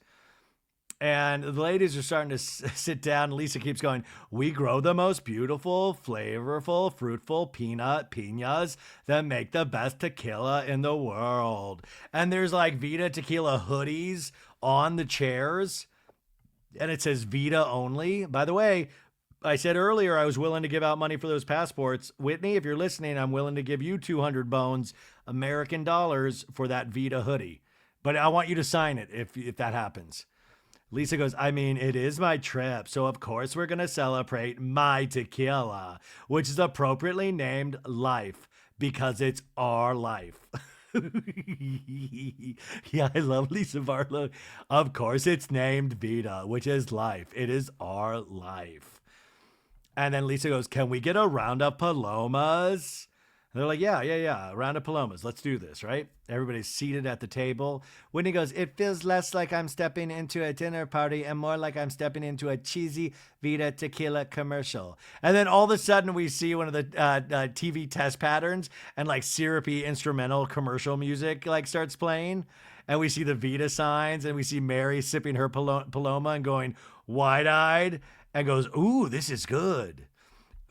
A: And the ladies are starting to sit down. Lisa keeps going, we grow the most beautiful, flavorful, fruitful piñas that make the best tequila in the world. And there's like Vida Tequila hoodies on the chairs. And it says Vita only. By the way, I said earlier I was willing to give out money for those passports. Whitney, if you're listening, I'm willing to give you 200 bones, American dollars, for that Vita hoodie. But I want you to sign it if that happens. Lisa goes, I mean, it is my trip, so of course we're going to celebrate my tequila, which is appropriately named Life, because it's our life. Yeah, I love Lisa Barlow. Of course it's named Vita, which is life. It is our life. And then Lisa goes, can we get a round of palomas? And they're like, yeah. A round of palomas. Let's do this, right? Everybody's seated at the table. Whitney goes, it feels less like I'm stepping into a dinner party and more like I'm stepping into a cheesy Vita tequila commercial. And then all of a sudden we see one of the TV test patterns and like syrupy instrumental commercial music like starts playing. And we see the Vita signs and we see Mary sipping her paloma and going wide-eyed and goes, ooh, this is good.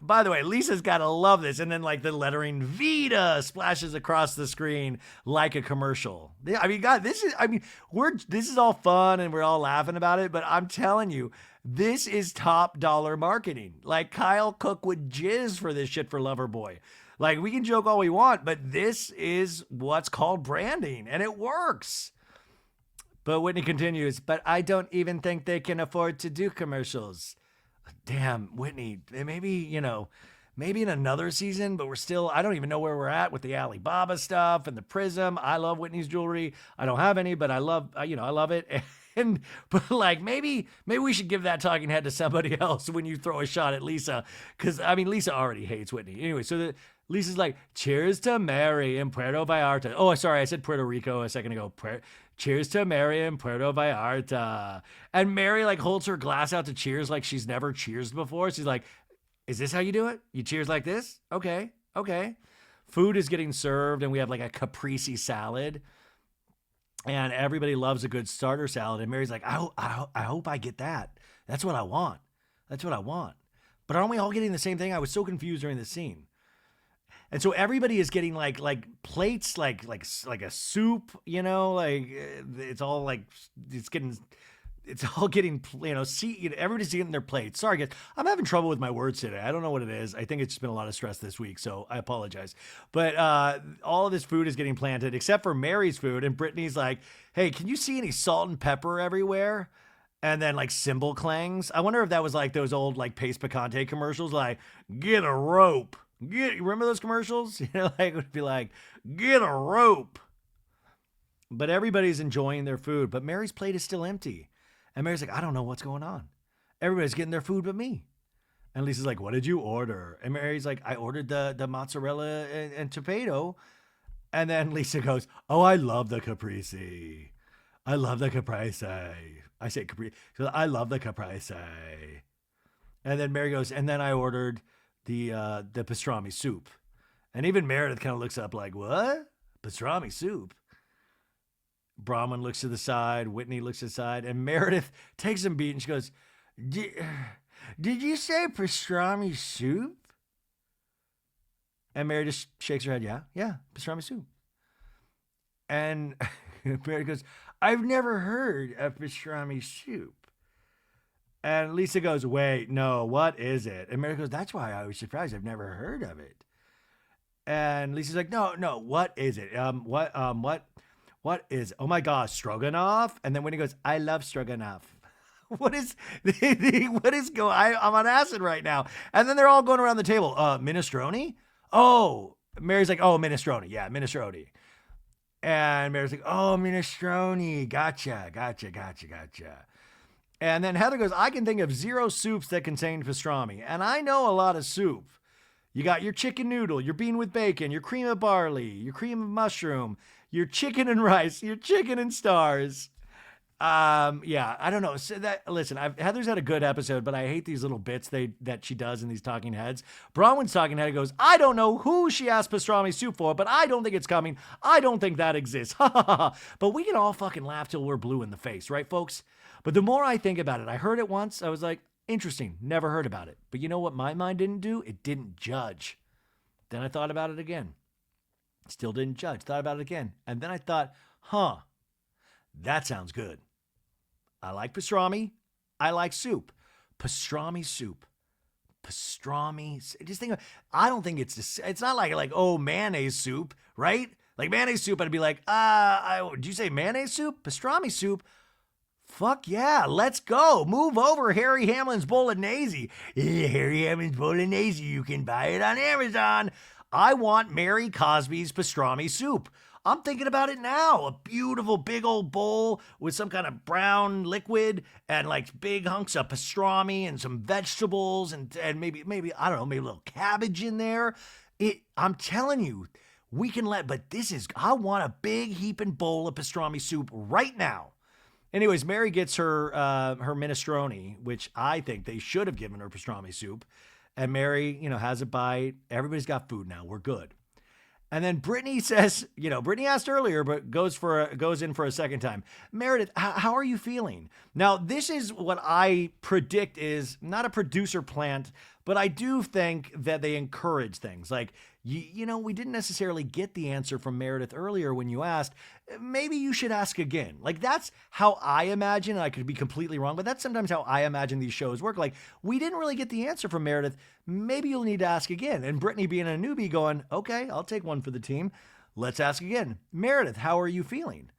A: By the way, Lisa's got to love this. And then like the lettering Vita splashes across the screen like a commercial. I mean, God, this is all fun and we're all laughing about it. But I'm telling you, this is top dollar marketing. Like Kyle Cook would jizz for this shit for Loverboy. Like we can joke all we want, but this is what's called branding and it works. But Whitney continues, but I don't even think they can afford to do commercials. Damn, Whitney, maybe in another season, but I don't even know where we're at with the Alibaba stuff and the Prism. I love Whitney's jewelry. I don't have any, but I love it. But like, maybe we should give that talking head to somebody else when you throw a shot at Lisa. Cause I mean, Lisa already hates Whitney. Anyway, so Lisa's like, cheers to Mary in Puerto Vallarta. Oh, sorry. I said Puerto Rico a second ago. Cheers to Mary in Puerto Vallarta. And Mary like holds her glass out to cheers like she's never cheersed before. She's like, is this how you do it? You cheers like this? Okay. Food is getting served and we have like a caprese salad. And everybody loves a good starter salad. And Mary's like, I hope I get that. That's what I want. But aren't we all getting the same thing? I was so confused during this scene. And so everybody is getting like plates, like a soup, it's all getting, everybody's getting their plates. Sorry, guys. I'm having trouble with my words today. I don't know what it is. I think it's just been a lot of stress this week, so I apologize. But all of this food is getting planted except for Mary's food. And Brittany's like, hey, can you see any salt and pepper everywhere? And then like cymbal clangs. I wonder if that was like those old like Pace Picante commercials, like, get a rope. Remember those commercials? Like it would be like, get a rope. But everybody's enjoying their food. But Mary's plate is still empty. And Mary's like, I don't know what's going on. Everybody's getting their food but me. And Lisa's like, what did you order? And Mary's like, I ordered the mozzarella and tomato. And then Lisa goes, oh, I love the caprese. I love the caprese. I say caprese. So I love the caprese. And then Mary goes, and then I ordered the pastrami soup. And even Meredith kind of looks up like, what? Pastrami soup? Bronwyn looks to the side. Whitney looks to the side. And Meredith takes some beat and she goes, did you say pastrami soup? And Mary just shakes her head. Yeah, pastrami soup. And Meredith goes, I've never heard of pastrami soup. And Lisa goes, wait, no, what is it? And Mary goes, that's why I was surprised. I've never heard of it. And Lisa's like, no, what is it? What is, oh my gosh, stroganoff? And then Whitney goes, I love stroganoff. What is going, I'm on acid right now. And then they're all going around the table. Minestrone? Oh, Mary's like, oh, minestrone. Yeah, minestrone. And Mary's like, oh, minestrone. Gotcha. And then Heather goes, I can think of 0 soups that contain pastrami. And I know a lot of soup. You got your chicken noodle, your bean with bacon, your cream of barley, your cream of mushroom, your chicken and rice, your chicken and stars. Yeah, I don't know. So listen, Heather's had a good episode, but I hate these little bits that she does in these talking heads. Bronwyn's talking head goes, I don't know who she asked pastrami soup for, but I don't think it's coming. I don't think that exists. Ha ha ha. But we can all fucking laugh till we're blue in the face, right, folks? But the more I think about it, I heard it once. I was like, interesting. Never heard about it. But you know what my mind didn't do? It didn't judge. Then I thought about it again. Still didn't judge. Thought about it again. And then I thought, that sounds good. I like pastrami. I like soup. Pastrami soup. Pastrami. Just think, I don't think it's not like, oh, mayonnaise soup, right? Like mayonnaise soup, I'd be like, did you say mayonnaise soup? Pastrami soup? Fuck yeah, let's go. Move over Harry Hamlin's Bolognese. Harry Hamlin's Bolognese, you can buy it on Amazon. I want Mary Cosby's pastrami soup. I'm thinking about it now. A beautiful big old bowl with some kind of brown liquid and like big hunks of pastrami and some vegetables and maybe, I don't know, maybe a little cabbage in there. I'm telling you, we can but I want a big heaping bowl of pastrami soup right now. Anyways, Mary gets her minestrone, which I think they should have given her pastrami soup. And Mary, has a bite. Everybody's got food now. We're good. And then Brittany says, Brittany asked earlier, but goes in for a second time. Meredith, how are you feeling? Now, this is what I predict is not a producer plant, but I do think that they encourage things. Like, we didn't necessarily get the answer from Meredith earlier when you asked. Maybe you should ask again. Like, that's how I imagine, and I could be completely wrong, but that's sometimes how I imagine these shows work. Like, we didn't really get the answer from Meredith. Maybe you'll need to ask again. And Brittany being a newbie going, okay, I'll take one for the team. Let's ask again. Meredith, how are you feeling?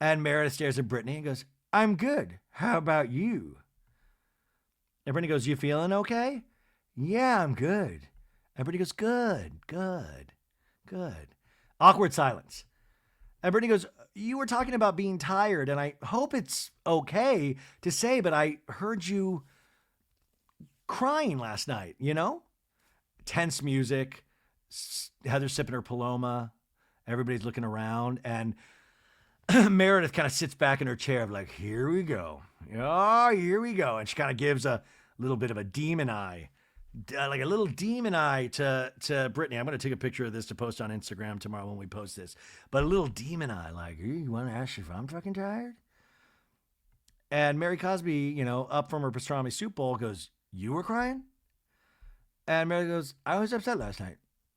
A: And Meredith stares at Brittany and goes, I'm good. How about you? And Brittany goes, you feeling okay? Yeah, I'm good. And Brittany goes, good. Awkward silence. And Brittany goes, you were talking about being tired, and I hope it's okay to say, but I heard you crying last night, Tense music, Heather sipping her Paloma, everybody's looking around, and Meredith kind of sits back in her chair like, here we go. Oh, here we go. And she kind of gives a little bit of a demon eye. Like a little demon eye to Brittany. I'm going to take a picture of this to post on Instagram tomorrow when we post this. But a little demon eye, like, you want to ask if I'm fucking tired? And Mary Cosby, up from her pastrami soup bowl goes, you were crying? And Mary goes, I was upset last night.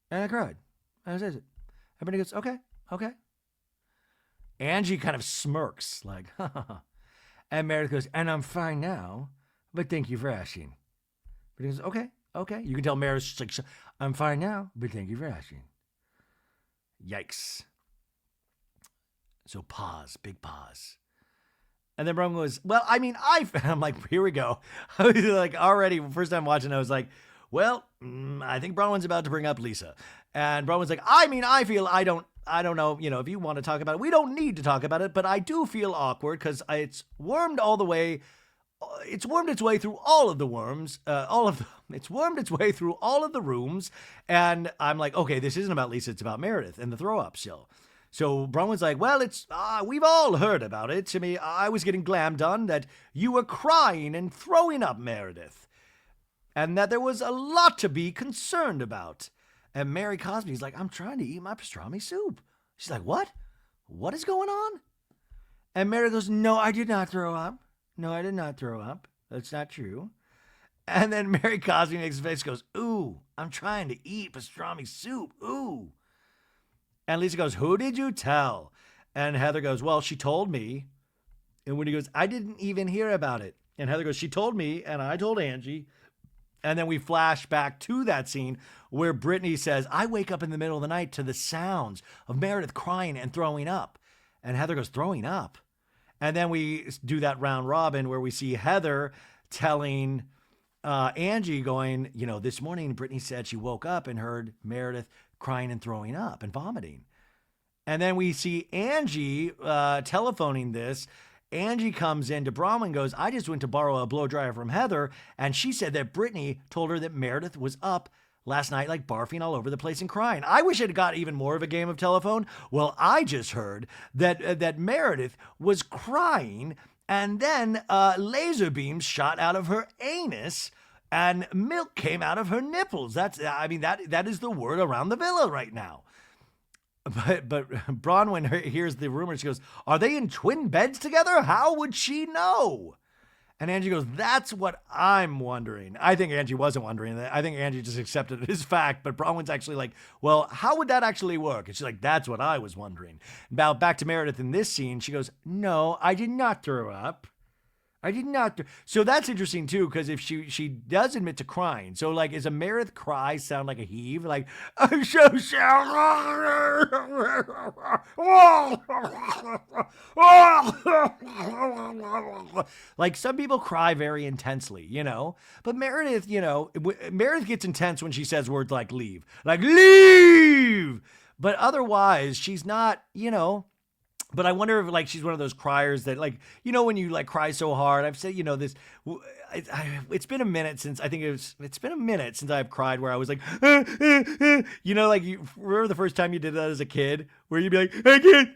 A: And I cried. And I says it. And Brittany goes, okay. Angie kind of smirks, like, ha ha ha. And Meredith goes, and I'm fine now, but thank you for asking. Brittany goes, okay. You can tell Meredith's like, I'm fine now, but thank you for asking. Yikes. So pause, big pause. And then Bronwyn goes, well, I mean, I'm like, here we go. I was like, already, first time watching, I was like, well, I think Bronwyn's about to bring up Lisa. And Bronwyn's like, I mean, I feel, I don't know, if you want to talk about it, we don't need to talk about it, but I do feel awkward because it's wormed its way through all of the worms, it's wormed its way through all of the rooms. And I'm like, okay, this isn't about Lisa, it's about Meredith and the throw up show. So Bronwyn's like, well, it's, we've all heard about it. To me, I was getting glammed on that you were crying and throwing up, Meredith. And that there was a lot to be concerned about. And Mary Cosby's like, I'm trying to eat my pastrami soup. She's like, what? What is going on? And Mary goes, no, I did not throw up. No, I did not throw up. That's not true. And then Mary Cosby makes a face, goes, ooh, I'm trying to eat pastrami soup. Ooh. And Lisa goes, who did you tell? And Heather goes, well, she told me. And Wendy goes, I didn't even hear about it. And Heather goes, she told me, and I told Angie. And then we flash back to that scene where Brittany says, I wake up in the middle of the night to the sounds of Meredith crying and throwing up. And Heather goes, throwing up? And then we do that round robin where we see Heather telling Angie going, this morning Brittany said she woke up and heard Meredith crying and throwing up and vomiting. And then we see Angie telephoning this. Angie comes in to Bronwyn and goes, I just went to borrow a blow dryer from Heather, and she said that Brittany told her that Meredith was up last night, like barfing all over the place and crying. I wish it got even more of a game of telephone. Well, I just heard that Meredith was crying, and then laser beams shot out of her anus, and milk came out of her nipples. That is the word around the villa right now. But Bronwyn hears the rumor. She goes, are they in twin beds together? How would she know? And Angie goes, that's what I'm wondering. I think Angie wasn't wondering that. I think Angie just accepted it as fact. But Bronwyn's actually like, well, how would that actually work? And she's like, that's what I was wondering. Now, back to Meredith in this scene. She goes, no, I did not throw up. I did not. So that's interesting too, because if she does admit to crying, so like, is a Meredith cry sound like a heave? Like, I'm so sorry. Like some people cry very intensely, you know. But Meredith, you know, Meredith gets intense when she says words like leave, like leave. But otherwise, she's not, you know. But I wonder if like she's one of those criers that like, you know, when you like cry so hard, I've said, you know, this, it's been a minute since I think it's been a minute since I've cried where I was like, you know, like you remember the first time you did that as a kid where you'd be like, I can't,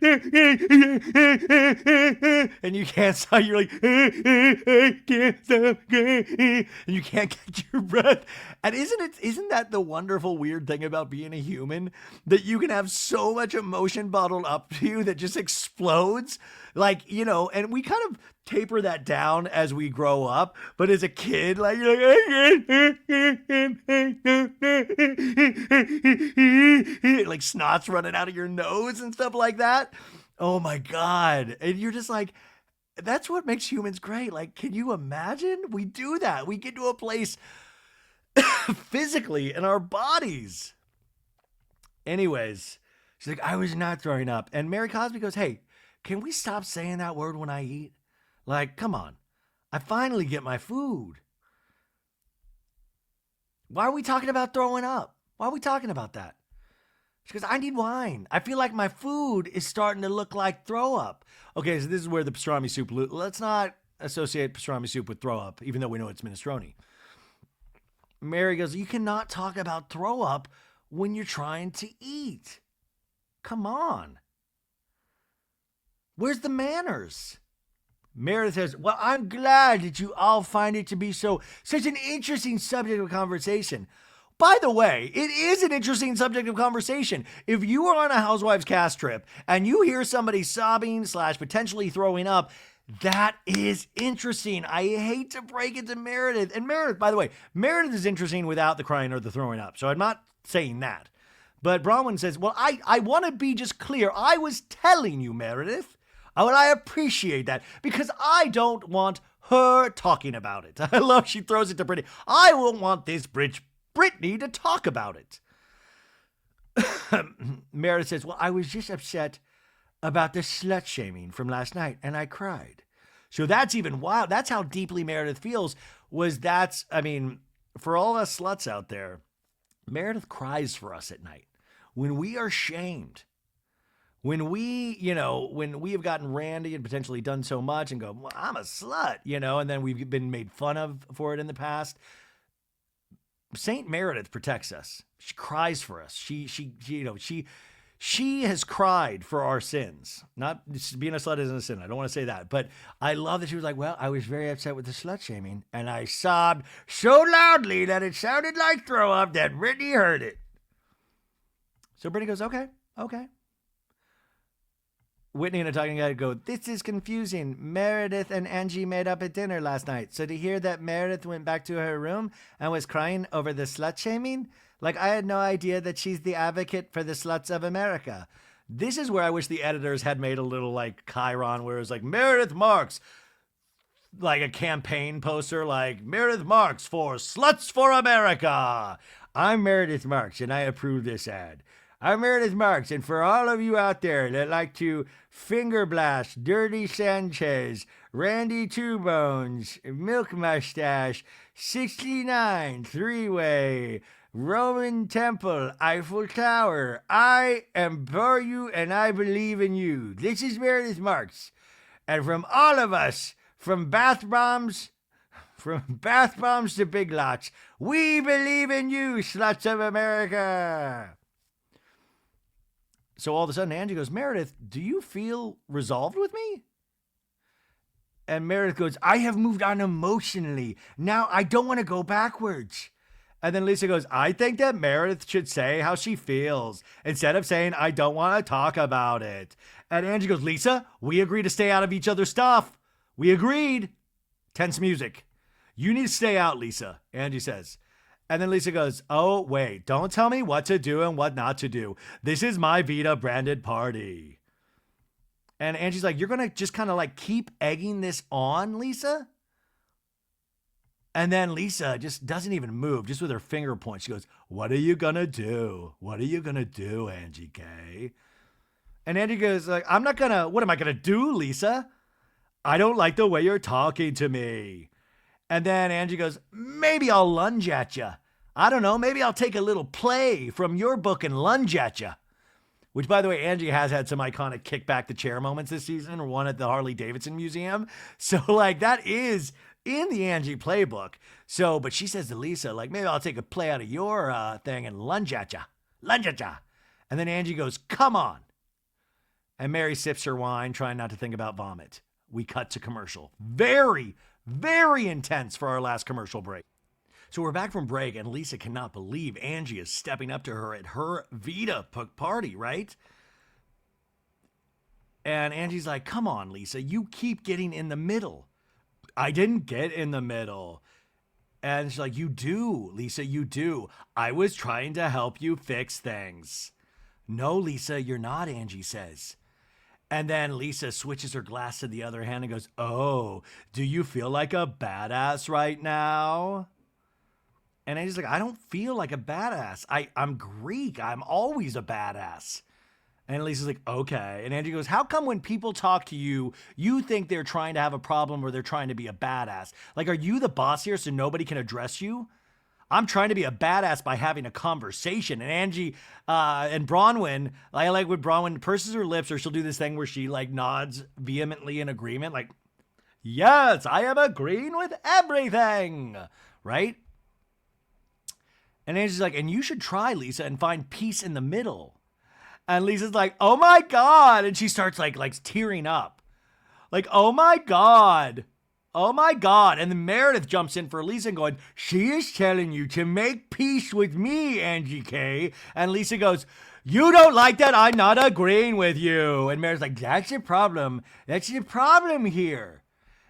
A: and you can't stop. You're like, I can't stop, and you can't catch your breath. And isn't that the wonderful weird thing about being a human, that you can have so much emotion bottled up to you that just explodes? Like, you know, and we kind of taper that down as we grow up, but as a kid, like you're like snot's running out of your nose and stuff like that. Oh my God. And you're just like, that's what makes humans great. Like, can you imagine? We do that. We get to a place physically in our bodies. Anyways, she's like, I was not throwing up. And Mary Cosby goes, hey, can we stop saying that word when I eat? Like, come on. I finally get my food. Why are we talking about throwing up? Why are we talking about that? She goes, I need wine. I feel like my food is starting to look like throw up. Okay, so this is where the pastrami soup, let's not associate pastrami soup with throw up, even though we know it's minestrone. Mary goes, you cannot talk about throw up when you're trying to eat. Come on. Where's the manners? Meredith says, well, I'm glad that you all find it to be such an interesting subject of conversation. By the way, it is an interesting subject of conversation. If you are on a Housewives cast trip and you hear somebody sobbing / potentially throwing up, that is interesting. I hate to break it to Meredith. And Meredith, by the way, Meredith is interesting without the crying or the throwing up. So I'm not saying that. But Bronwyn says, well, I want to be just clear. I was telling you, Meredith. Oh, and I appreciate that because I don't want her talking about it. I love she throws it to Brittany. I won't want this Brittany to talk about it. Meredith says, well, I was just upset about the slut shaming from last night and I cried. So that's even wild. That's how deeply Meredith feels. I mean, for all us sluts out there, Meredith cries for us at night when we are shamed. When we have gotten randy and potentially done so much and go, well, I'm a slut, you know, and then we've been made fun of for it in the past. Saint Meredith protects us. She cries for us. She has cried for our sins. Not being a slut isn't a sin. I don't want to say that, but I love that she was like, well, I was very upset with the slut shaming and I sobbed so loudly that it sounded like throw up that Brittany heard it. So Brittany goes, okay. Whitney and a talking guy go, this is confusing. Meredith and Angie made up at dinner last night. So to hear that Meredith went back to her room and was crying over the slut shaming, like I had no idea that she's the advocate for the sluts of America. This is where I wish the editors had made a little like chyron where it was like Meredith Marks, like a campaign poster, like Meredith Marks for Sluts for America. I'm Meredith Marks and I approve this ad. I'm Meredith Marks, and for all of you out there that like to finger blast Dirty Sanchez, Randy Two Bones, Milk Mustache, 69, Three-Way, Roman Temple, Eiffel Tower, I am for you and I believe in you. This is Meredith Marks, and from all of us, from bath bombs to Big Lots, we believe in you, sluts of America. So all of a sudden, Angie goes, Meredith, do you feel resolved with me? And Meredith goes, I have moved on emotionally. Now I don't want to go backwards. And then Lisa goes, I think that Meredith should say how she feels instead of saying, I don't want to talk about it. And Angie goes, Lisa, we agreed to stay out of each other's stuff. We agreed. Tense music. You need to stay out, Lisa, Angie says. And then Lisa goes, oh, wait, don't tell me what to do and what not to do. This is my Vita branded party. And Angie's like, you're going to just kind of like keep egging this on, Lisa? And then Lisa just doesn't even move, just with her finger points. She goes, "What are you gonna do? What are you gonna do, Angie K?" And Angie goes, like, "I'm not gonna, what am I gonna do, Lisa? I don't like the way you're talking to me." And then Angie goes, "Maybe I'll lunge at you. I don't know, maybe I'll take a little play from your book and lunge at you." Which, by the way, Angie has had some iconic kick back the chair moments this season, one at the Harley Davidson Museum. So, like, that is in the Angie playbook. So, but she says to Lisa, like, "Maybe I'll take a play out of your thing and lunge at you. Lunge at you." And then Angie goes, "Come on." And Mary sips her wine, trying not to think about vomit. We cut to commercial. Very, very intense for our last commercial break. So we're back from break, and Lisa cannot believe Angie is stepping up to her at her Vita party, right? And Angie's like, "Come on, Lisa, you keep getting in the middle." "I didn't get in the middle." And she's like, "You do, Lisa, you do. I was trying to help you fix things." "No, Lisa, you're not," Angie says. And then Lisa switches her glass to the other hand and goes, "Oh, do you feel like a badass right now?" And Angie's like, "I don't feel like a badass. I'm Greek. I'm always a badass." And Lisa's like, "Okay." And Angie goes, "How come when people talk to you, you think they're trying to have a problem or they're trying to be a badass? Like, are you the boss here so nobody can address you? I'm trying to be a badass by having a conversation." And Angie and Bronwyn, I like when Bronwyn purses her lips, or she'll do this thing where she like nods vehemently in agreement, like, "Yes, I am agreeing with everything," right? And Angie's like, "And you should try, Lisa, and find peace in the middle." And Lisa's like, "Oh my God." And she starts like tearing up. Like, "Oh my God. Oh my God." And then Meredith jumps in for Lisa and going, "She is telling you to make peace with me, Angie K." And Lisa goes, "You don't like that? I'm not agreeing with you." And Meredith's like, "That's your problem. That's your problem here."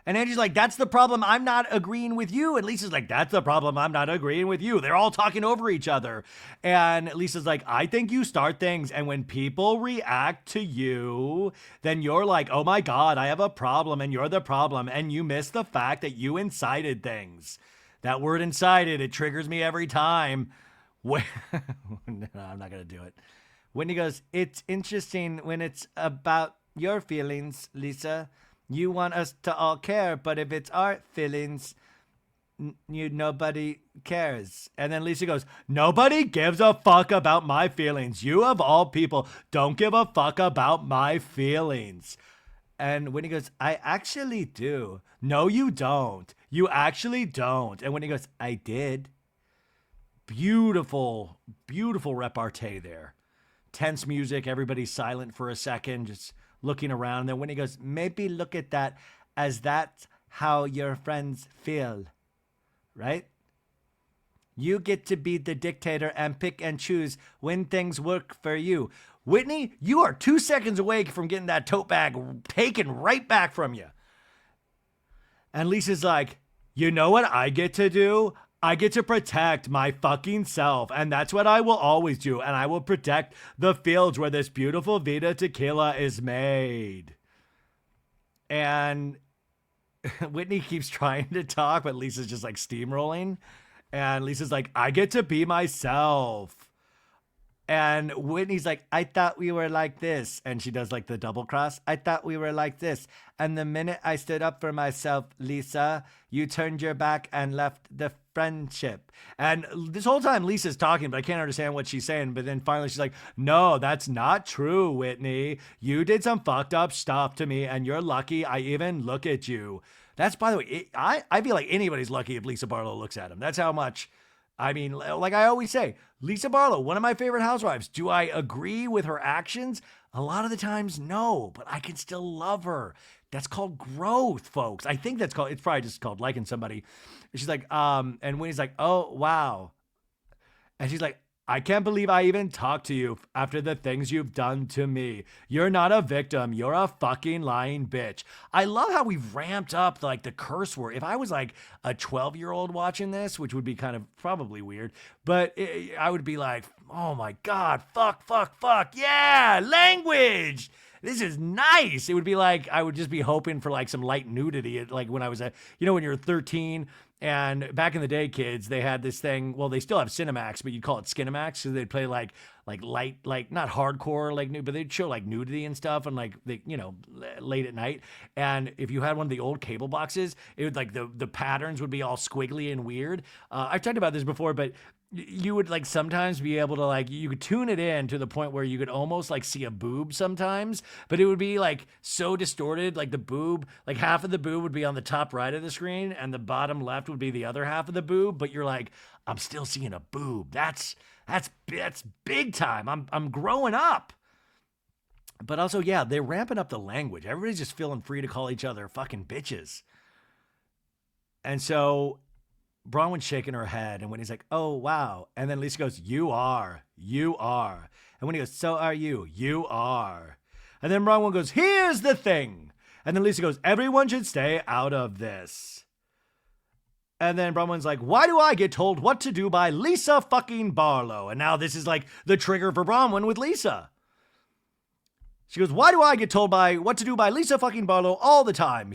A: And Angie's like, "That's the problem. I'm not agreeing with you." And Lisa's like, "That's the problem. I'm not agreeing with you." They're all talking over each other. And Lisa's like, "I think you start things. And when people react to you, then you're like, 'Oh my God, I have a problem.' And you're the problem. And you miss the fact that you incited things." That word incited, it triggers me every time. No, I'm not going to do it. Whitney goes, "It's interesting when it's about your feelings, Lisa. You want us to all care, but if it's our feelings, nobody cares." And then Lisa goes, "Nobody gives a fuck about my feelings. You of all people don't give a fuck about my feelings." And Whitney goes, "I actually do." "No, you don't. You actually don't." And Whitney goes, "I did." Beautiful, beautiful repartee there. Tense music. Everybody's silent for a second, just looking around. And then Whitney goes, "Maybe look at that as that's how your friends feel, right? You get to be the dictator and pick and choose when things work for you." Whitney, you are 2 seconds away from getting that tote bag taken right back from you. And Lisa's like, "You know what I get to do? I get to protect my fucking self, and that's what I will always do, and I will protect the fields where this beautiful Vita tequila is made." And Whitney keeps trying to talk, but Lisa's just like steamrolling. And Lisa's like, "I get to be myself." And Whitney's like, "I thought we were like this." And she does like the double cross. "I thought we were like this. And the minute I stood up for myself, Lisa, you turned your back and left the friendship." And this whole time Lisa's talking, but I can't understand what she's saying. But then finally she's like, "No, that's not true, Whitney. You did some fucked up stuff to me, and you're lucky I even look at you." That's, by the way, I feel like anybody's lucky if Lisa Barlow looks at him. That's how much. I mean, like I always say, Lisa Barlow, one of my favorite housewives. Do I agree with her actions? A lot of the times, no, but I can still love her. That's called growth, folks. I think that's called, it's probably just called liking somebody. She's like, and Winnie's like, "Oh, wow." And she's like, "I can't believe I even talked to you after the things you've done to me. You're not a victim. You're a fucking lying bitch." I love how we've ramped up like the curse word. If I was like a 12-year-old watching this, which would be kind of probably weird, but I would be like, "Oh my God, fuck, fuck, fuck. Yeah, language. This is nice." It would be like, I would just be hoping for like some light nudity. Like when I was when you're 13 And back in the day, kids, they had this thing. Well, they still have Cinemax, but you'd call it Skinemax. So they'd play like light, like not hardcore, like new, but they'd show like nudity and stuff, and like they, late at night. And if you had one of the old cable boxes, it would like the patterns would be all squiggly and weird. I've talked about this before, but you would like sometimes be able to like you could tune it in to the point where you could almost like see a boob sometimes, but it would be like so distorted, like the boob, like half of the boob would be on the top right of the screen and the bottom left would be the other half of the boob, but you're like, I'm still seeing a boob. That's big time. I'm growing up. But also, yeah, they're ramping up the language. Everybody's just feeling free to call each other fucking bitches. And so Bronwyn's shaking her head, and when he's like, oh, wow. And then Lisa goes, you are. And when he goes, so are you. You are. And then Bronwyn goes, here's the thing. And then Lisa goes, everyone should stay out of this. And then Bronwyn's like, why do I get told what to do by Lisa fucking Barlow? And now this is like the trigger for Bronwyn with Lisa. She goes, why do I get told what to do by Lisa fucking Barlow all the time?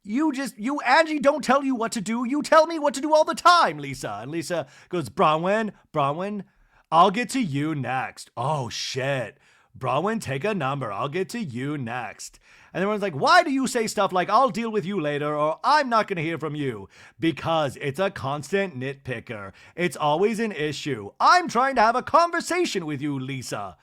A: You, Angie, don't tell you what to do. You tell me what to do all the time, Lisa. And Lisa goes, Bronwyn, I'll get to you next. Oh, shit. Bronwyn, take a number. I'll get to you next. And everyone's like, why do you say stuff like, I'll deal with you later, or I'm not going to hear from you? Because it's a constant nitpicker. It's always an issue. I'm trying to have a conversation with you, Lisa.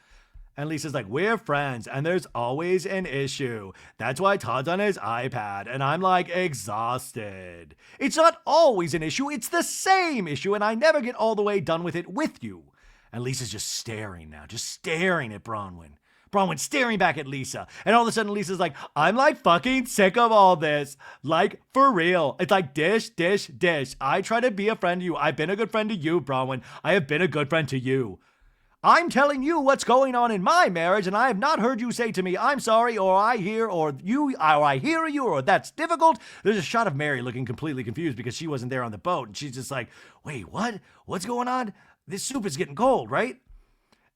A: And Lisa's like, we're friends, and there's always an issue. That's why Todd's on his iPad, and I'm like exhausted. It's not always an issue, it's the same issue, and I never get all the way done with it with you. And Lisa's just staring now, just staring at Bronwyn. Bronwyn staring back at Lisa. And all of a sudden Lisa's like, I'm like fucking sick of all this. Like, for real. It's like dish. I try to be a friend to you. I've been a good friend to you, Bronwyn. I have been a good friend to you. I'm telling you what's going on in my marriage, and I have not heard you say to me, I'm sorry, or I hear, or I hear you, or that's difficult. There's a shot of Mary looking completely confused because she wasn't there on the boat, and she's just like, wait, what? What's going on? This soup is getting cold, right?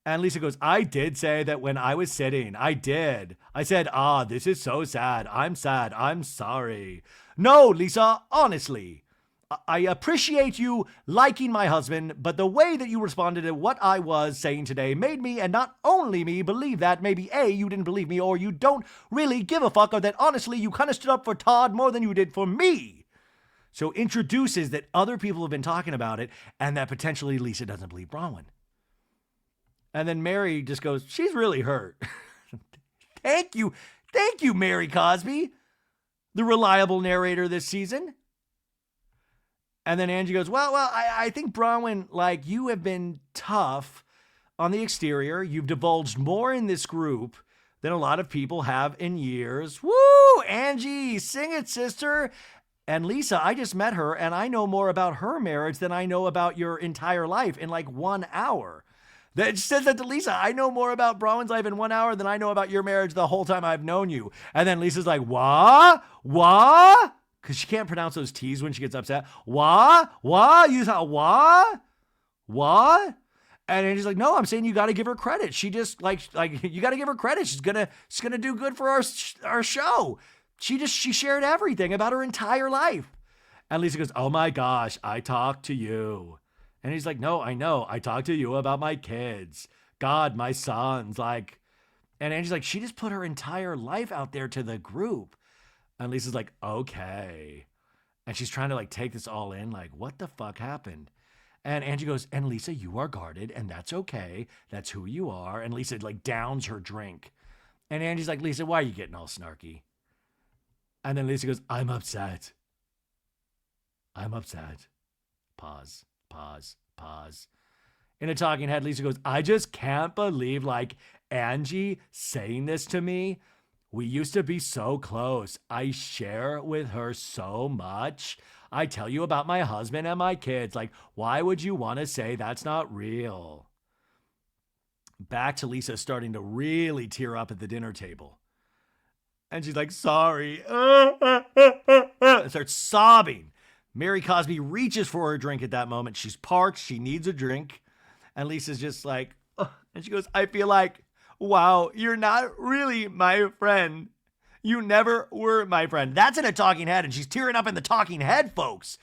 A: And Lisa goes, I did say that when I was sitting. I did. I said, this is so sad. I'm sad. I'm sorry. No, Lisa, honestly. I appreciate you liking my husband, but the way that you responded to what I was saying today made me, and not only me, believe that maybe A, you didn't believe me, or you don't really give a fuck, or that honestly you kind of stood up for Todd more than you did for me. So introduces that other people have been talking about it, and that potentially Lisa doesn't believe Bronwyn. And then Mary just goes, she's really hurt. Thank you, Mary Cosby, the reliable narrator this season. And then Angie goes, well, I think Bronwyn, like, you have been tough on the exterior. You've divulged more in this group than a lot of people have in years. Woo, Angie, sing it, sister. And Lisa, I just met her, and I know more about her marriage than I know about your entire life in like 1 hour. That says that to Lisa, I know more about Bronwyn's life in 1 hour than I know about your marriage the whole time I've known you. And then Lisa's like, what? Because she can't pronounce those T's when she gets upset. What? You thought, what? And Angie's like, no, I'm saying you got to give her credit. She just like you got to give her credit. She's gonna do good for our show. She shared everything about her entire life. And Lisa goes, oh my gosh, I talked to you. And he's like, no, I know. I talked to you about my kids. God, my sons. Like, and Angie's like, she just put her entire life out there to the group. And Lisa's like, okay. And she's trying to like take this all in. Like, what the fuck happened? And Angie goes, and Lisa, you are guarded, and that's okay. That's who you are. And Lisa like downs her drink. And Angie's like, Lisa, why are you getting all snarky? And then Lisa goes, I'm upset. Pause. In a talking head, Lisa goes, I just can't believe like Angie saying this to me. We used to be so close. I share with her so much. I tell you about my husband and my kids. Like, why would you want to say that's not real? Back to Lisa starting to really tear up at the dinner table. And she's like, sorry. And starts sobbing. Mary Cosby reaches for her drink at that moment. She's parched. She needs a drink. And Lisa's just like, and she goes, I feel like, wow, you're not really my friend. You never were my friend. That's in a talking head, and she's tearing up in the talking head, folks.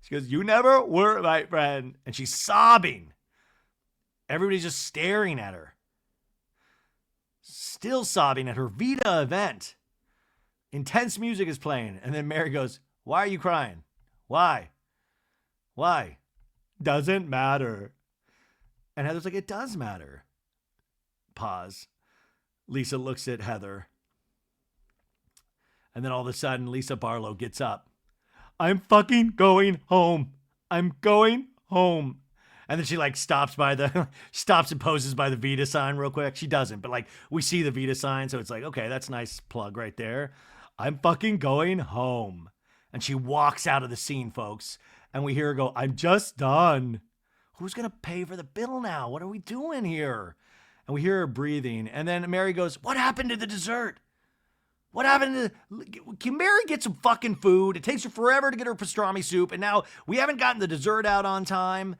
A: She goes, you never were my friend. And she's sobbing. Everybody's just staring at her. Still sobbing at her Vita event. Intense music is playing. And then Mary goes, why are you crying? Why? Why? Doesn't matter. And Heather's like, it does matter. Pause. Lisa looks at Heather. And then all of a sudden, Lisa Barlow gets up. I'm fucking going home. I'm going home. And then she like stops and poses by the Vita sign real quick. She doesn't, but like we see the Vita sign. So it's like, okay, that's a nice plug right there. I'm fucking going home. And she walks out of the scene, folks. And we hear her go, I'm just done. Who's going to pay for the bill now? What are we doing here? And we hear her breathing. And then Mary goes, what happened to the dessert? What happened to... Can Mary get some fucking food? It takes her forever to get her pastrami soup. And now we haven't gotten the dessert out on time.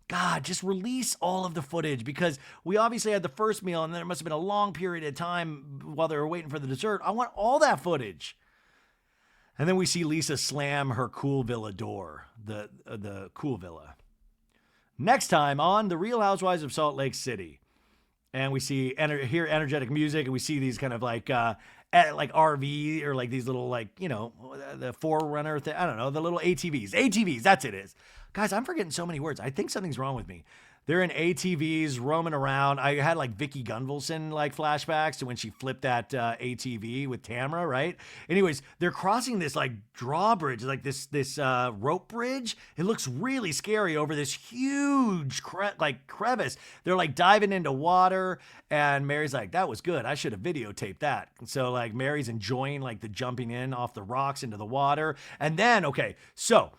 A: God, just release all of the footage, because we obviously had the first meal and then it must have been a long period of time while they were waiting for the dessert. I want all that footage. And then we see Lisa slam her Cool Villa door, the Cool Villa. Next time on The Real Housewives of Salt Lake City. And we hear energetic music, and we see these kind of like RV or like these little like, you know, the Forerunner thing. I don't know, the little ATVs. ATVs, that's it is. Guys, I'm forgetting so many words. I think something's wrong with me. They're in ATVs roaming around. I had like Vicky Gunvalson like flashbacks to when she flipped that ATV with Tamra, right? Anyways, they're crossing this like drawbridge, like this rope bridge. It looks really scary over this huge crevice. They're like diving into water, and Mary's like, that was good. I should have videotaped that. And so like Mary's enjoying like the jumping in off the rocks into the water. And then, okay, so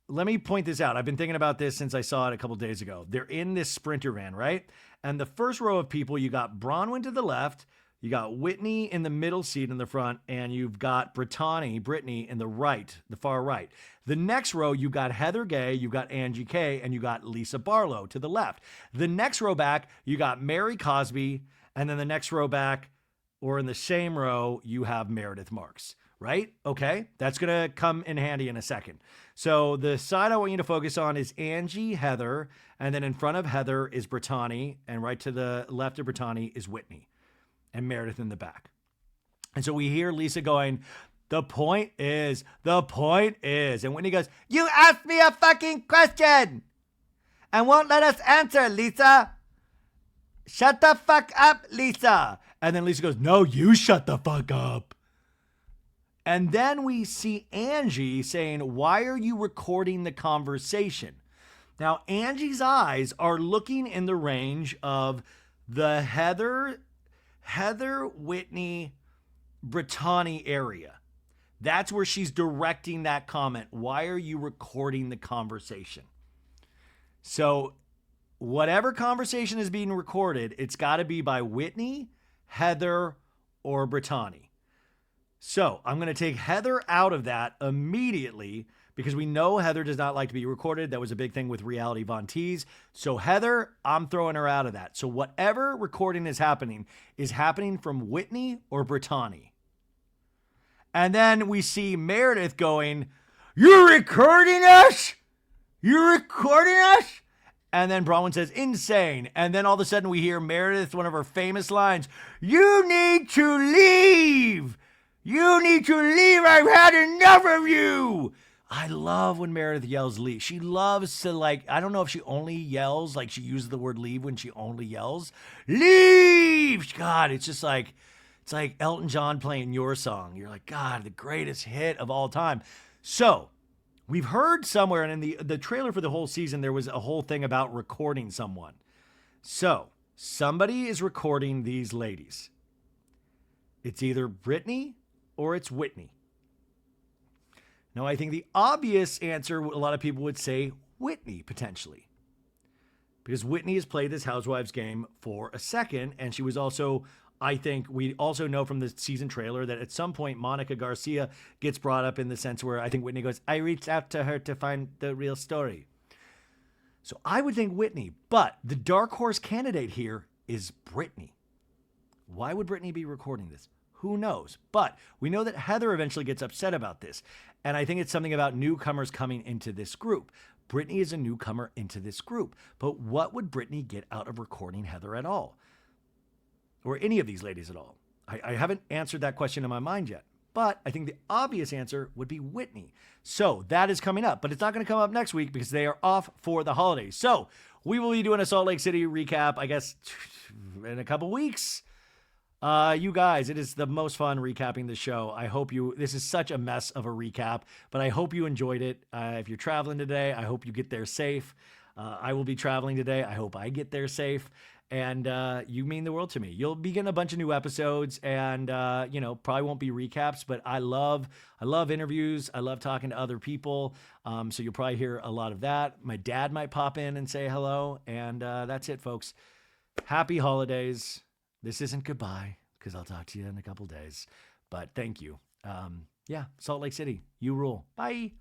A: let me point this out. I've been thinking about this since I saw it a couple days ago. They're in this Sprinter van, right? And the first row of people, you got Bronwyn to the left, you got Whitney in the middle seat in the front, and you've got Brittany in the right, the far right. The next row, you got Heather Gay, you got Angie K, and you got Lisa Barlow to the left. The next row back, you got Mary Cosby, and then the next row back, or in the same row, you have Meredith Marks. Right? Okay. That's going to come in handy in a second. So the side I want you to focus on is Angie, Heather, and then in front of Heather is Brittany, and right to the left of Brittany is Whitney, and Meredith in the back. And so we hear Lisa going, the point is, and Whitney goes, you asked me a fucking question and won't let us answer, Lisa. Shut the fuck up, Lisa. And then Lisa goes, no, you shut the fuck up. And then we see Angie saying, why are you recording the conversation? Now, Angie's eyes are looking in the range of the Heather, Whitney, Brittany area. That's where she's directing that comment. Why are you recording the conversation? So whatever conversation is being recorded, it's got to be by Whitney, Heather, or Brittany. So I'm going to take Heather out of that immediately because we know Heather does not like to be recorded. That was a big thing with Reality Von Tease. So Heather, I'm throwing her out of that. So whatever recording is happening from Whitney or Brittany. And then we see Meredith going, you're recording us? You're recording us? And then Bronwyn says, insane. And then all of a sudden we hear Meredith, one of her famous lines, you need to leave. You need to leave. I've had enough of you. I love when Meredith yells leave. She loves to I don't know if she only yells, like she uses the word leave when she only yells. Leave! God, it's just it's like Elton John playing your song. You're like, God, the greatest hit of all time. So we've heard somewhere, and in the trailer for the whole season, there was a whole thing about recording someone. So somebody is recording these ladies. It's either Brittany or it's Whitney. Now, I think the obvious answer, a lot of people would say Whitney, potentially. Because Whitney has played this Housewives game for a second, and she was also, I think, we also know from the season trailer that at some point Monica Garcia gets brought up in the sense where I think Whitney goes, I reached out to her to find the real story. So I would think Whitney, but the dark horse candidate here is Brittany. Why would Brittany be recording this? Who knows? But we know that Heather eventually gets upset about this. And I think it's something about newcomers coming into this group. Brittany is a newcomer into this group. But what would Brittany get out of recording Heather at all? Or any of these ladies at all? I haven't answered that question in my mind yet. But I think the obvious answer would be Whitney. So that is coming up. But it's not going to come up next week because they are off for the holidays. So we will be doing a Salt Lake City recap, I guess, in a couple weeks. You guys, it is the most fun recapping the show. I hope this is such a mess of a recap, but I hope you enjoyed it. If you're traveling today, I hope you get there safe. I will be traveling today. I hope I get there safe. And you mean the world to me. You'll be getting a bunch of new episodes and, probably won't be recaps, but I love interviews. I love talking to other people. So you'll probably hear a lot of that. My dad might pop in and say hello. And that's it, folks. Happy holidays. This isn't goodbye because I'll talk to you in a couple days. But thank you. Salt Lake City, you rule. Bye.